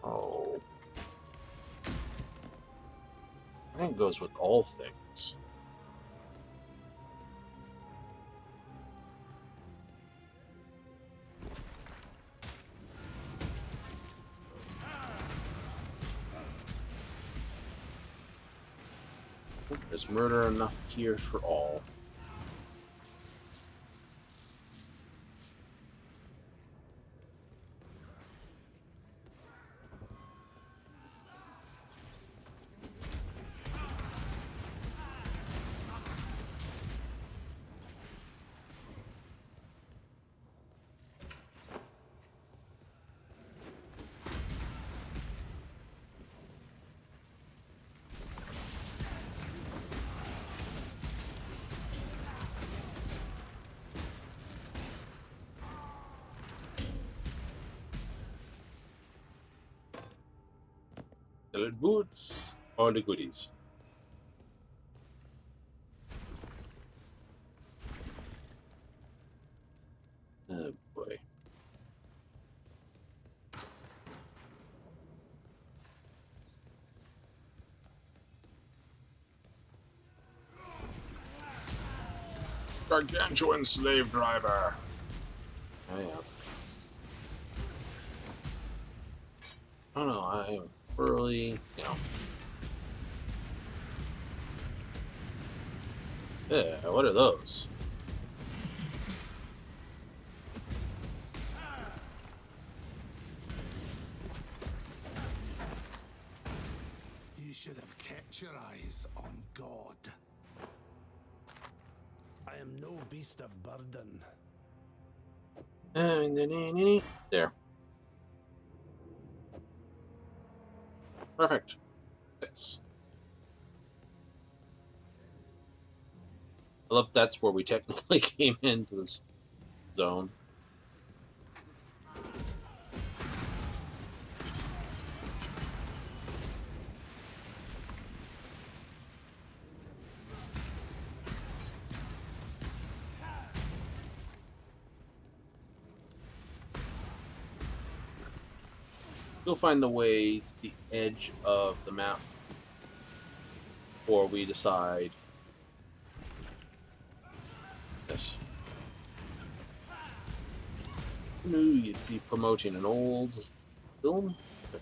Oh. I think it goes with all things. There's murder enough here for all. Colored boots or the goodies. Oh boy. Gargantuan slave driver. Oh yeah. I don't know. I'm really, you know. Yeah, what are those? You should have kept your eyes on God. I am no beast of burden. There. Perfect. Fits. I love that's where we technically came into this zone. We'll find the way to the edge of the map before we decide. Yes. No, you'd be promoting an old film,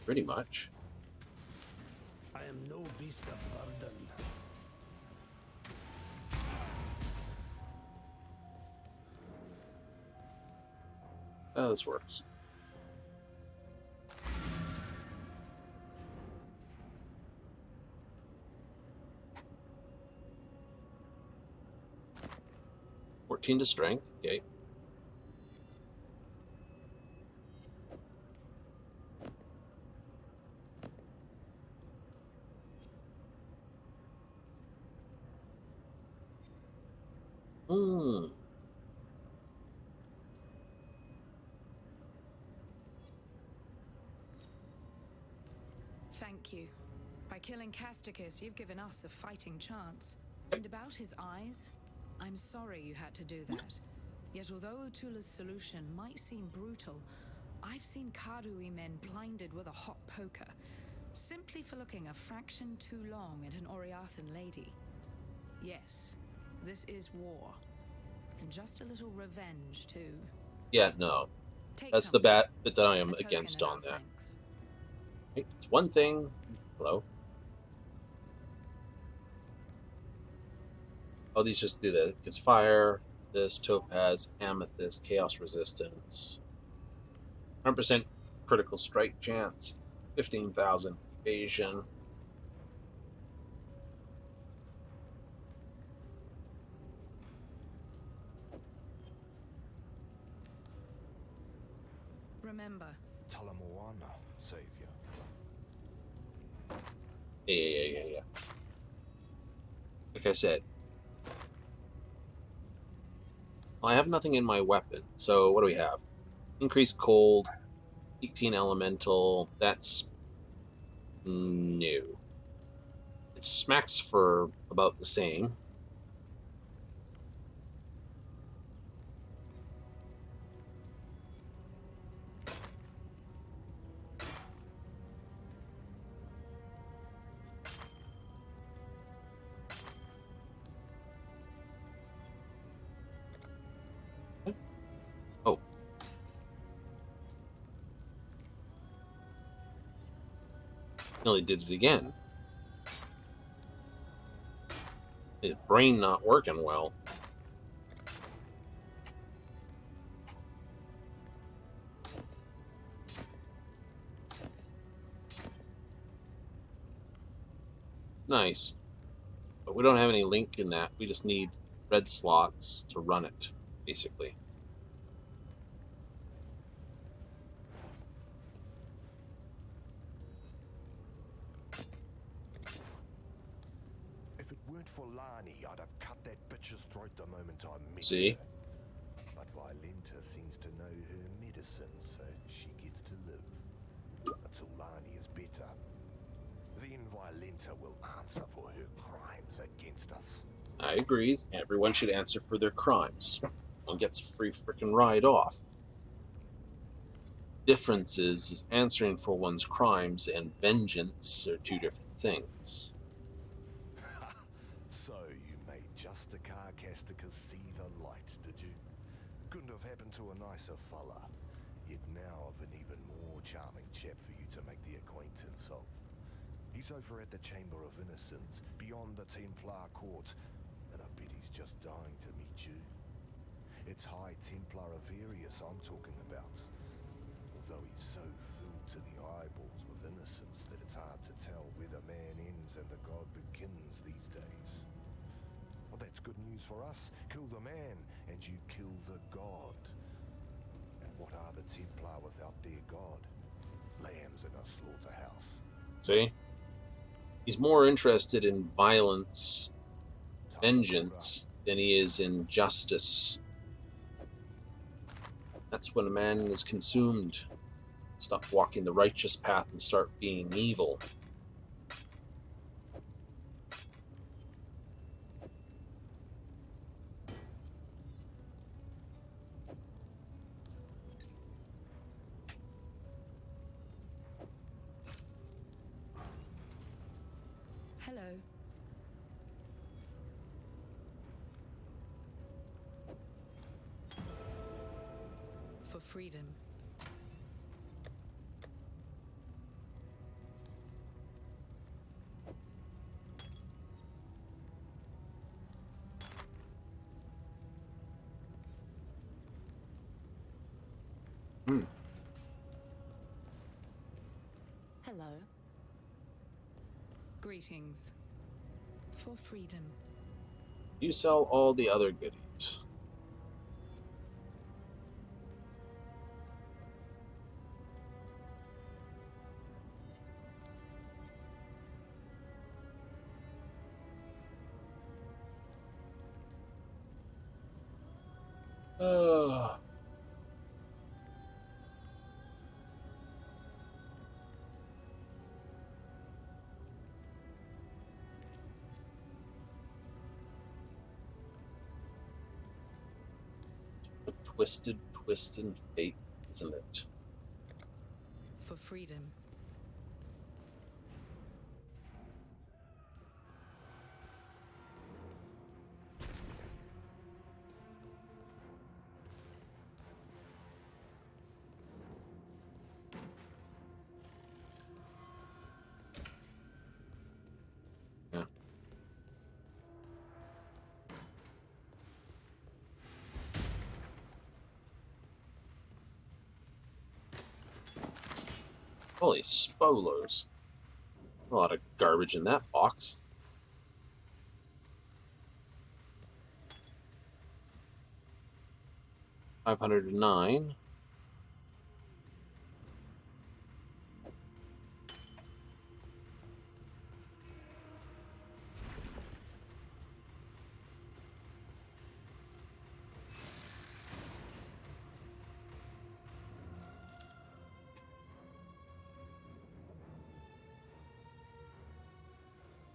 pretty much. I am no beast of burden. Oh, this works. To strength, okay. Thank you. By killing Casticus, you've given us a fighting chance. And about his eyes, I'm sorry you had to do that. Yet although Utula's solution might seem brutal, I've seen Karui men blinded with a hot poker, simply for looking a fraction too long at an Oriathan lady. Yes, this is war. And just a little revenge, too. Yeah, no. Take That's the bit that I am against on that. Right, it's one thing. Hello. Oh, these just do that. Because fire, this, topaz, amethyst, chaos resistance, 100% critical strike chance, 15,000 evasion. Remember. Talamoana, savior. Yeah. Like I said, well, I have nothing in my weapon. So what do we have? Increased cold, 18 elemental. That's new. It smacks for about the same. Oh. Nearly did it again. His brain not working well. Nice. But we don't have any link in that. We just need red slots to run it, basically. If it weren't for Lani, I'd have cut that bitch's throat the moment I met See? her. But Violenta seems to know her medicine, so she gets to live. Until Lani is better. Then Violenta will answer for her crimes against us. I agree. Everyone should answer for their crimes. One gets a free freaking ride off. Difference is answering for one's crimes and vengeance are two different things. So you made Justicar Casticus see the light, did you? Couldn't have happened to a nicer fella. Yet now of an even more charming chap for you to make the acquaintance. himself. He's over at the Chamber of Innocence, beyond the Templar court, and I bet he's just dying to meet you. It's High Templar Avarius I'm talking about. Although he's so filled to the eyeballs with innocence that it's hard to tell where the man ends and the god begins these days. Well, that's good news for us. Kill the man, and you kill the god. And what are the Templar without their god? Lambs in a slaughterhouse. See? He's more interested in violence, vengeance, than he is in justice. That's when a man is consumed. Stop walking the righteous path and start being evil. Hello. For freedom. Hello. Greetings. For freedom. You sell all the other goodies. A twisted twist in fate, isn't it? For freedom. Yeah. Holy spoilers. A lot of garbage in that box. $509.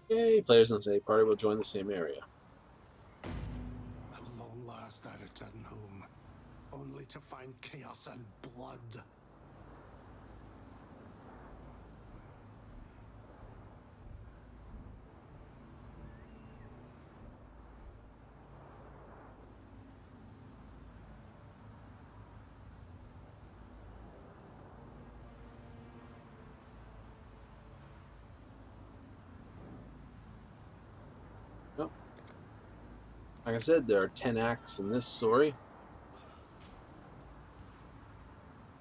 Yay, players in the same party will join the same area. At long last I return home, only to find chaos and blood. Well, like I said, there are 10 acts in this story.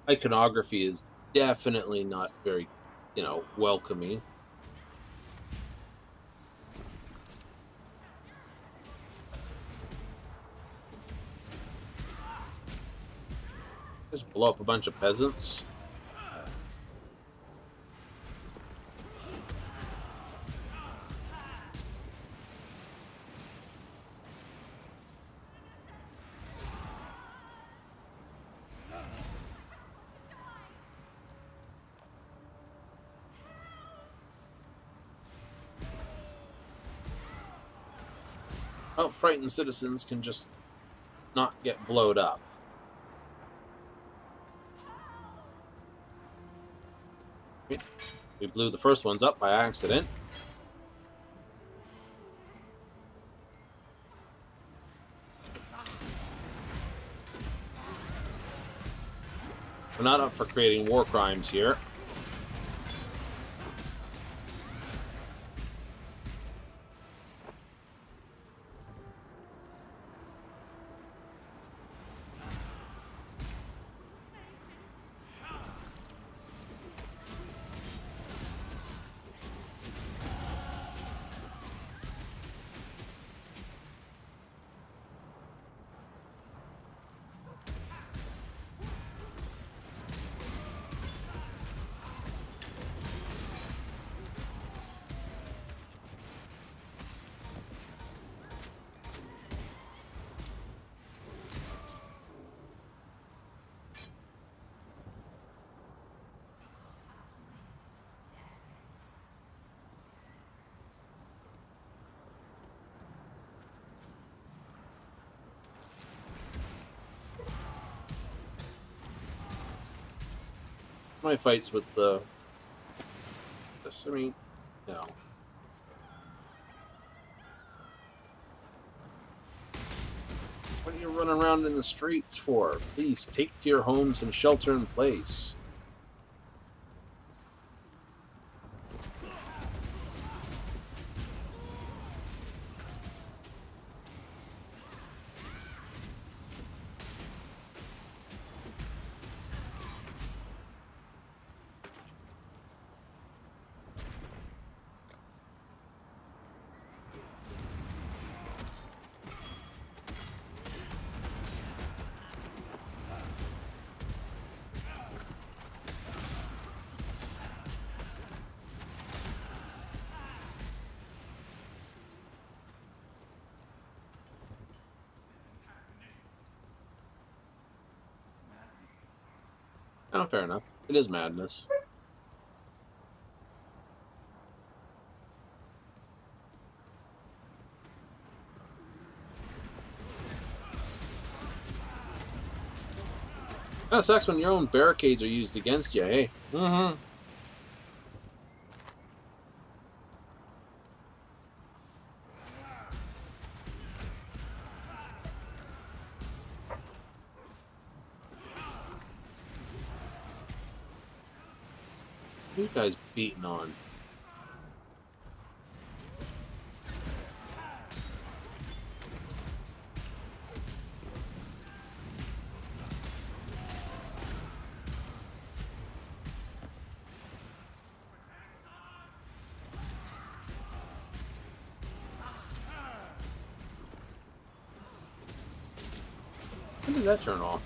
Iconography is definitely not very, welcoming. Just blow up a bunch of peasants. Well, frightened citizens can just not get blowed up. We blew the first ones up by accident. We're not up for creating war crimes here. My fights with the... I mean, no. What are you running around in the streets for? Please take to your homes and shelter in place. Oh, fair enough. It is madness. That sucks when your own barricades are used against you, hey? Mm-hmm. You guys beating on. When did that turn off?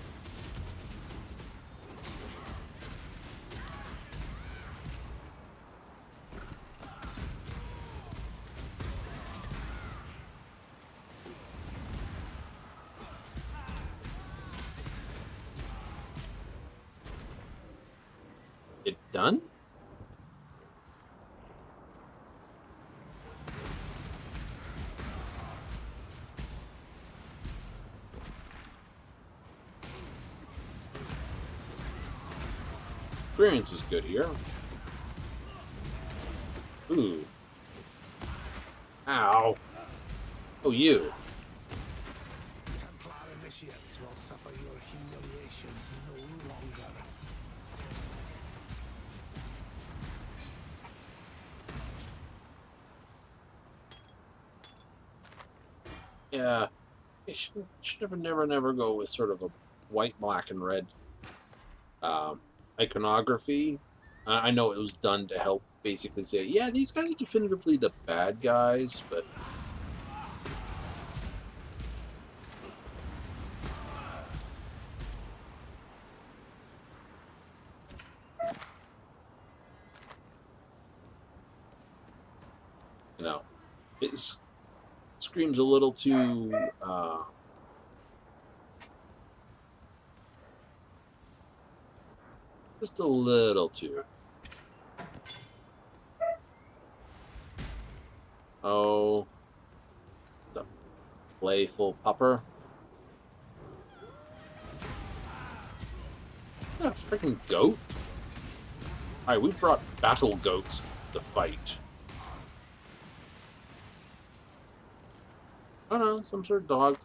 It done? Experience is good here. Ooh. Ow. Oh, you. Templar initiates will suffer your humiliations no longer. Yeah. It should never go with sort of a white, black, and red iconography. I know it was done to help basically say, yeah, these guys are definitively the bad guys, but you know, it screams a little too just a little too. Oh, the playful pupper. A freaking goat. Alright, we brought battle goats to the fight. I don't know, some sort of dog.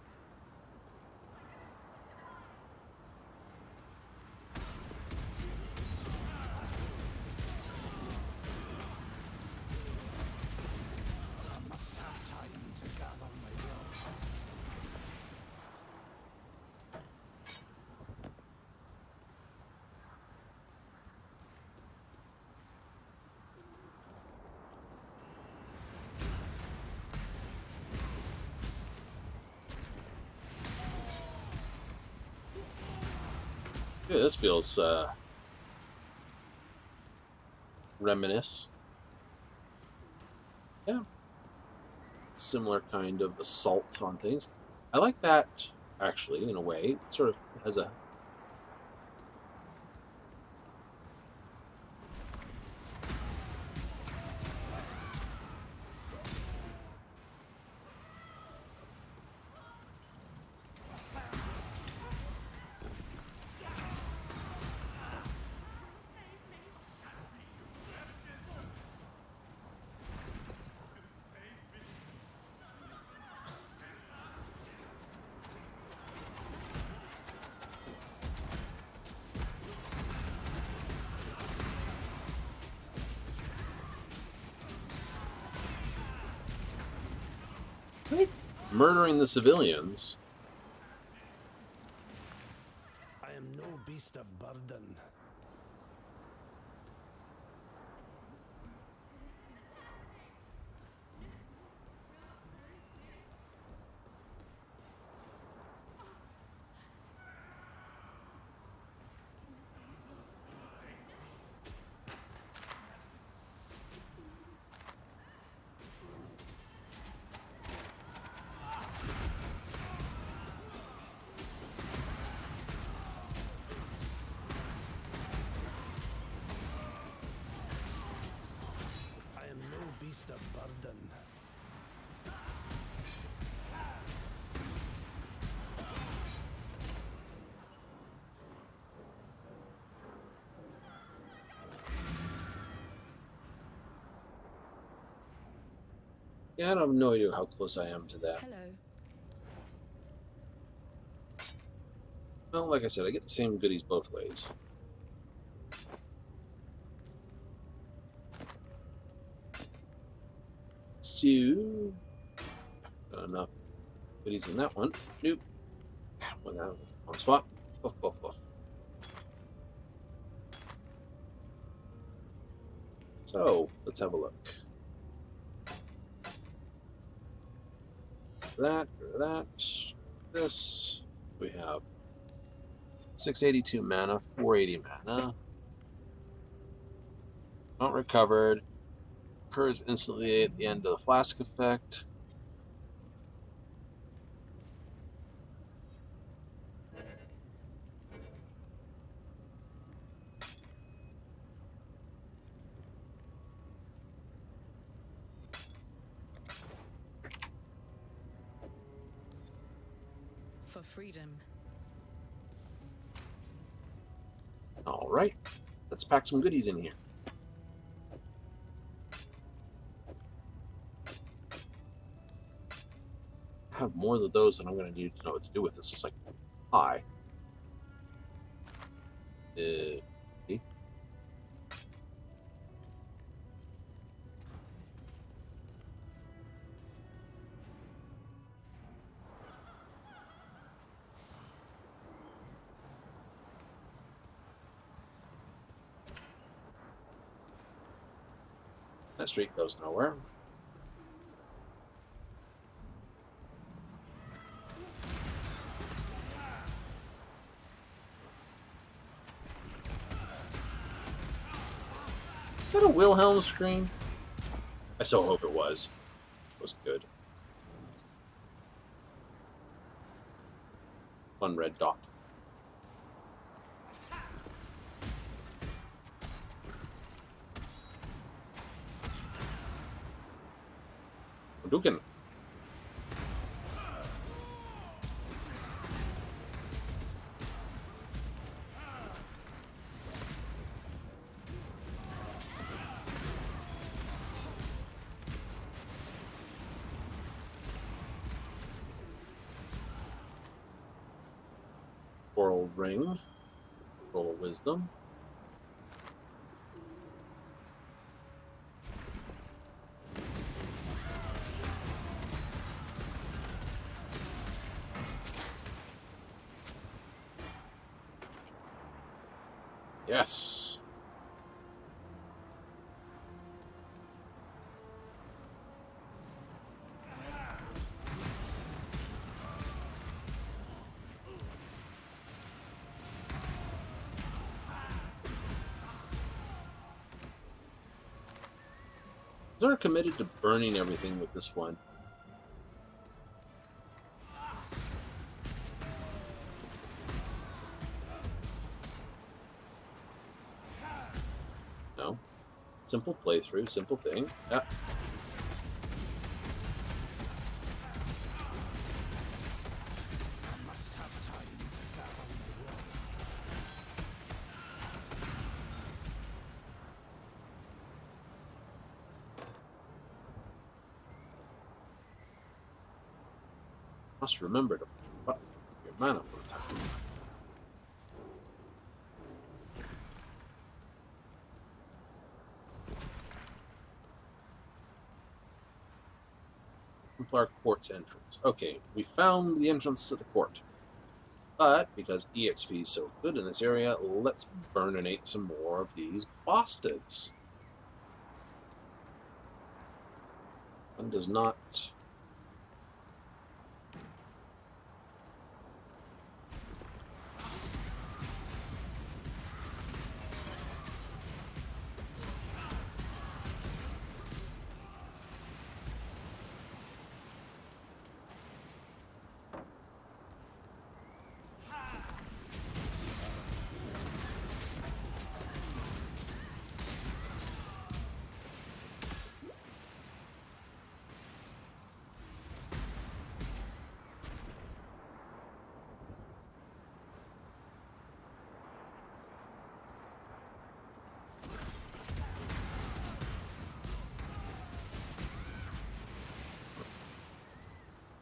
I must have time to gather my will. Yeah, this feels reminisce. Yeah. Similar kind of assault on things. I like that, actually, in a way. It sort of has a... murdering the civilians. I am no beast of burden. Beast of burden. Yeah, I have no idea how close I am to that. Hello. Well, like I said, I get the same goodies both ways. So, got enough goodies in that one. Nope. Went out on spot. Buff, buff, buff. So, let's have a look. That, this. We have 682 mana, 480 mana. Not recovered. Occurs instantly at the end of the flask effect. For freedom. All right, let's pack some goodies in here. I have more of those than I'm going to need to know what to do with this. It's like, hi. That street goes nowhere. Is that a Wilhelm scream? I so hope it was. It was good. One red dot. Hadouken. Coral ring. Roll of wisdom. Yes. They're committed to burning everything with this one. No. Simple playthrough, simple thing. Yeah. Must remember to put your mana for a time. Templar Court's entrance. Okay, we found the entrance to the court. But because EXP is so good in this area, let's burninate some more of these bastards. One does not...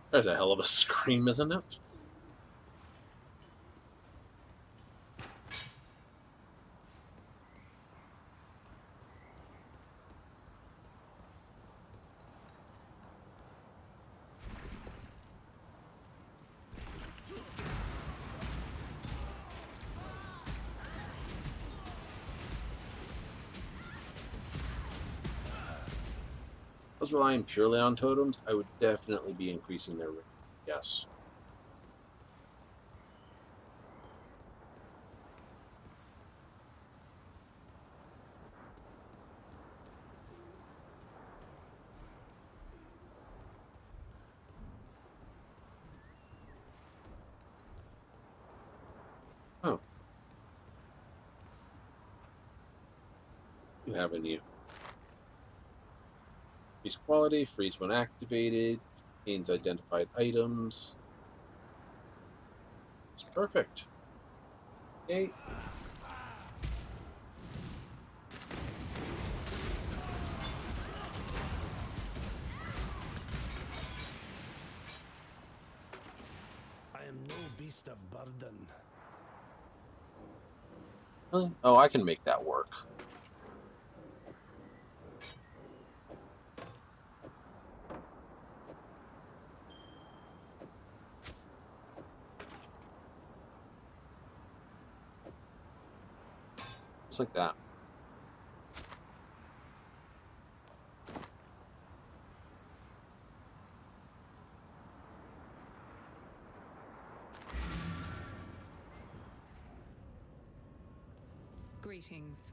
There's a hell of a scream, isn't it? If I was relying purely on totems, I would definitely be increasing their rate. Yes. Oh. You have a new. Increase quality, freeze when activated, gains identified items. It's perfect. Okay. I am no beast of burden. Really? Oh, I can make that work. Just like that. Greetings.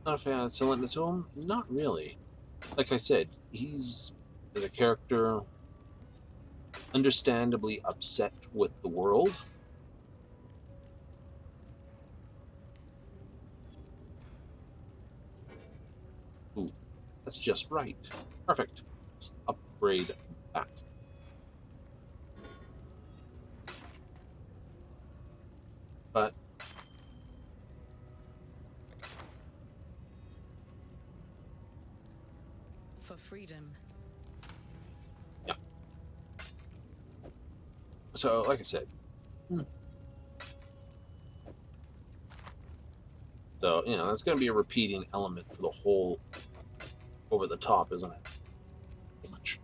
Not a fan of selling it to him? Not really. Like I said, he's, as a character, understandably upset with the world. Ooh, that's just right. Perfect. Let's upgrade that. But For freedom. yeah. So, like I said. So, you know, that's going to be a repeating element for the whole over the top, isn't it? Pretty much.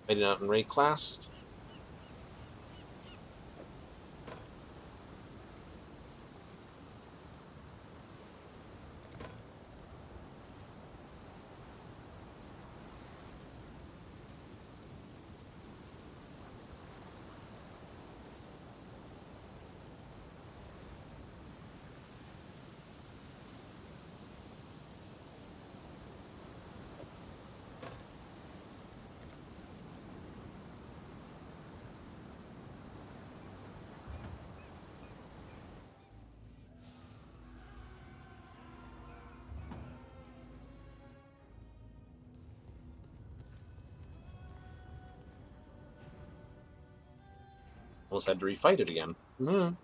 Made it out in Ray class. Almost had to refight it again. Mm-hmm.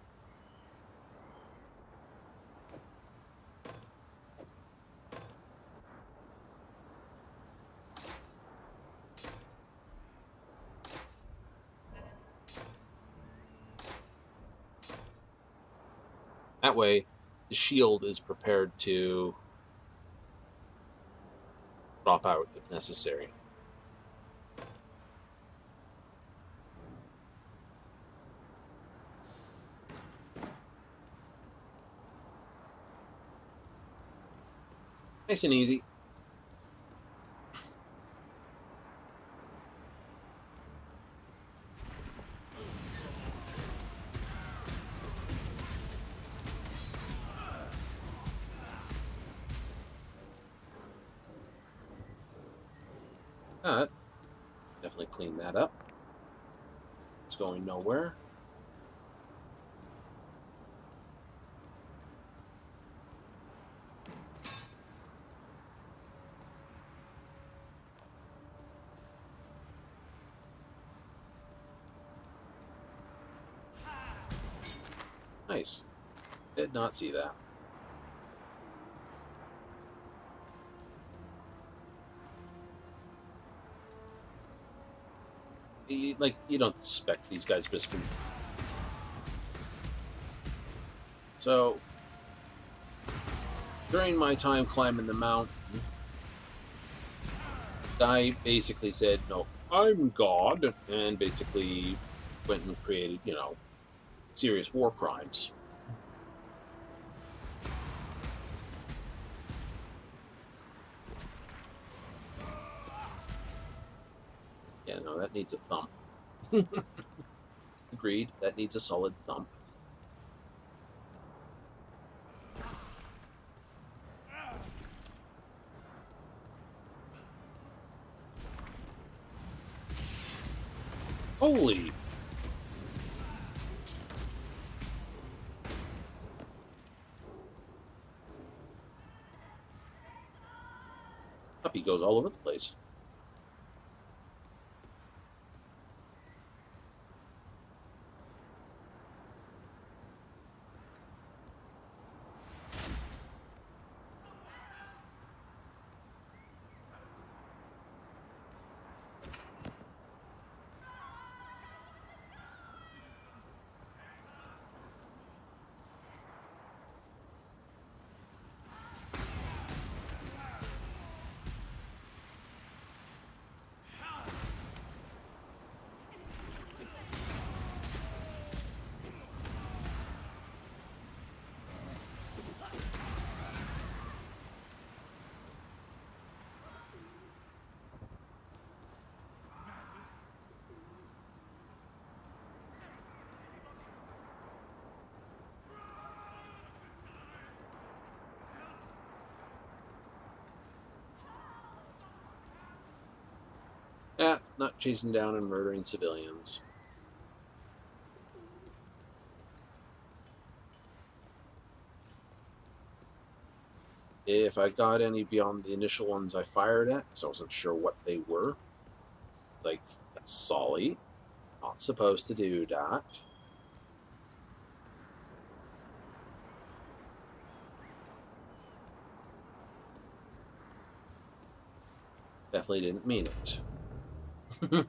That way, the shield is prepared to drop out if necessary. Nice and easy. Definitely clean that up. It's going nowhere. Nice. Did not see that. You don't suspect these guys just can. So, during my time climbing the mountain, I basically said, no, I'm God, and basically went and created, serious war crimes. Yeah, no, that needs a thump. Agreed, that needs a solid thump. Holy! Puppy goes all over the place. Yeah, not chasing down and murdering civilians. If I got any beyond the initial ones I fired at, because I wasn't sure what they were, like, Solly, not supposed to do that. Definitely didn't mean it. I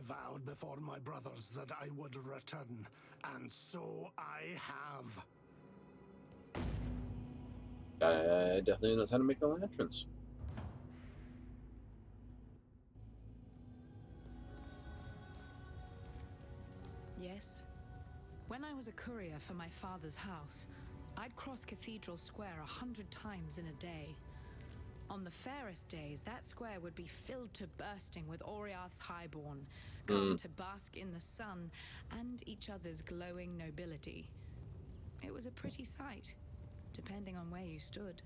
vowed before my brothers that I would return, and so I have. Guy definitely knows how to make an entrance. Yes. When I was a courier for my father's house, I'd cross Cathedral Square 100 times in a day. On the fairest days, that square would be filled to bursting with Oriath's highborn, come to bask in the sun and each other's glowing nobility. It was a pretty sight, depending on where you stood.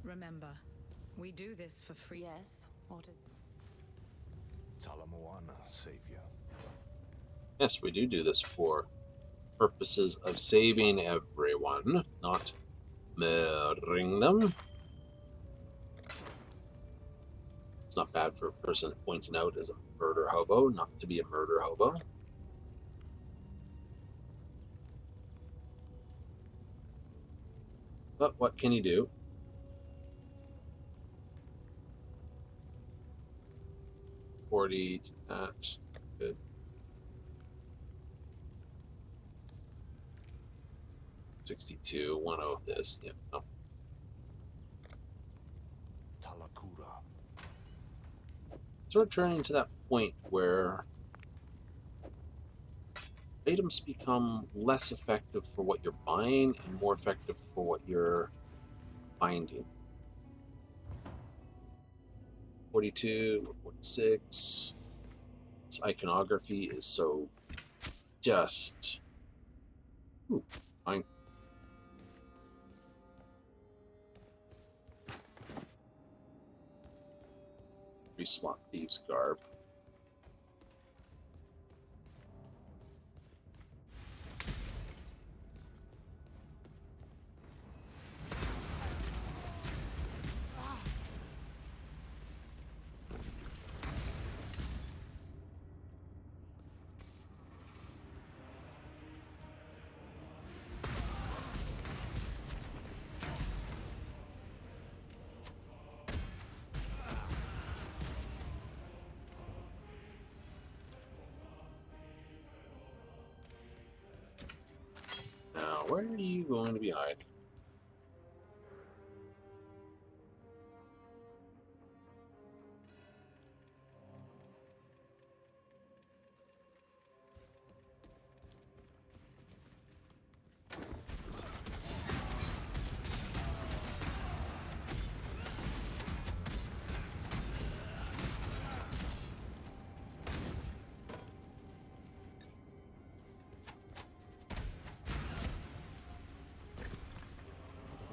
Remember, we do this for free. Yes, what is... Talamoana, savior. Yes, we do this for purposes of saving everyone, not murdering them. It's not bad for a person pointing out as a murder hobo not to be a murder hobo. But what can you do? That's good. $62, 10 this. Yep. Oh. Talakura. So we're turning to that point where items become less effective for what you're buying and more effective for what you're finding. 42, 46. Its iconography is so just. Ooh, fine. 3-slot thieves garb. Now, where are you going to be hiding?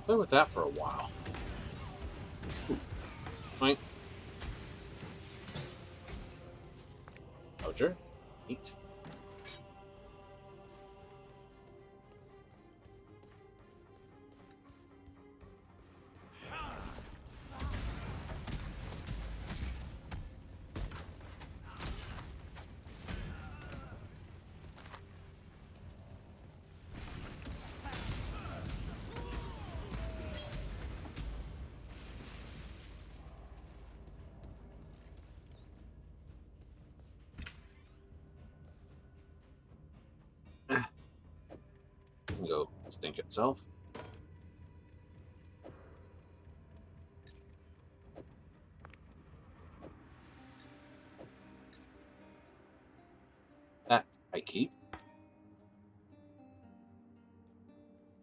Play with that for a while. Ooh, fine. Roger. Neat. Can go stink itself. That I keep.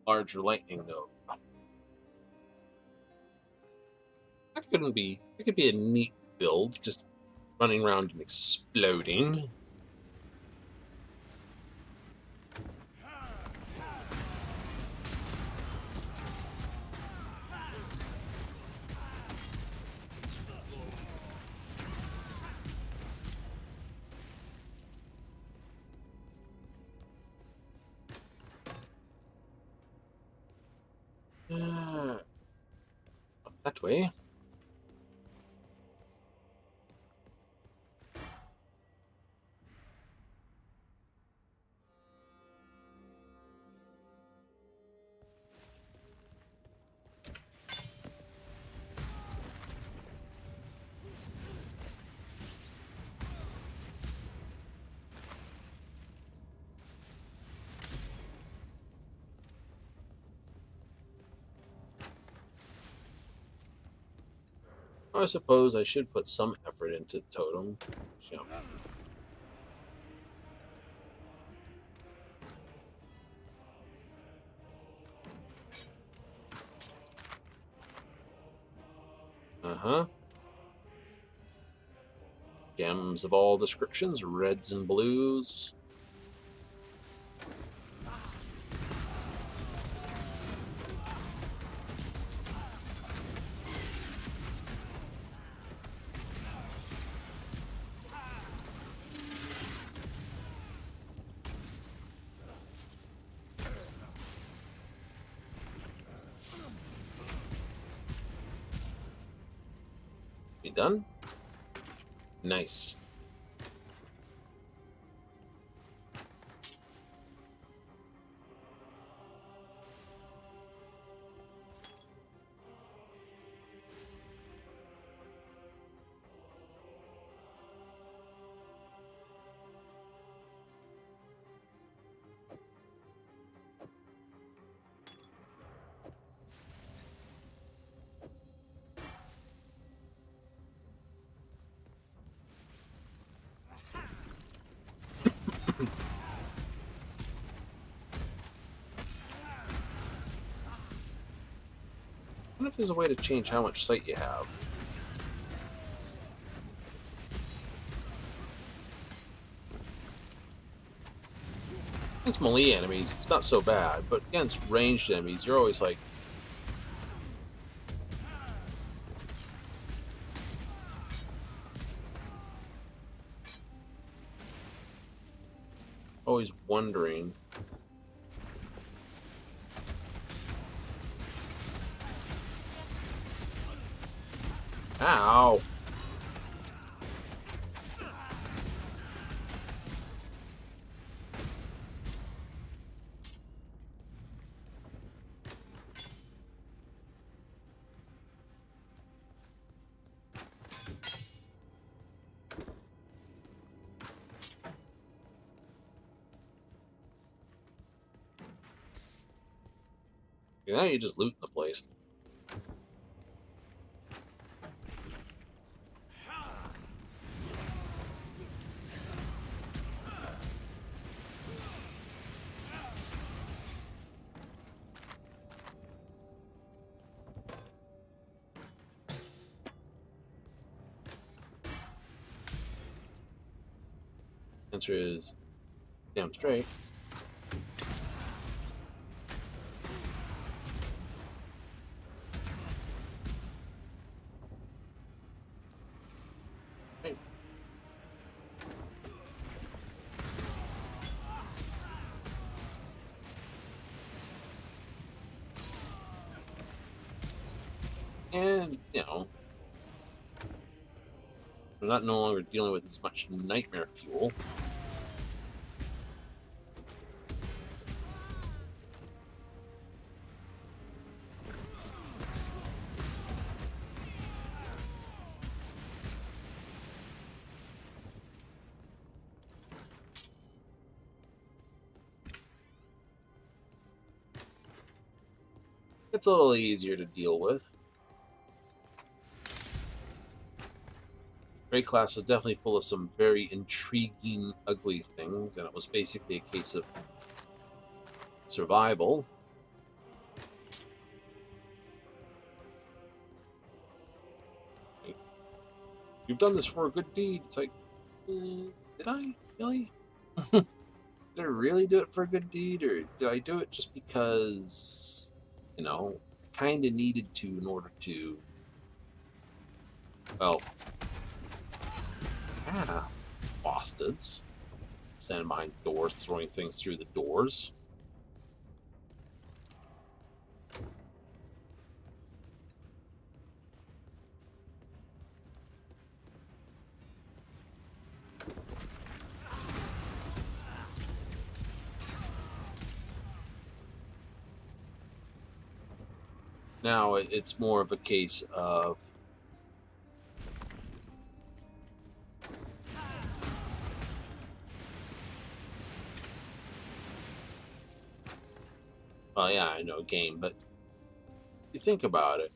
Larger lightning node. That couldn't be. It could be a neat build, just running around and exploding. That way. I suppose I should put some effort into the totem. Yeah. Uh-huh. Gems of all descriptions, reds and blues. You done? Nice. if there's a way to change how much sight you have. Against melee enemies, it's not so bad, but against ranged enemies, you're always like, always wondering. Ow! Now you're just looting the place. Answer is damn straight. Right. And, you know, we're not no longer dealing with as much nightmare fuel. It's a little easier to deal with. Grey class was definitely full of some very intriguing, ugly things, and it was basically a case of survival. You've done this for a good deed. It's like, did I really? Did I really do it for a good deed, or did I do it just because, you know, kind of needed to in order to, well, bastards. Standing behind doors, throwing things through the doors. Now it's more of a case of yeah, I know game, but you think about it.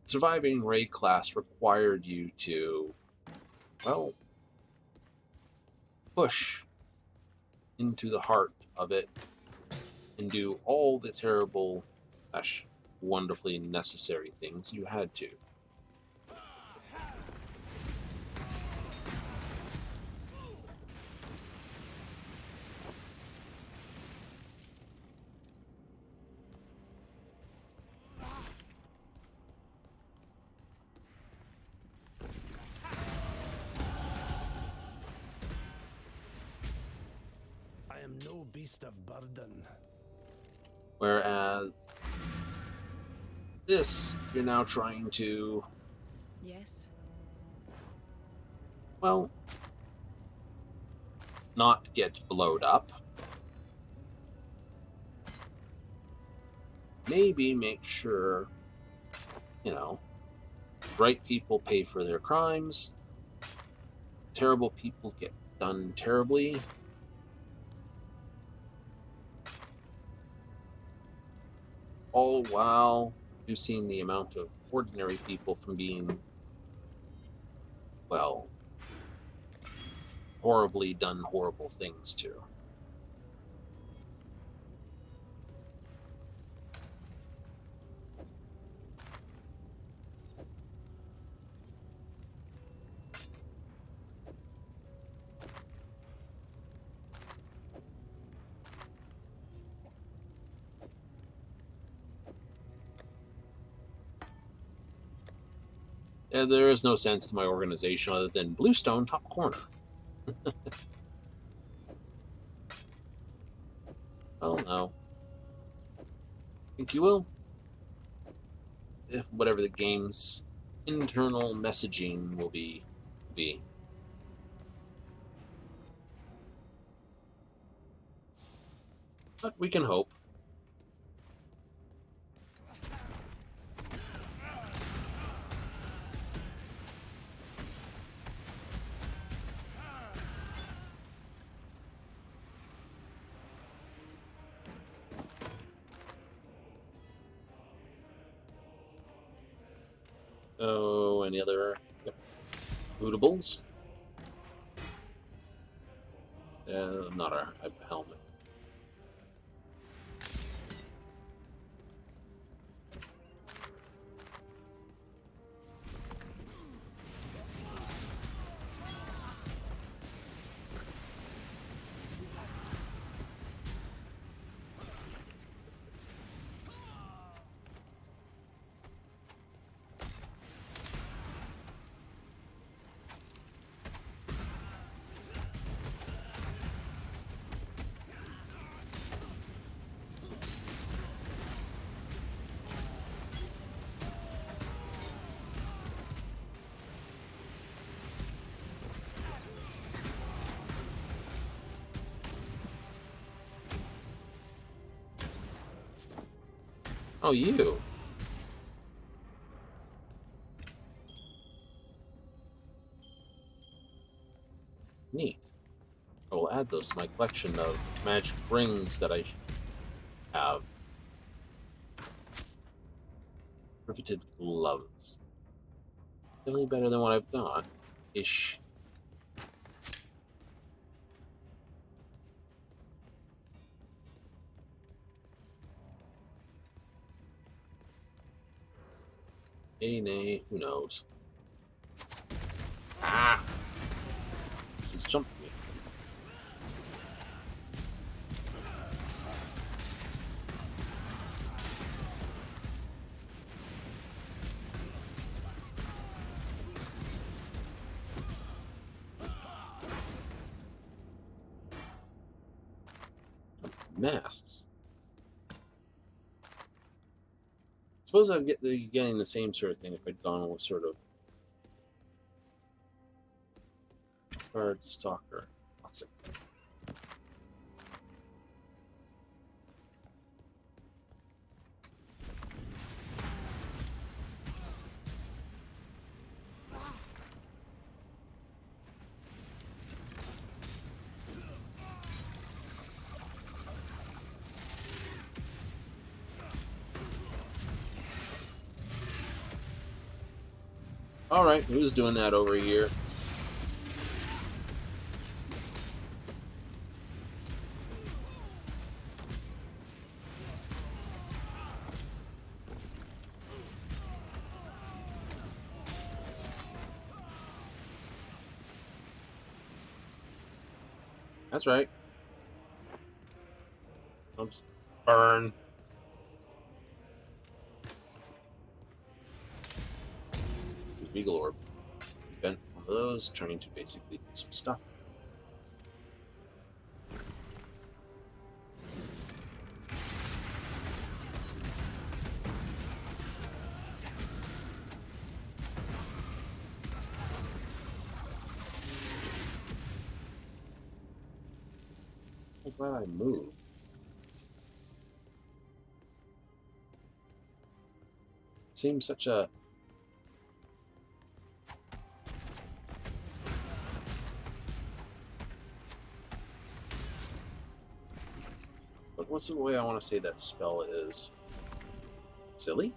Surviving Ray class required you to, well, push into the heart of it and do all the terrible, wonderfully necessary things you had to. I am no beast of burden. Whereas this, you're now trying to, Yes. well, not get blowed up. Maybe make sure, you know, right people pay for their crimes, terrible people get done terribly. All while reducing the amount of ordinary people from being, well, horribly done horrible things to. There is no sense to my organization other than Bluestone top corner. Oh no. Think you will? If whatever the game's internal messaging will be. But we can hope. Oh, any other bootables? Not a helmet. Oh, you. Neat. I will add those to my collection of magic rings that I have. Riveted gloves. Definitely better than what I've got. Ish. Nay, who knows? Ah! This is jumping me. Masks. Suppose I'd get getting the same sort of thing if I'd gone with sort of Guard Stalker. Toxic. Alright, who's doing that over here? That's right. I'll just burn. Regal Orb. Spent one of those, turning to basically do some stuff. I'm glad I moved. Seems such a what's the way I want to say that spell is? Silly?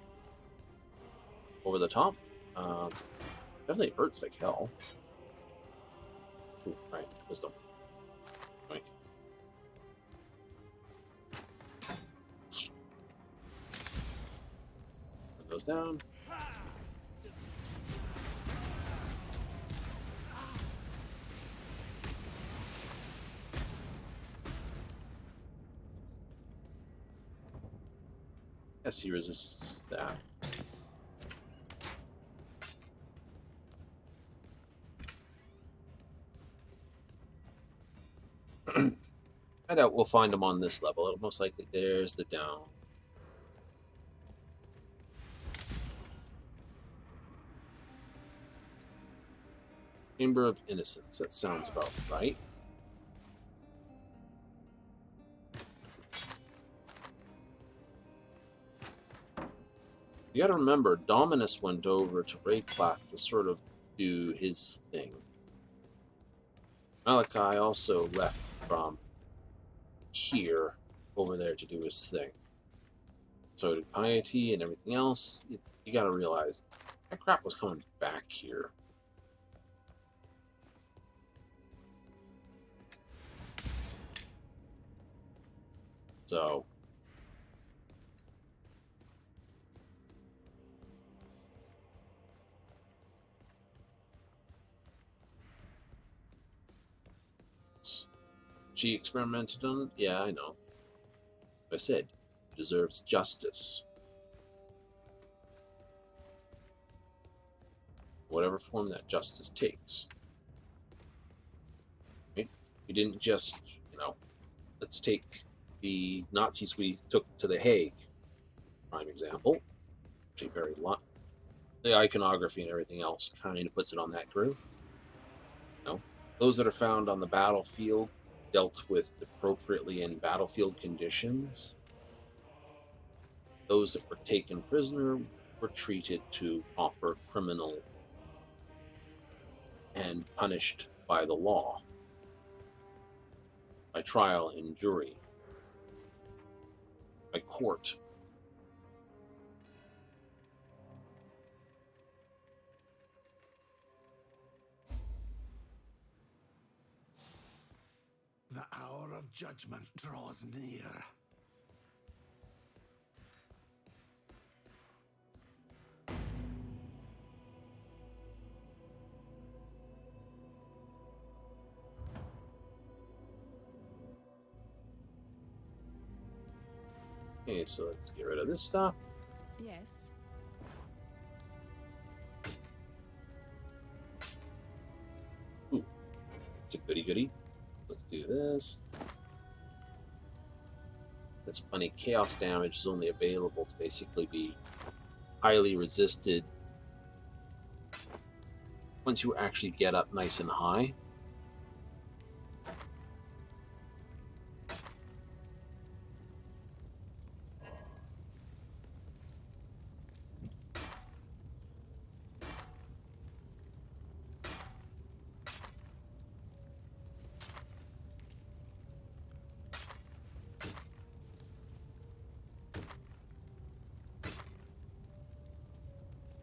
Over the top? Definitely hurts like hell. Ooh, right, wisdom. Right. Put those down. Yes, he resists that. I doubt we'll find them on this level. It'll most likely, there's the down. Chamber of Innocence. That sounds about right. You gotta remember, Dominus went over to Raycliffe to sort of do his thing. Malachi also left from here over there to do his thing. So did Piety and everything else. You gotta realize that crap was coming back here. So she experimented on it? Yeah, I know. I said, deserves justice. Whatever form that justice takes. Right? You didn't just, let's take the Nazis we took to The Hague, prime example. Actually, very lot. The iconography and everything else kind of puts it on that group. Those that are found on the battlefield dealt with appropriately in battlefield conditions. Those that were taken prisoner were treated to proper criminal and punished by the law, by trial and jury, by court. The hour of judgment draws near. Okay, so let's get rid of this stuff. Yes. Ooh, it's a goody-goody. Let's do this. This funny chaos damage is only available to basically be highly resisted once you actually get up nice and high.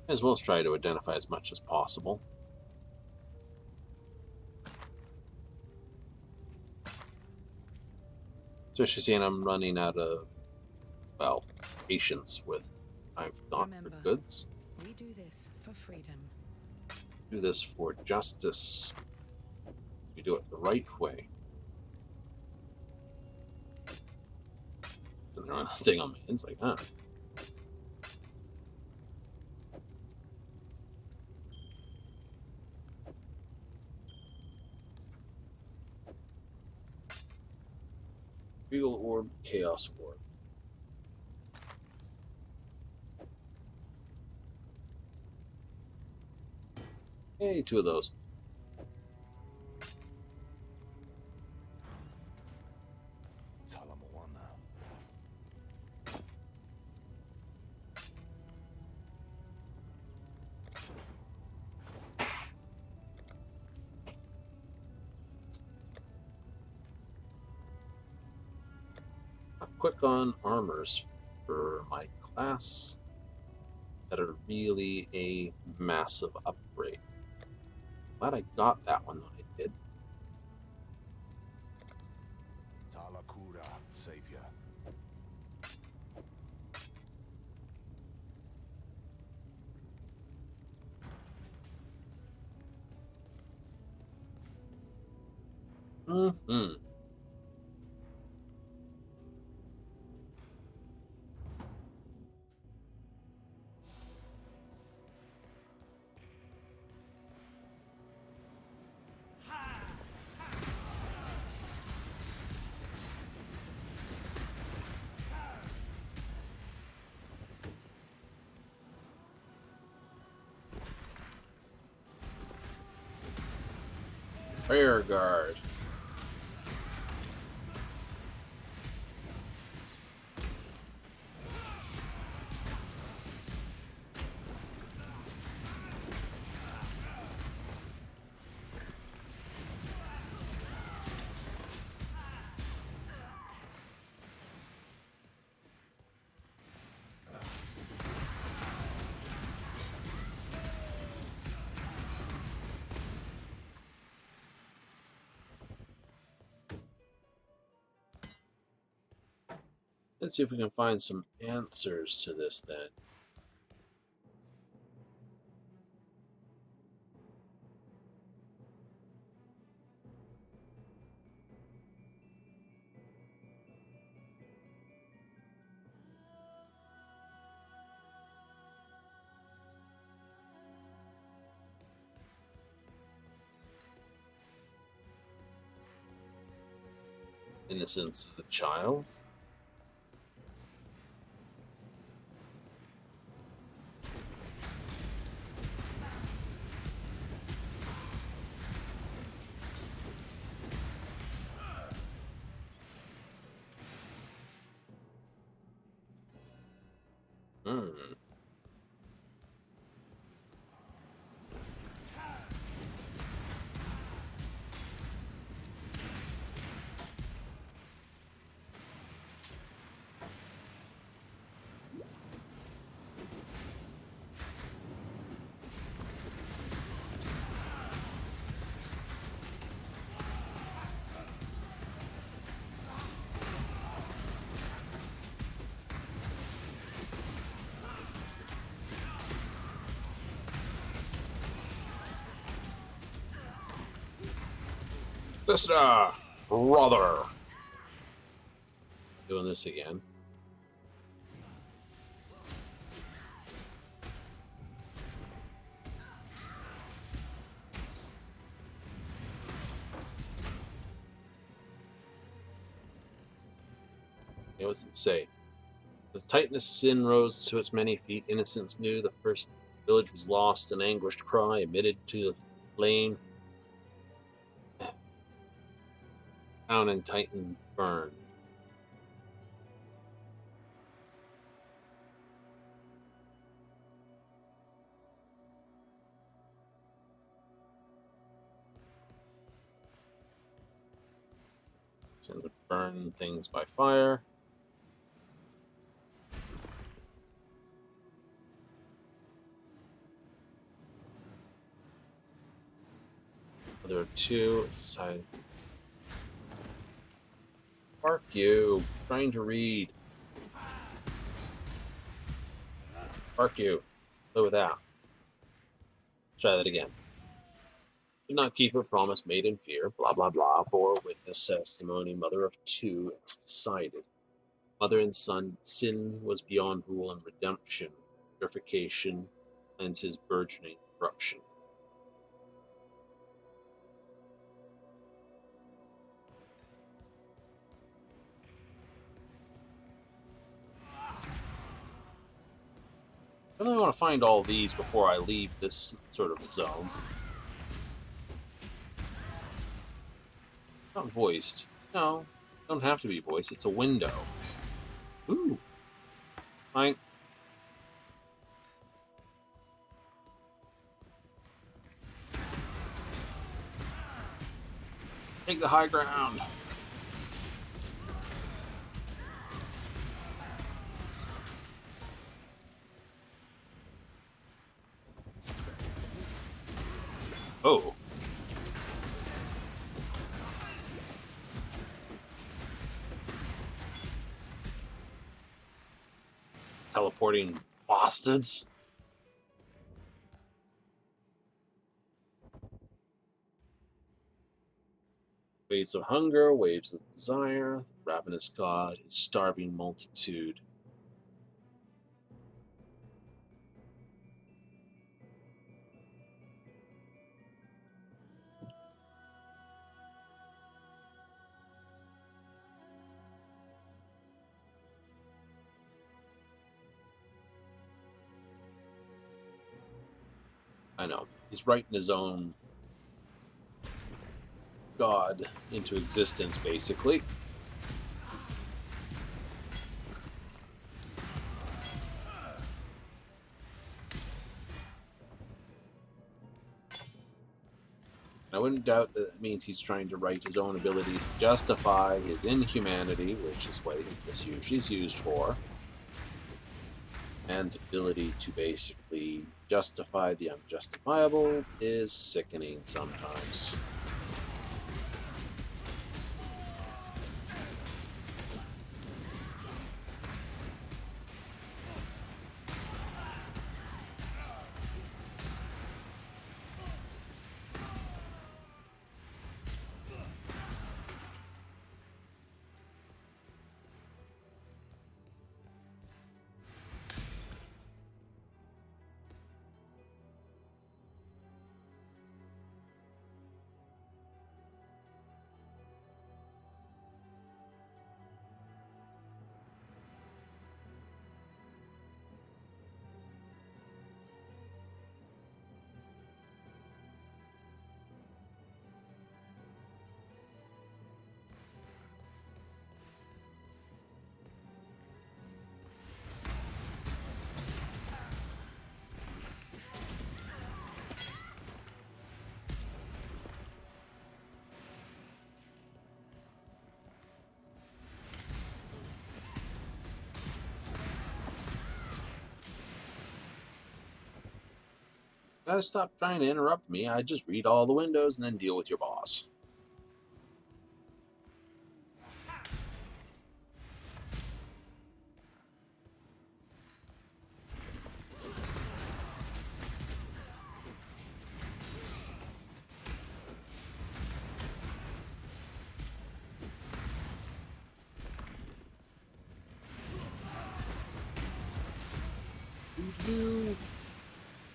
As well as try to identify as much as possible. Especially seeing I'm running out of, well, patience with I've got for goods. We do this for freedom. Do this for justice. We do it the right way. There's another thing on me. It's like, huh. Regal Orb, Chaos Orb. Hey, two of those. Quick on armors for my class that are really a massive upgrade. Glad I got that one when I did. Talakura, savior. Mm-hmm. Prayer guard. Let's see if we can find some answers to this then. Innocence as a child? Hmm. Sister! Brother! Doing this again. What does it say? As Titan's sin rose to its many feet, innocence knew the first village was lost, an anguished cry emitted to the flame. Town and Titan burned. Sin would burn things by fire. There are two side. Park you. Trying to read. Park you. Live with that. Try that again. Did not keep her promise made in fear. Blah blah blah. Bore witness testimony. Mother of two. Decided. Mother and son. Sin was beyond rule and redemption. Purification. Cleanses burgeoning corruption. I really want to find all these before I leave this sort of zone. Not voiced. No, don't have to be voiced. It's a window. Ooh. Fine. Take the high ground. Oh. Teleporting bastards. Waves of hunger, waves of desire, ravenous god, his starving multitude. I know. He's writing his own god into existence, basically. I wouldn't doubt that it means he's trying to write his own ability to justify his inhumanity, which is what this usually is used for. Man's ability to basically justify the unjustifiable is sickening sometimes. Guys, stop trying to interrupt me. I just read all the windows and then deal with your boss.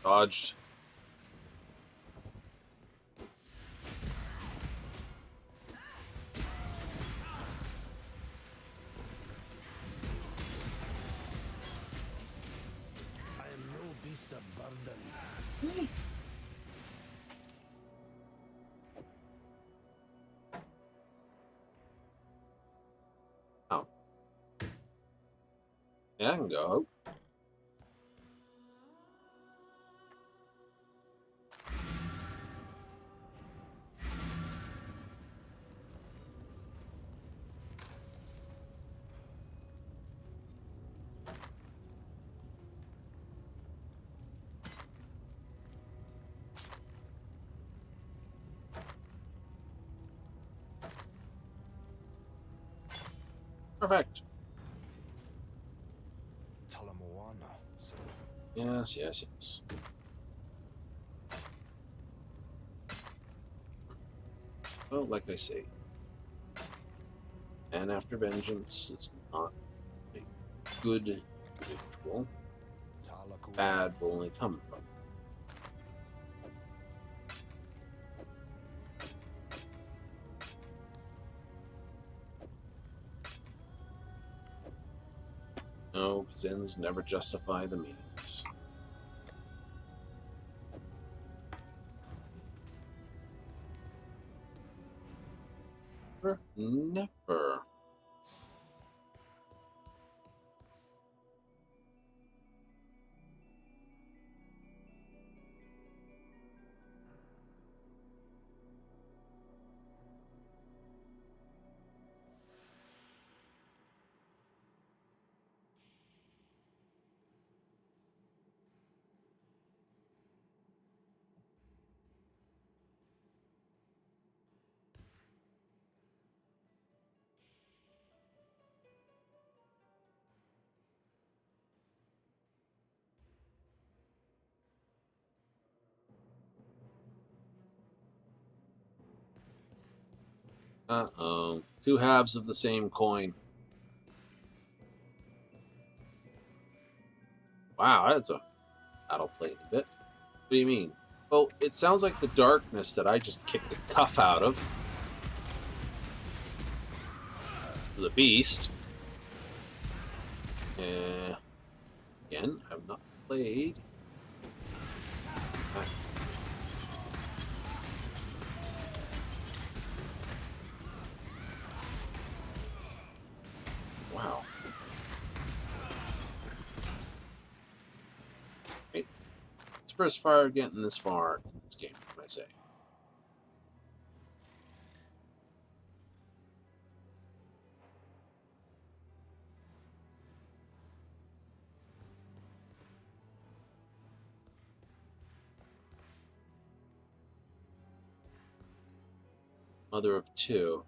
Dodged. I am no beast of burden. Oh. Yeah, I can go. Perfect. Talamoana, sir. Yes, yes, yes. Well, like I say, and after vengeance is not a good ritual. Bad will only come from it. No, because ends never justify the means. Never. Uh-oh. Two halves of the same coin. Wow, that's a battle plate a bit. What do you mean? Well, it sounds like the darkness that I just kicked the cuff out of. The beast. Again, I've not played. Wow. Hey, it's first fire getting this far in this game, can I say. Mother of two.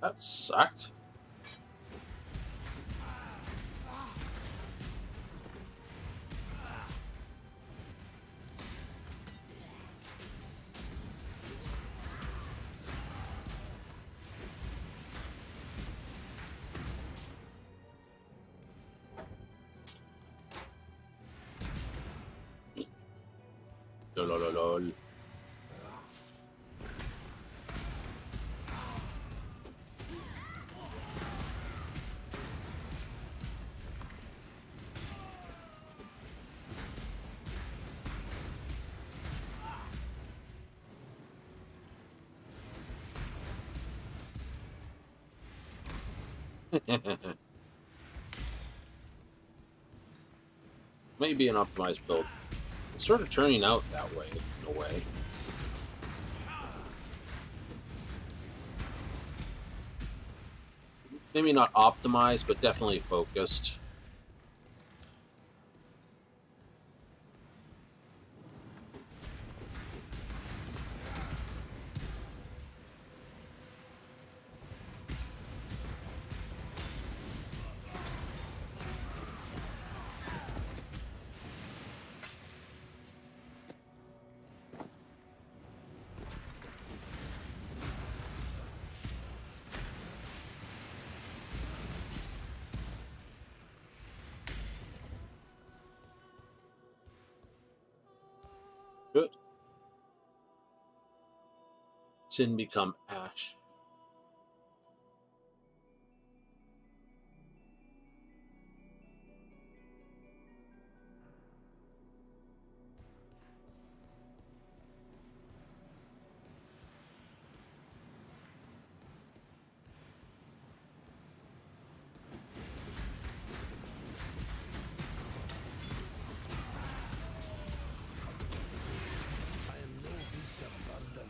That sucked. Lol. Maybe an optimized build. It's sort of turning out that way, in a way. Maybe not optimized, but definitely focused. Good. Sin become ash. I am no beast of burden.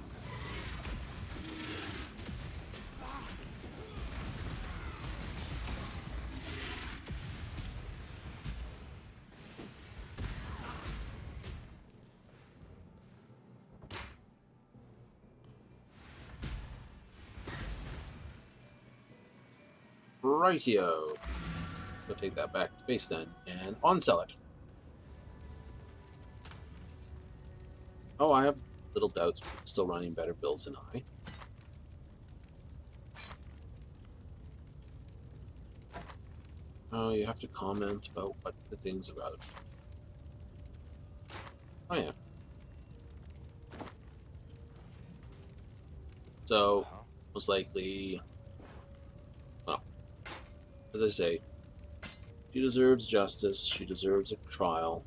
Rightio. Go take that back to base then, and on-sell it. Oh, I have little doubts. Still running better builds than I. Oh, you have to comment about what the thing's about. Oh, yeah. So, most likely, well, as I say, she deserves justice. She deserves a trial.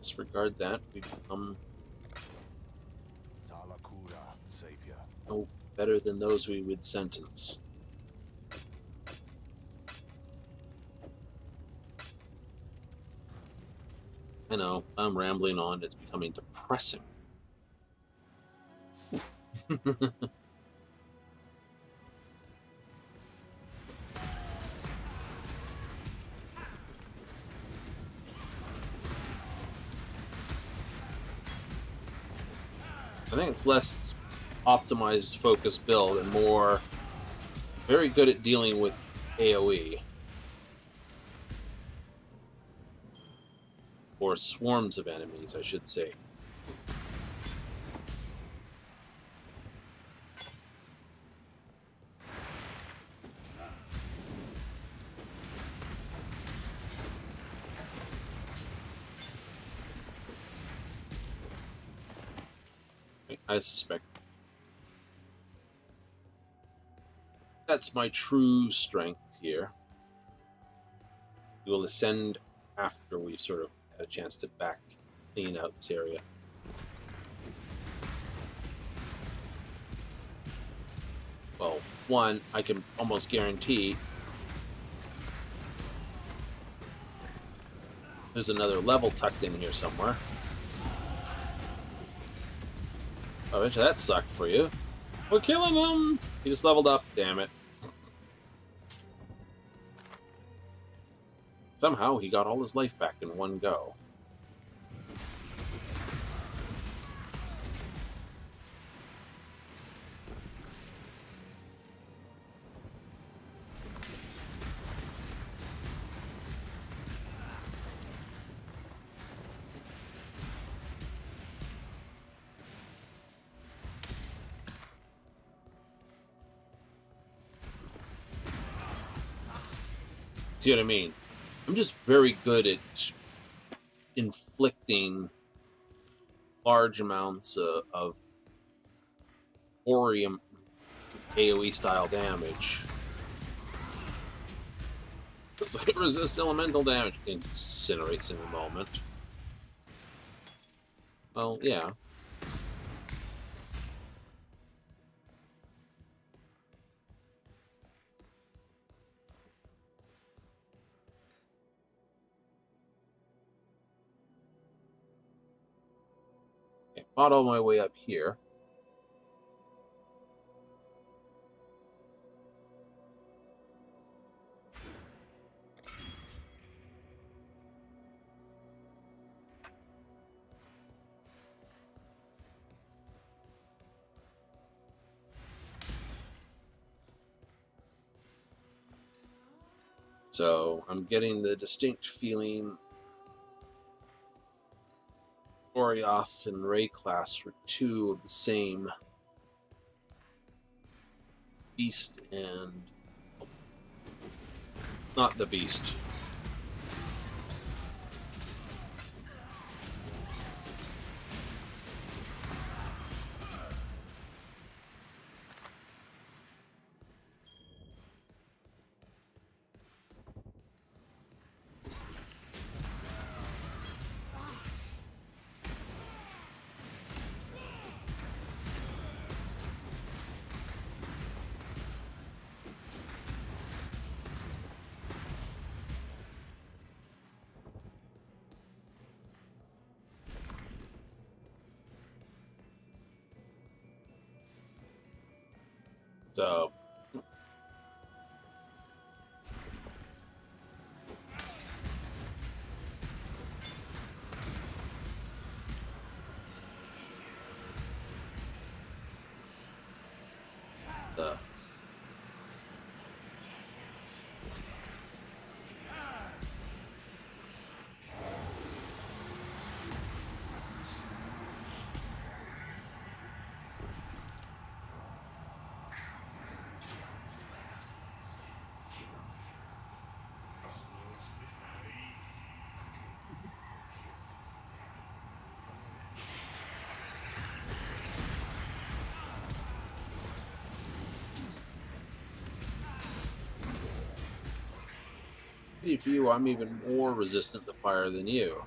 Disregard that. We become Talakura, savior. no better than those we would sentence. I know, I'm rambling on. It's becoming depressing. I think it's less optimized, focused build and more very good at dealing with AoE. Or swarms of enemies, I should say. I suspect that's my true strength here. We will ascend after we've sort of had a chance to clean out this area. Well, one, I can almost guarantee there's another level tucked in here somewhere. I bet you that sucked for you. We're killing him! He just leveled up, damn it. Somehow he got all his life back in one go. See what I mean? I'm just very good at inflicting large amounts of Orium AoE style damage. It's like resist elemental damage. Incinerates in a moment. Well, yeah. Okay, fought all my way up here. So I'm getting the distinct feeling Orioth and Ray class were two of the same beast and not the beast. So the pity for you, I'm even more resistant to fire than you.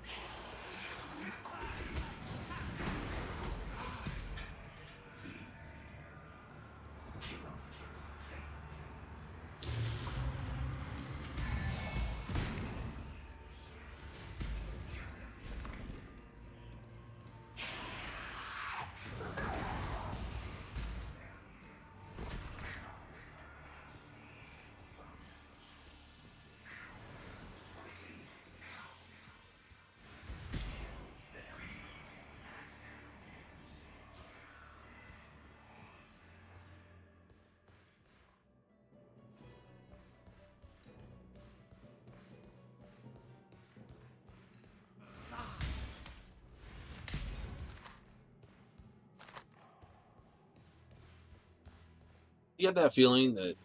You get that feeling that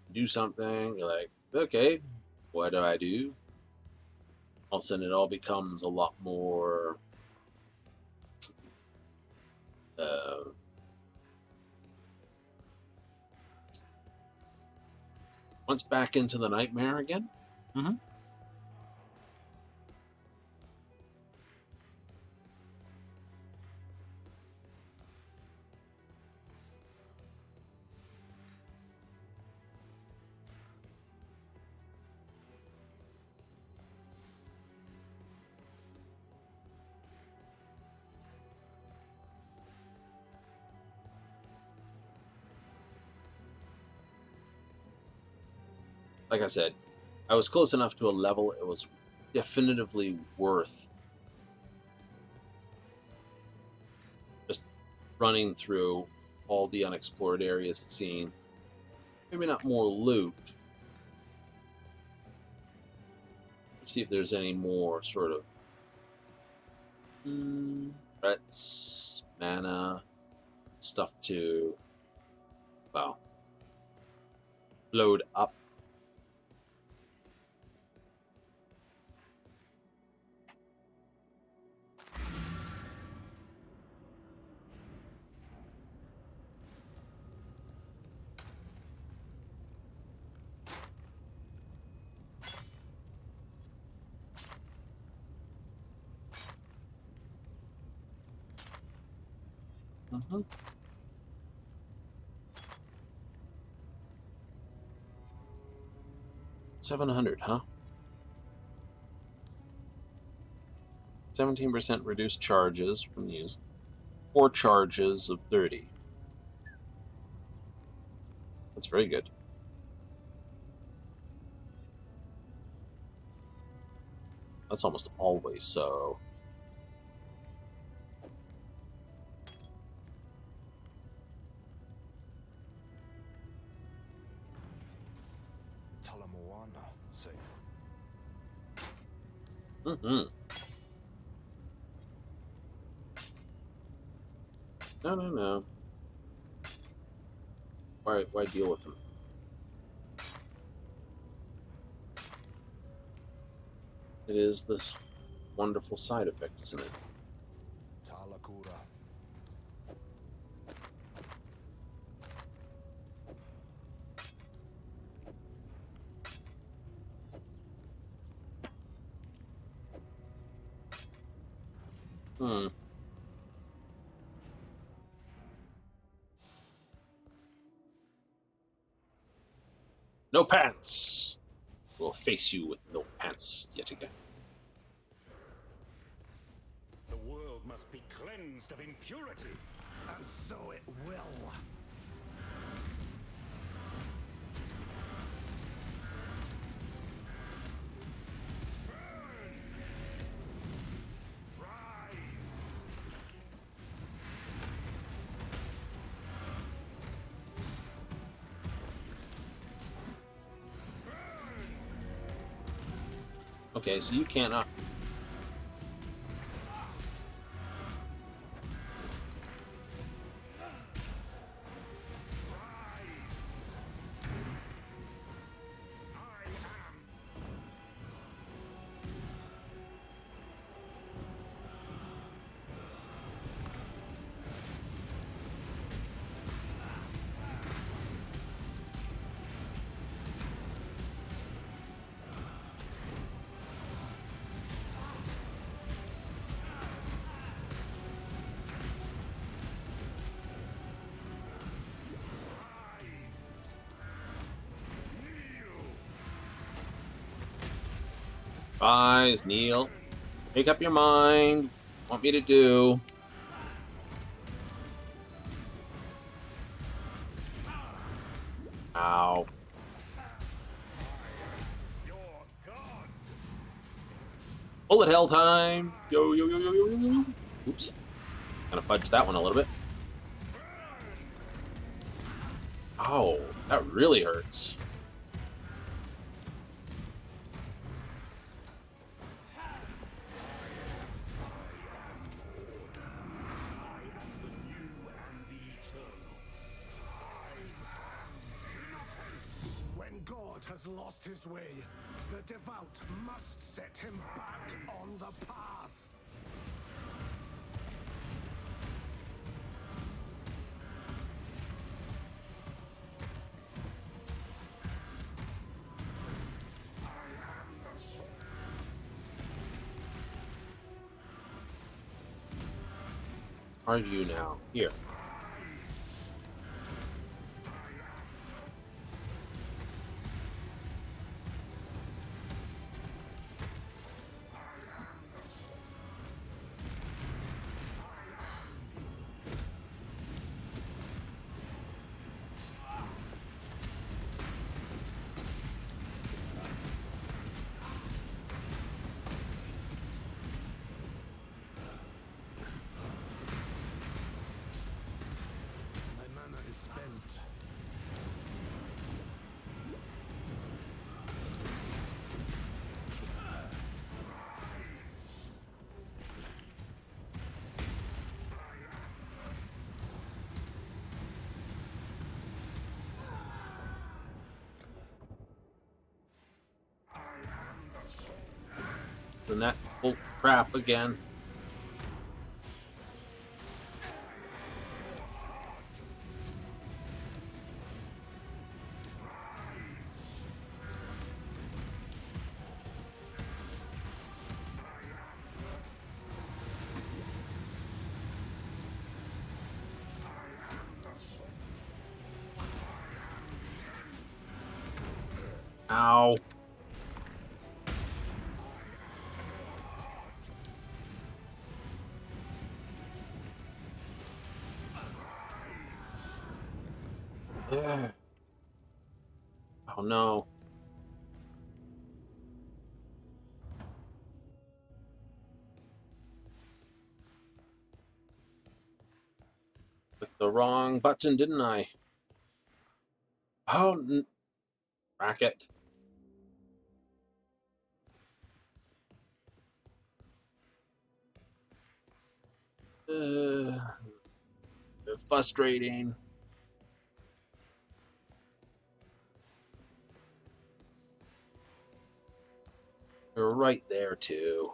you do something, you're like, okay, what do I do? All of a sudden it all becomes a lot more Once back into the nightmare again. Mm-hmm. Like I said, I was close enough to a level it was definitively worth just running through all the unexplored areas, seeing maybe not more loot. See if there's any more sort of threats, mana, stuff to, well, load up. Mm-hmm. $700, huh? 17% reduced charges from these. 4 charges of 30. That's very good. That's almost always so. Talamoana, say. Mm-hmm. No. Why deal with them? It is this wonderful side effect, isn't it? Talakura. Hmm. No pants! We'll face you with no pants yet again. The world must be cleansed of impurity. And so it will. Okay, so you cannot. Rise, kneel. Make up your mind. Want me to do? Ow. Bullet hell time. Yo. Oops. Kind of fudged that one a little bit. Oh, that really hurts. When God has lost his way, the devout must set him back on the path. are you now? Here. Spent. And that bull crap again. Ow. There. Oh no. Clicked the wrong button, didn't I? Oh, racket. Frustrating. You're right there, too.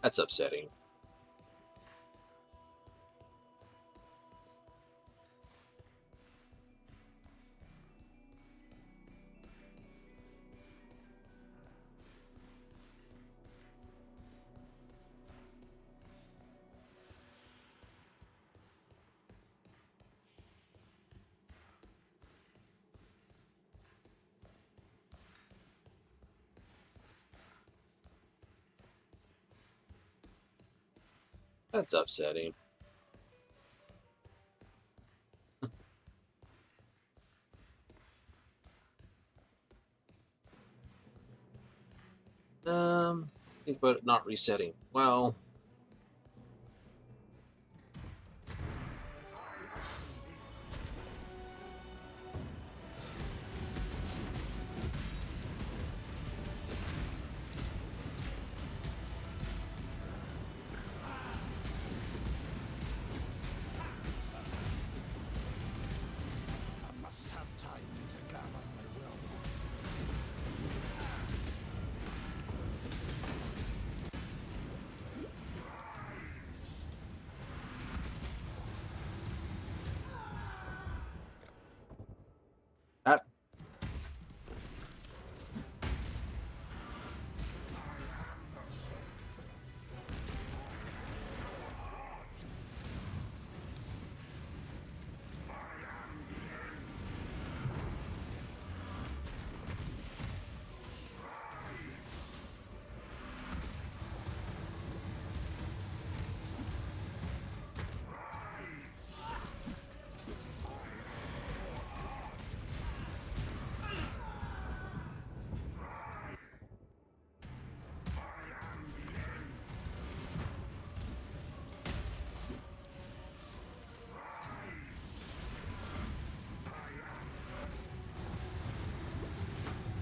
That's upsetting. That's upsetting. Think about it not resetting. Well, I must have time to gather my will. that.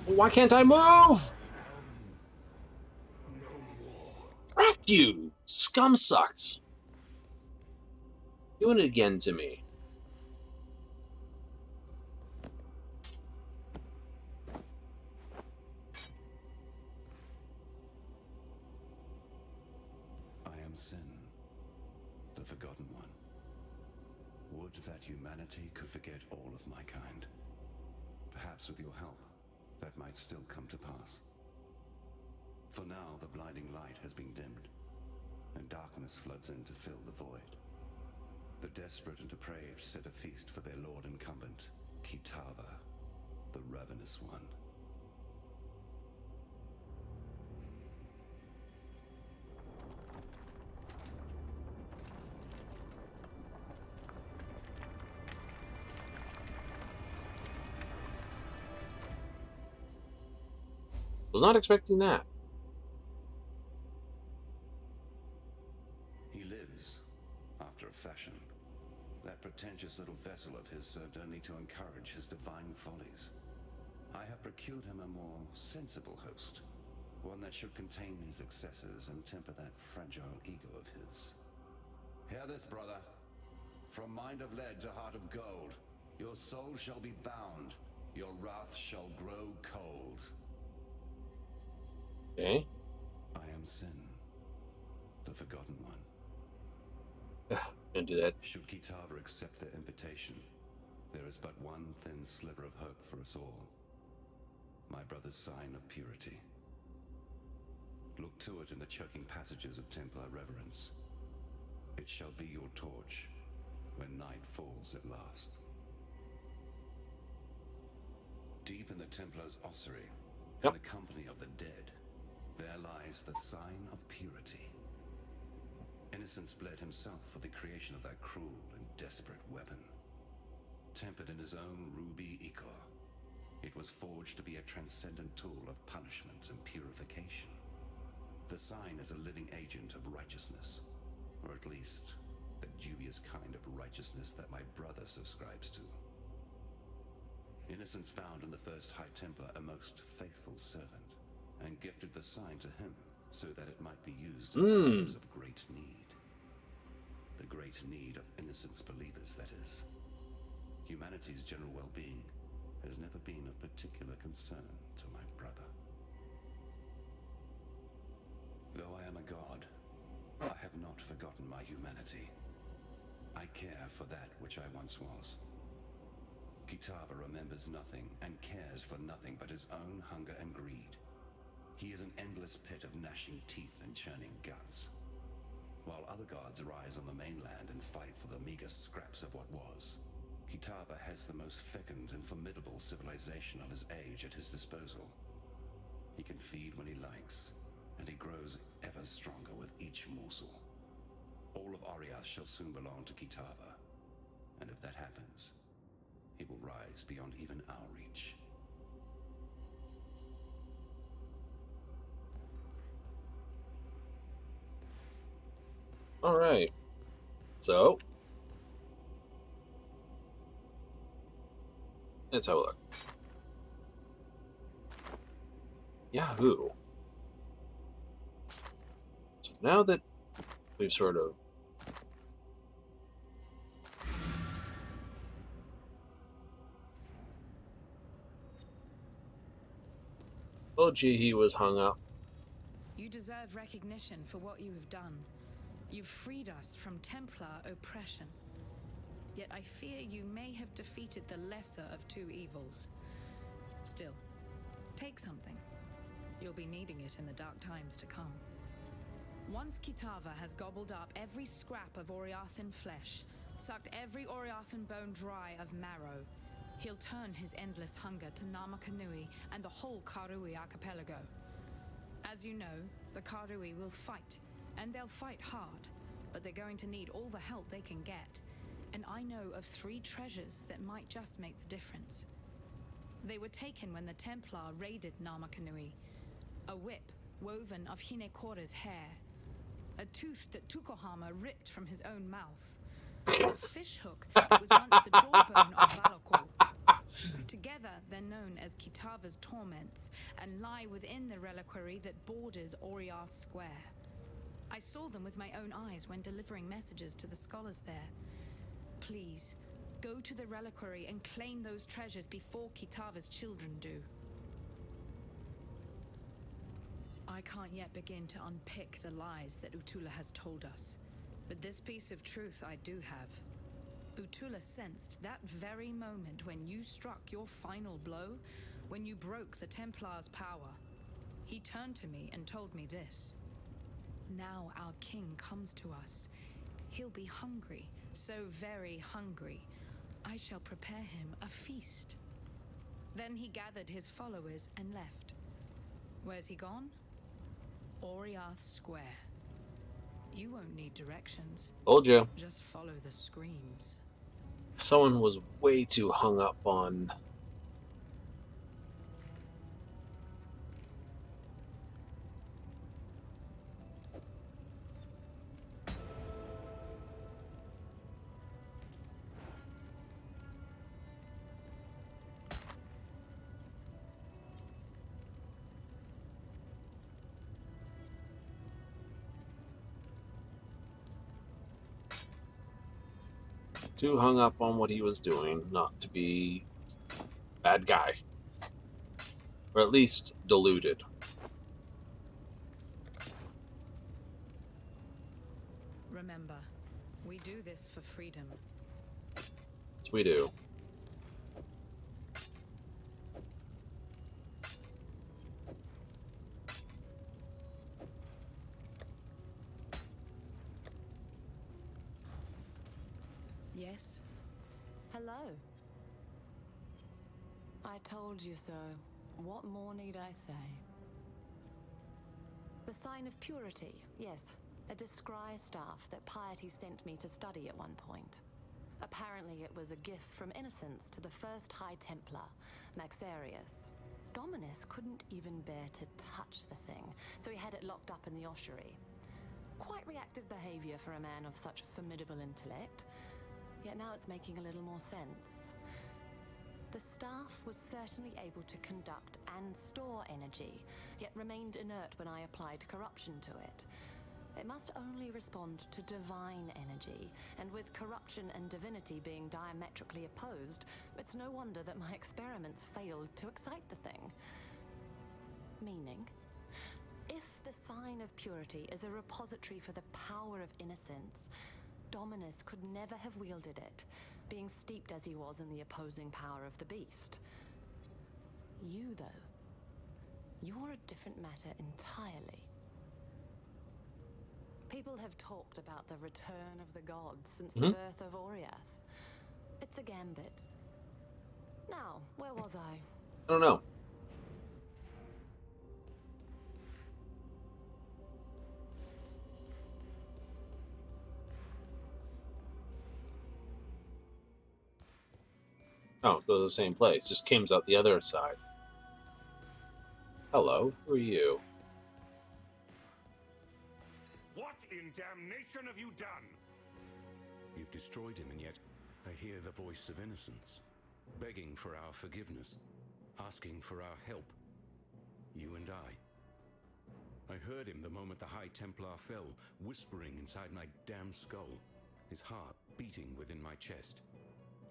Why can't I move? Frack you! Scum sucked. Doing it again to me. Sin, the Forgotten One. Would that humanity could forget all of my kind. Perhaps with your help, that might still come to pass. For now, the blinding light has been dimmed, and darkness floods in to fill the void. The desperate and depraved set a feast for their lord incumbent, Kitava, the Ravenous One. Was not expecting that. He lives, after a fashion. That pretentious little vessel of his served only to encourage his divine follies. I have procured him a more sensible host, one that should contain his excesses and temper that fragile ego of his. Hear this, brother. From mind of lead to heart of gold, your soul shall be bound, your wrath shall grow cold. Okay. I am Sin, the Forgotten One. Don't do that. Should Kitava accept their invitation, there is but one thin sliver of hope for us all. My brother's sign of purity. Look to it in the choking passages of Templar reverence. It shall be your torch when night falls at last. Deep in the Templar's ossuary, in the company of the dead, there lies the sign of purity. Innocence bled himself for the creation of that cruel and desperate weapon. Tempered in his own ruby ichor, it was forged to be a transcendent tool of punishment and purification. The sign is a living agent of righteousness, or at least the dubious kind of righteousness that my brother subscribes to. Innocence found in the first High Templar a most faithful servant, and gifted the sign to him so that it might be used in times of great need. The great need of innocence believers, that is. Humanity's general well-being has never been of particular concern to my brother. Though I am a god, I have not forgotten my humanity. I care for that which I once was. Kitava remembers nothing and cares for nothing but his own hunger and greed. He is an endless pit of gnashing teeth and churning guts. While other gods rise on the mainland and fight for the meager scraps of what was, Kitava has the most fecund and formidable civilization of his age at his disposal. He can feed when he likes, and he grows ever stronger with each morsel. All of Oriath shall soon belong to Kitava, and if that happens, he will rise beyond even our reach. All right. So, let's have a look. Yahoo. So now that we've sort of told you he was hung up. You deserve recognition for what you have done. You've freed us from Templar oppression. Yet I fear you may have defeated the lesser of two evils. Still, take something. You'll be needing it in the dark times to come. Once Kitava has gobbled up every scrap of Oriathan flesh, sucked every Oriathan bone dry of marrow, he'll turn his endless hunger to Namakanui and the whole Karui archipelago. As you know, the Karui will fight, and they'll fight hard, but they're going to need all the help they can get. And I know of 3 treasures that might just make the difference. They were taken when the Templar raided Namakanui. A whip woven of Hinekora's hair. A tooth that Tukohama ripped from his own mouth. A fishhook that was once the jawbone of Valakor. Together, they're known as Kitava's torments, and lie within the reliquary that borders Oriath Square. I saw them with my own eyes when delivering messages to the scholars there. Please, go to the reliquary and claim those treasures before Kitava's children do. I can't yet begin to unpick the lies that Utula has told us. But this piece of truth I do have. Utula sensed that very moment when you struck your final blow, when you broke the Templar's power. He turned to me and told me this. Now our king comes to us. He'll be hungry, so very hungry. I shall prepare him a feast. Then he gathered his followers and left. Where's he gone? Oriath Square. You won't need directions. Told you. Just follow the screams. Someone was way too hung up on what he was doing, not to be bad guy. Or at least deluded. Remember, we do this for freedom. Yes, we do. Yes? Hello. I told you so. What more need I say? The sign of purity, yes. A discry staff that piety sent me to study at one point. Apparently it was a gift from innocence to the first High Templar, Maxarius. Dominus couldn't even bear to touch the thing, so he had it locked up in the ossuary. Quite reactive behavior for a man of such formidable intellect. Yet now it's making a little more sense. The staff was certainly able to conduct and store energy, yet remained inert when I applied corruption to it. It must only respond to divine energy, and with corruption and divinity being diametrically opposed, it's no wonder that my experiments failed to excite the thing. Meaning, if the sign of purity is a repository for the power of innocence, Dominus could never have wielded it, being steeped as he was in the opposing power of the beast. You, though, you're a different matter entirely. People have talked about the return of the gods since the birth of Oriath. It's a gambit. Now, where was I? I don't know. Oh, go to the same place. Just Kim's out the other side. Hello, who are you? What in damnation have you done? You've destroyed him, and yet I hear the voice of innocence, begging for our forgiveness, asking for our help. You and I heard him the moment the High Templar fell, whispering inside my damn skull, his heart beating within my chest.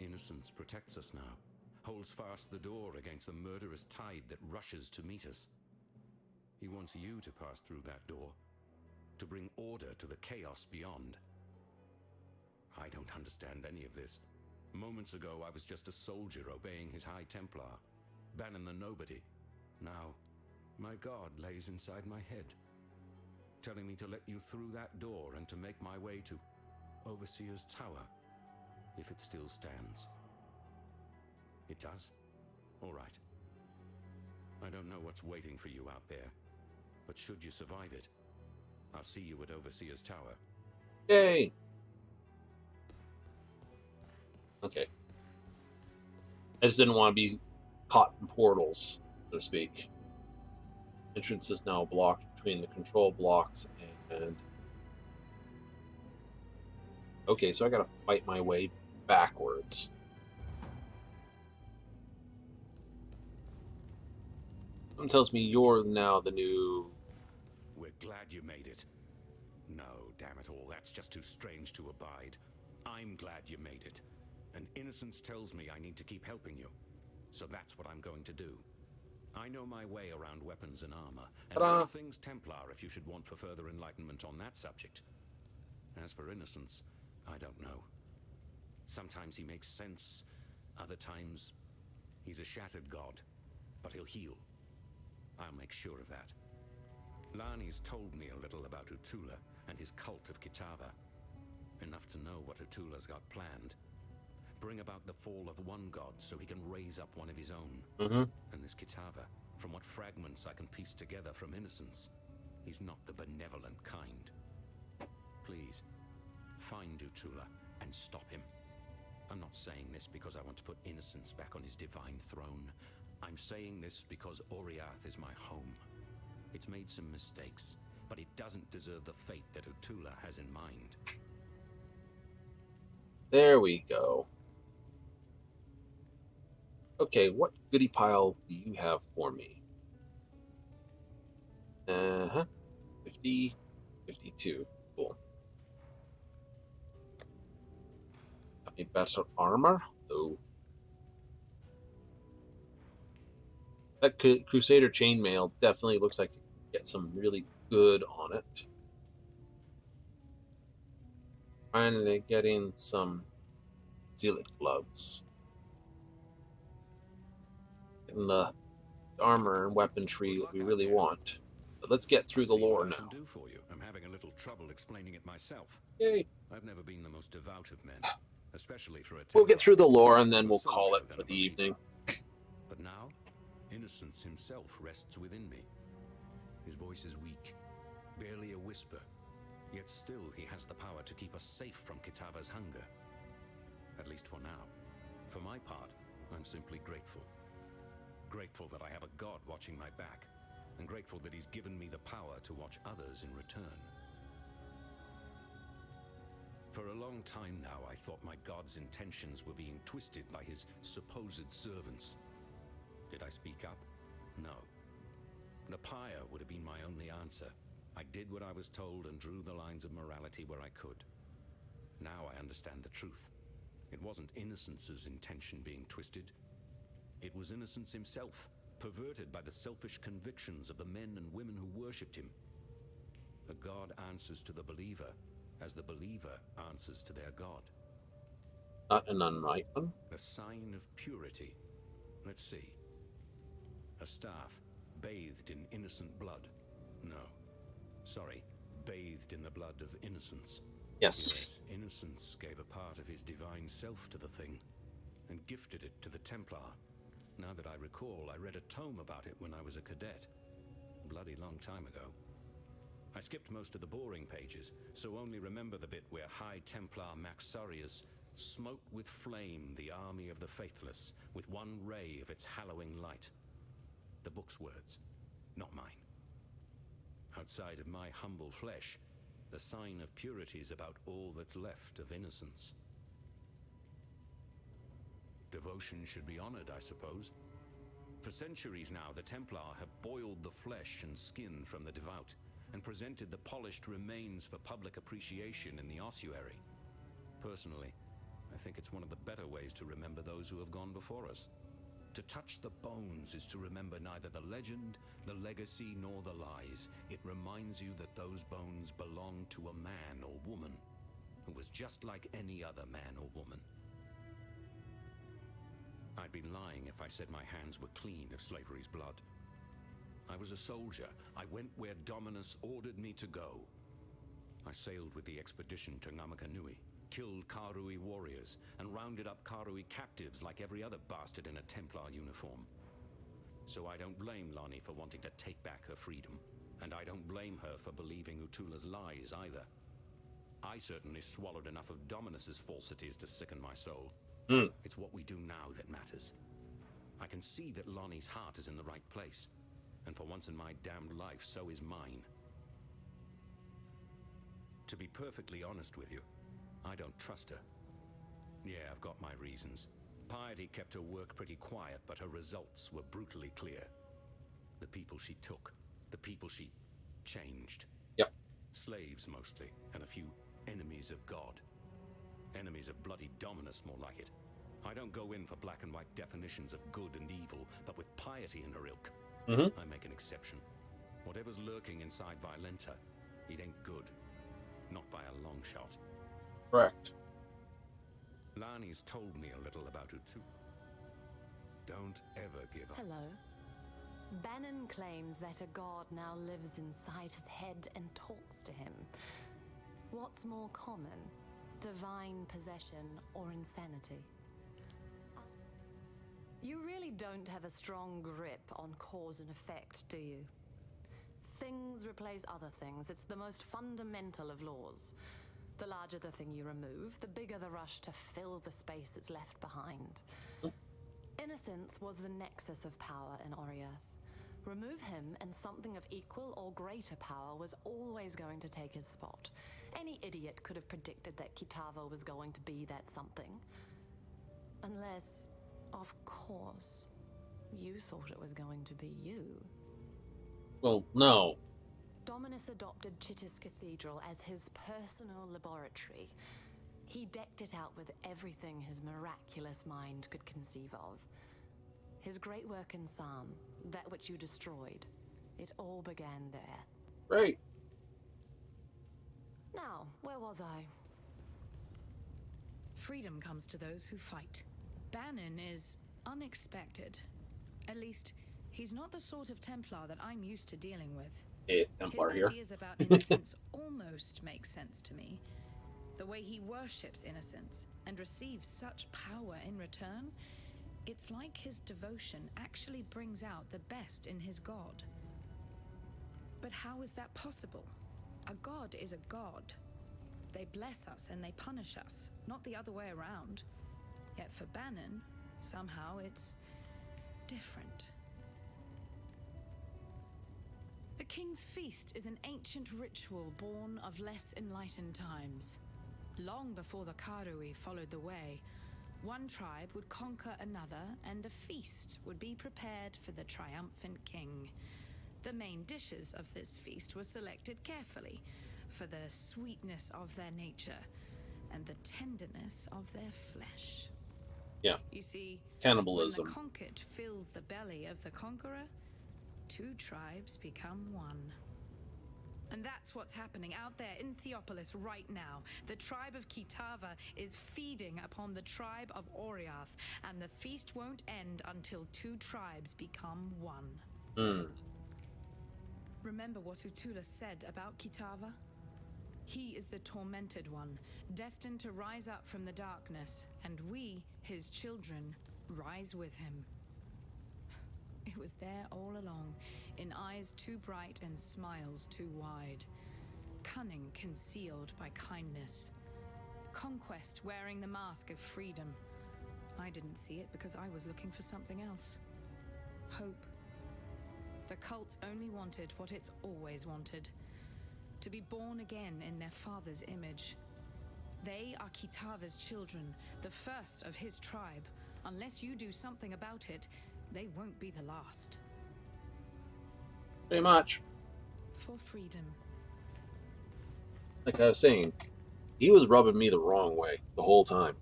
Innocence protects us now, holds fast the door against the murderous tide that rushes to meet us. He wants you to pass through that door, to bring order to the chaos beyond. I don't understand any of this. Moments ago, I was just a soldier obeying his High Templar, banning the nobody. Now, my God lays inside my head, telling me to let you through that door and to make my way to Overseer's Tower, if it still stands. It does? All right. I don't know what's waiting for you out there, but should you survive it, I'll see you at Overseer's Tower. Yay! Okay. I just didn't want to be caught in portals, so to speak. Entrance is now blocked between the control blocks and... Okay, so I gotta fight my way backwards. Someone tells me you're now the new... We're glad you made it. No, damn it all, that's just too strange to abide. I'm glad you made it. And innocence tells me I need to keep helping you. So that's what I'm going to do. I know my way around weapons and armor, and Ta-da. all things Templar if you should want for further enlightenment on that subject. As for innocence, I don't know. Sometimes he makes sense, other times he's a shattered god, but he'll heal. I'll make sure of that. Lani's told me a little about Utula and his cult of Kitava. Enough to know what Utula's got planned. Bring about the fall of one god so he can raise up one of his own. And this Kitava, from what fragments I can piece together from Innocence, he's not the benevolent kind. Please, find Utula and stop him. I'm not saying this because I want to put Innocence back on his divine throne. I'm saying this because Oriath is my home. It's made some mistakes, but it doesn't deserve the fate that Utula has in mind. There we go. Okay, what goodie pile do you have for me? 50, 52. Cool. Got me better armor? Oh. That Crusader chainmail definitely looks like you can get some really good on it. Finally getting some zealot gloves. Getting the armor and weaponry that we really want. But let's get through the lore now. Do for you. I'm having a little trouble explaining it myself. Yay. I've never been the most devout of men, especially for a We'll get through the lore and then I'm a we'll call soldier it than for a the evening. But now, Innocence himself rests within me. His voice is weak, barely a whisper, yet still he has the power to keep us safe from Kitava's hunger. At least for now. For my part, I'm simply grateful. Grateful that I have a god watching my back, and grateful that he's given me the power to watch others in return. For a long time now, I thought my god's intentions were being twisted by his supposed servants. Did I speak up? No. The pyre would have been my only answer. I did what I was told and drew the lines of morality where I could. Now I understand the truth. It wasn't Innocence's intention being twisted. It was Innocence himself, perverted by the selfish convictions of the men and women who worshipped him. A god answers to the believer, as the believer answers to their god. Not an unright one. A sign of purity. Let's see. A staff, bathed in innocent blood. No. Sorry, bathed in the blood of Innocence. Yes. Innocence gave a part of his divine self to the thing, and gifted it to the Templar. Now that I recall, I read a tome about it when I was a cadet. A bloody long time ago. I skipped most of the boring pages, so only remember the bit where High Templar Maxarius smote with flame the army of the faithless, with one ray of its hallowing light. The book's words, not mine. Outside of my humble flesh, the sign of purity is about all that's left of Innocence. Devotion should be honored, I suppose. For centuries now, the Templar have boiled the flesh and skin from the devout, and presented the polished remains for public appreciation in the ossuary. Personally, I think it's one of the better ways to remember those who have gone before us. To touch the bones is to remember neither the legend, the legacy, nor the lies. It reminds you that those bones belong to a man or woman who was just like any other man or woman. I'd be lying if I said my hands were clean of slavery's blood. I was a soldier. I went where Dominus ordered me to go. I sailed with the expedition to Ngamakanui, killed Karui warriors, and rounded up Karui captives like every other bastard in a Templar uniform. So I don't blame Lani for wanting to take back her freedom, and I don't blame her for believing Utula's lies either. I certainly swallowed enough of Dominus's falsities to sicken my soul. It's what we do now that matters. I can see that Lani's heart is in the right place, and for once in my damned life, so is mine. To be perfectly honest with you, I don't trust her. Yeah, I've got my reasons. Piety kept her work pretty quiet, but her results were brutally clear. The people she took, the people she changed. Yep. Slaves mostly, and a few enemies of God. Enemies of bloody Dominus, more like it. I don't go in for black and white definitions of good and evil, but with piety in her ilk, I make an exception. Whatever's lurking inside Violenta, it ain't good. Not by a long shot. Correct. Lani's told me a little about Utu. Don't ever give up. Hello. Bannon claims that a god now lives inside his head and talks to him. What's more common? Divine possession or insanity? You really don't have a strong grip on cause and effect, do you? Things replace other things. It's the most fundamental of laws. The larger the thing you remove, the bigger the rush to fill the space that's left behind. Innocence was the nexus of power in Oriath. Remove him and something of equal or greater power was always going to take his spot. Any idiot could have predicted that Kitava was going to be that something. Unless, of course, you thought it was going to be you. Well, no. Dominus adopted Chittis Cathedral as his personal laboratory. He decked it out with everything his miraculous mind could conceive of. His great work in San, that which you destroyed, it all began there. Right. Now, where was I? Freedom comes to those who fight. Bannon is unexpected. At least, he's not the sort of Templar that I'm used to dealing with. Hey, Templar His here. ideas about innocence almost make sense to me. The way he worships innocence and receives such power in return, it's like his devotion actually brings out the best in his god. But how is that possible? A god is a god. They bless us and they punish us, not the other way around. Yet for Bannon, somehow it's different. The King's Feast is an ancient ritual born of less enlightened times. Long before the Karui followed the way, one tribe would conquer another and a feast would be prepared for the triumphant king. The main dishes of this feast were selected carefully for the sweetness of their nature and the tenderness of their flesh. Yeah. You see, Cannibalism. when the conquered fills the belly of the conqueror, two tribes become one. And that's what's happening out there in Theopolis right now. The tribe of Kitava is feeding upon the tribe of Oriath, and the feast won't end until two tribes become one. Remember what Utula said about Kitava? He is the tormented one, destined to rise up from the darkness, and we, his children, rise with him. It was there all along, in eyes too bright and smiles too wide. Cunning concealed by kindness. Conquest wearing the mask of freedom. I didn't see it because I was looking for something else. Hope. The cult only wanted what it's always wanted. To be born again in their father's image. They are Kitava's children, the first of his tribe. Unless you do something about it, they won't be the last. Pretty much. For freedom. Like I was saying, he was rubbing me the wrong way the whole time.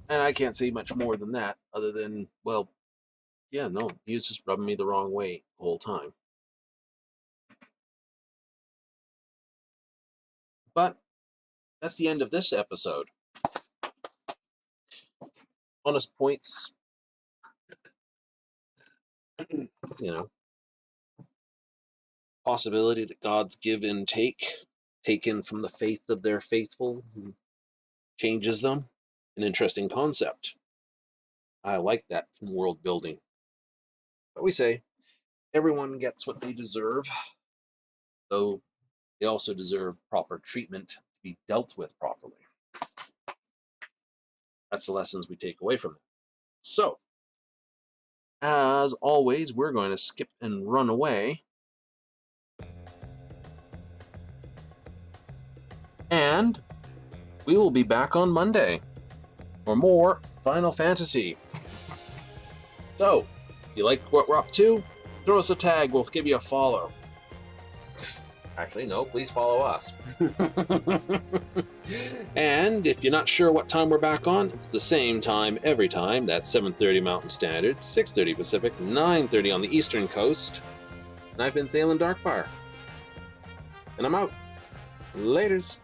And I can't say much more than that, other than, well, yeah, no, he was just rubbing me the wrong way the whole time. But that's the end of this episode. Honest points, you know, possibility that gods give and take, taken from the faith of their faithful, and changes them. An interesting concept. I like that from world building. But we say, everyone gets what they deserve, though they also deserve proper treatment to be dealt with properly. That's the lessons we take away from it. So, as always, we're going to skip and run away. And we will be back on Monday for more Final Fantasy. So, if you like what we're up to, throw us a tag. We'll give you a follow. Actually, no, please follow us. And if you're not sure what time we're back on, it's the same time every time. That's 7:30 Mountain Standard, 6:30 Pacific, 9:30 on the Eastern Coast. And I've been Thalen Darkfyre. And I'm out. Laters.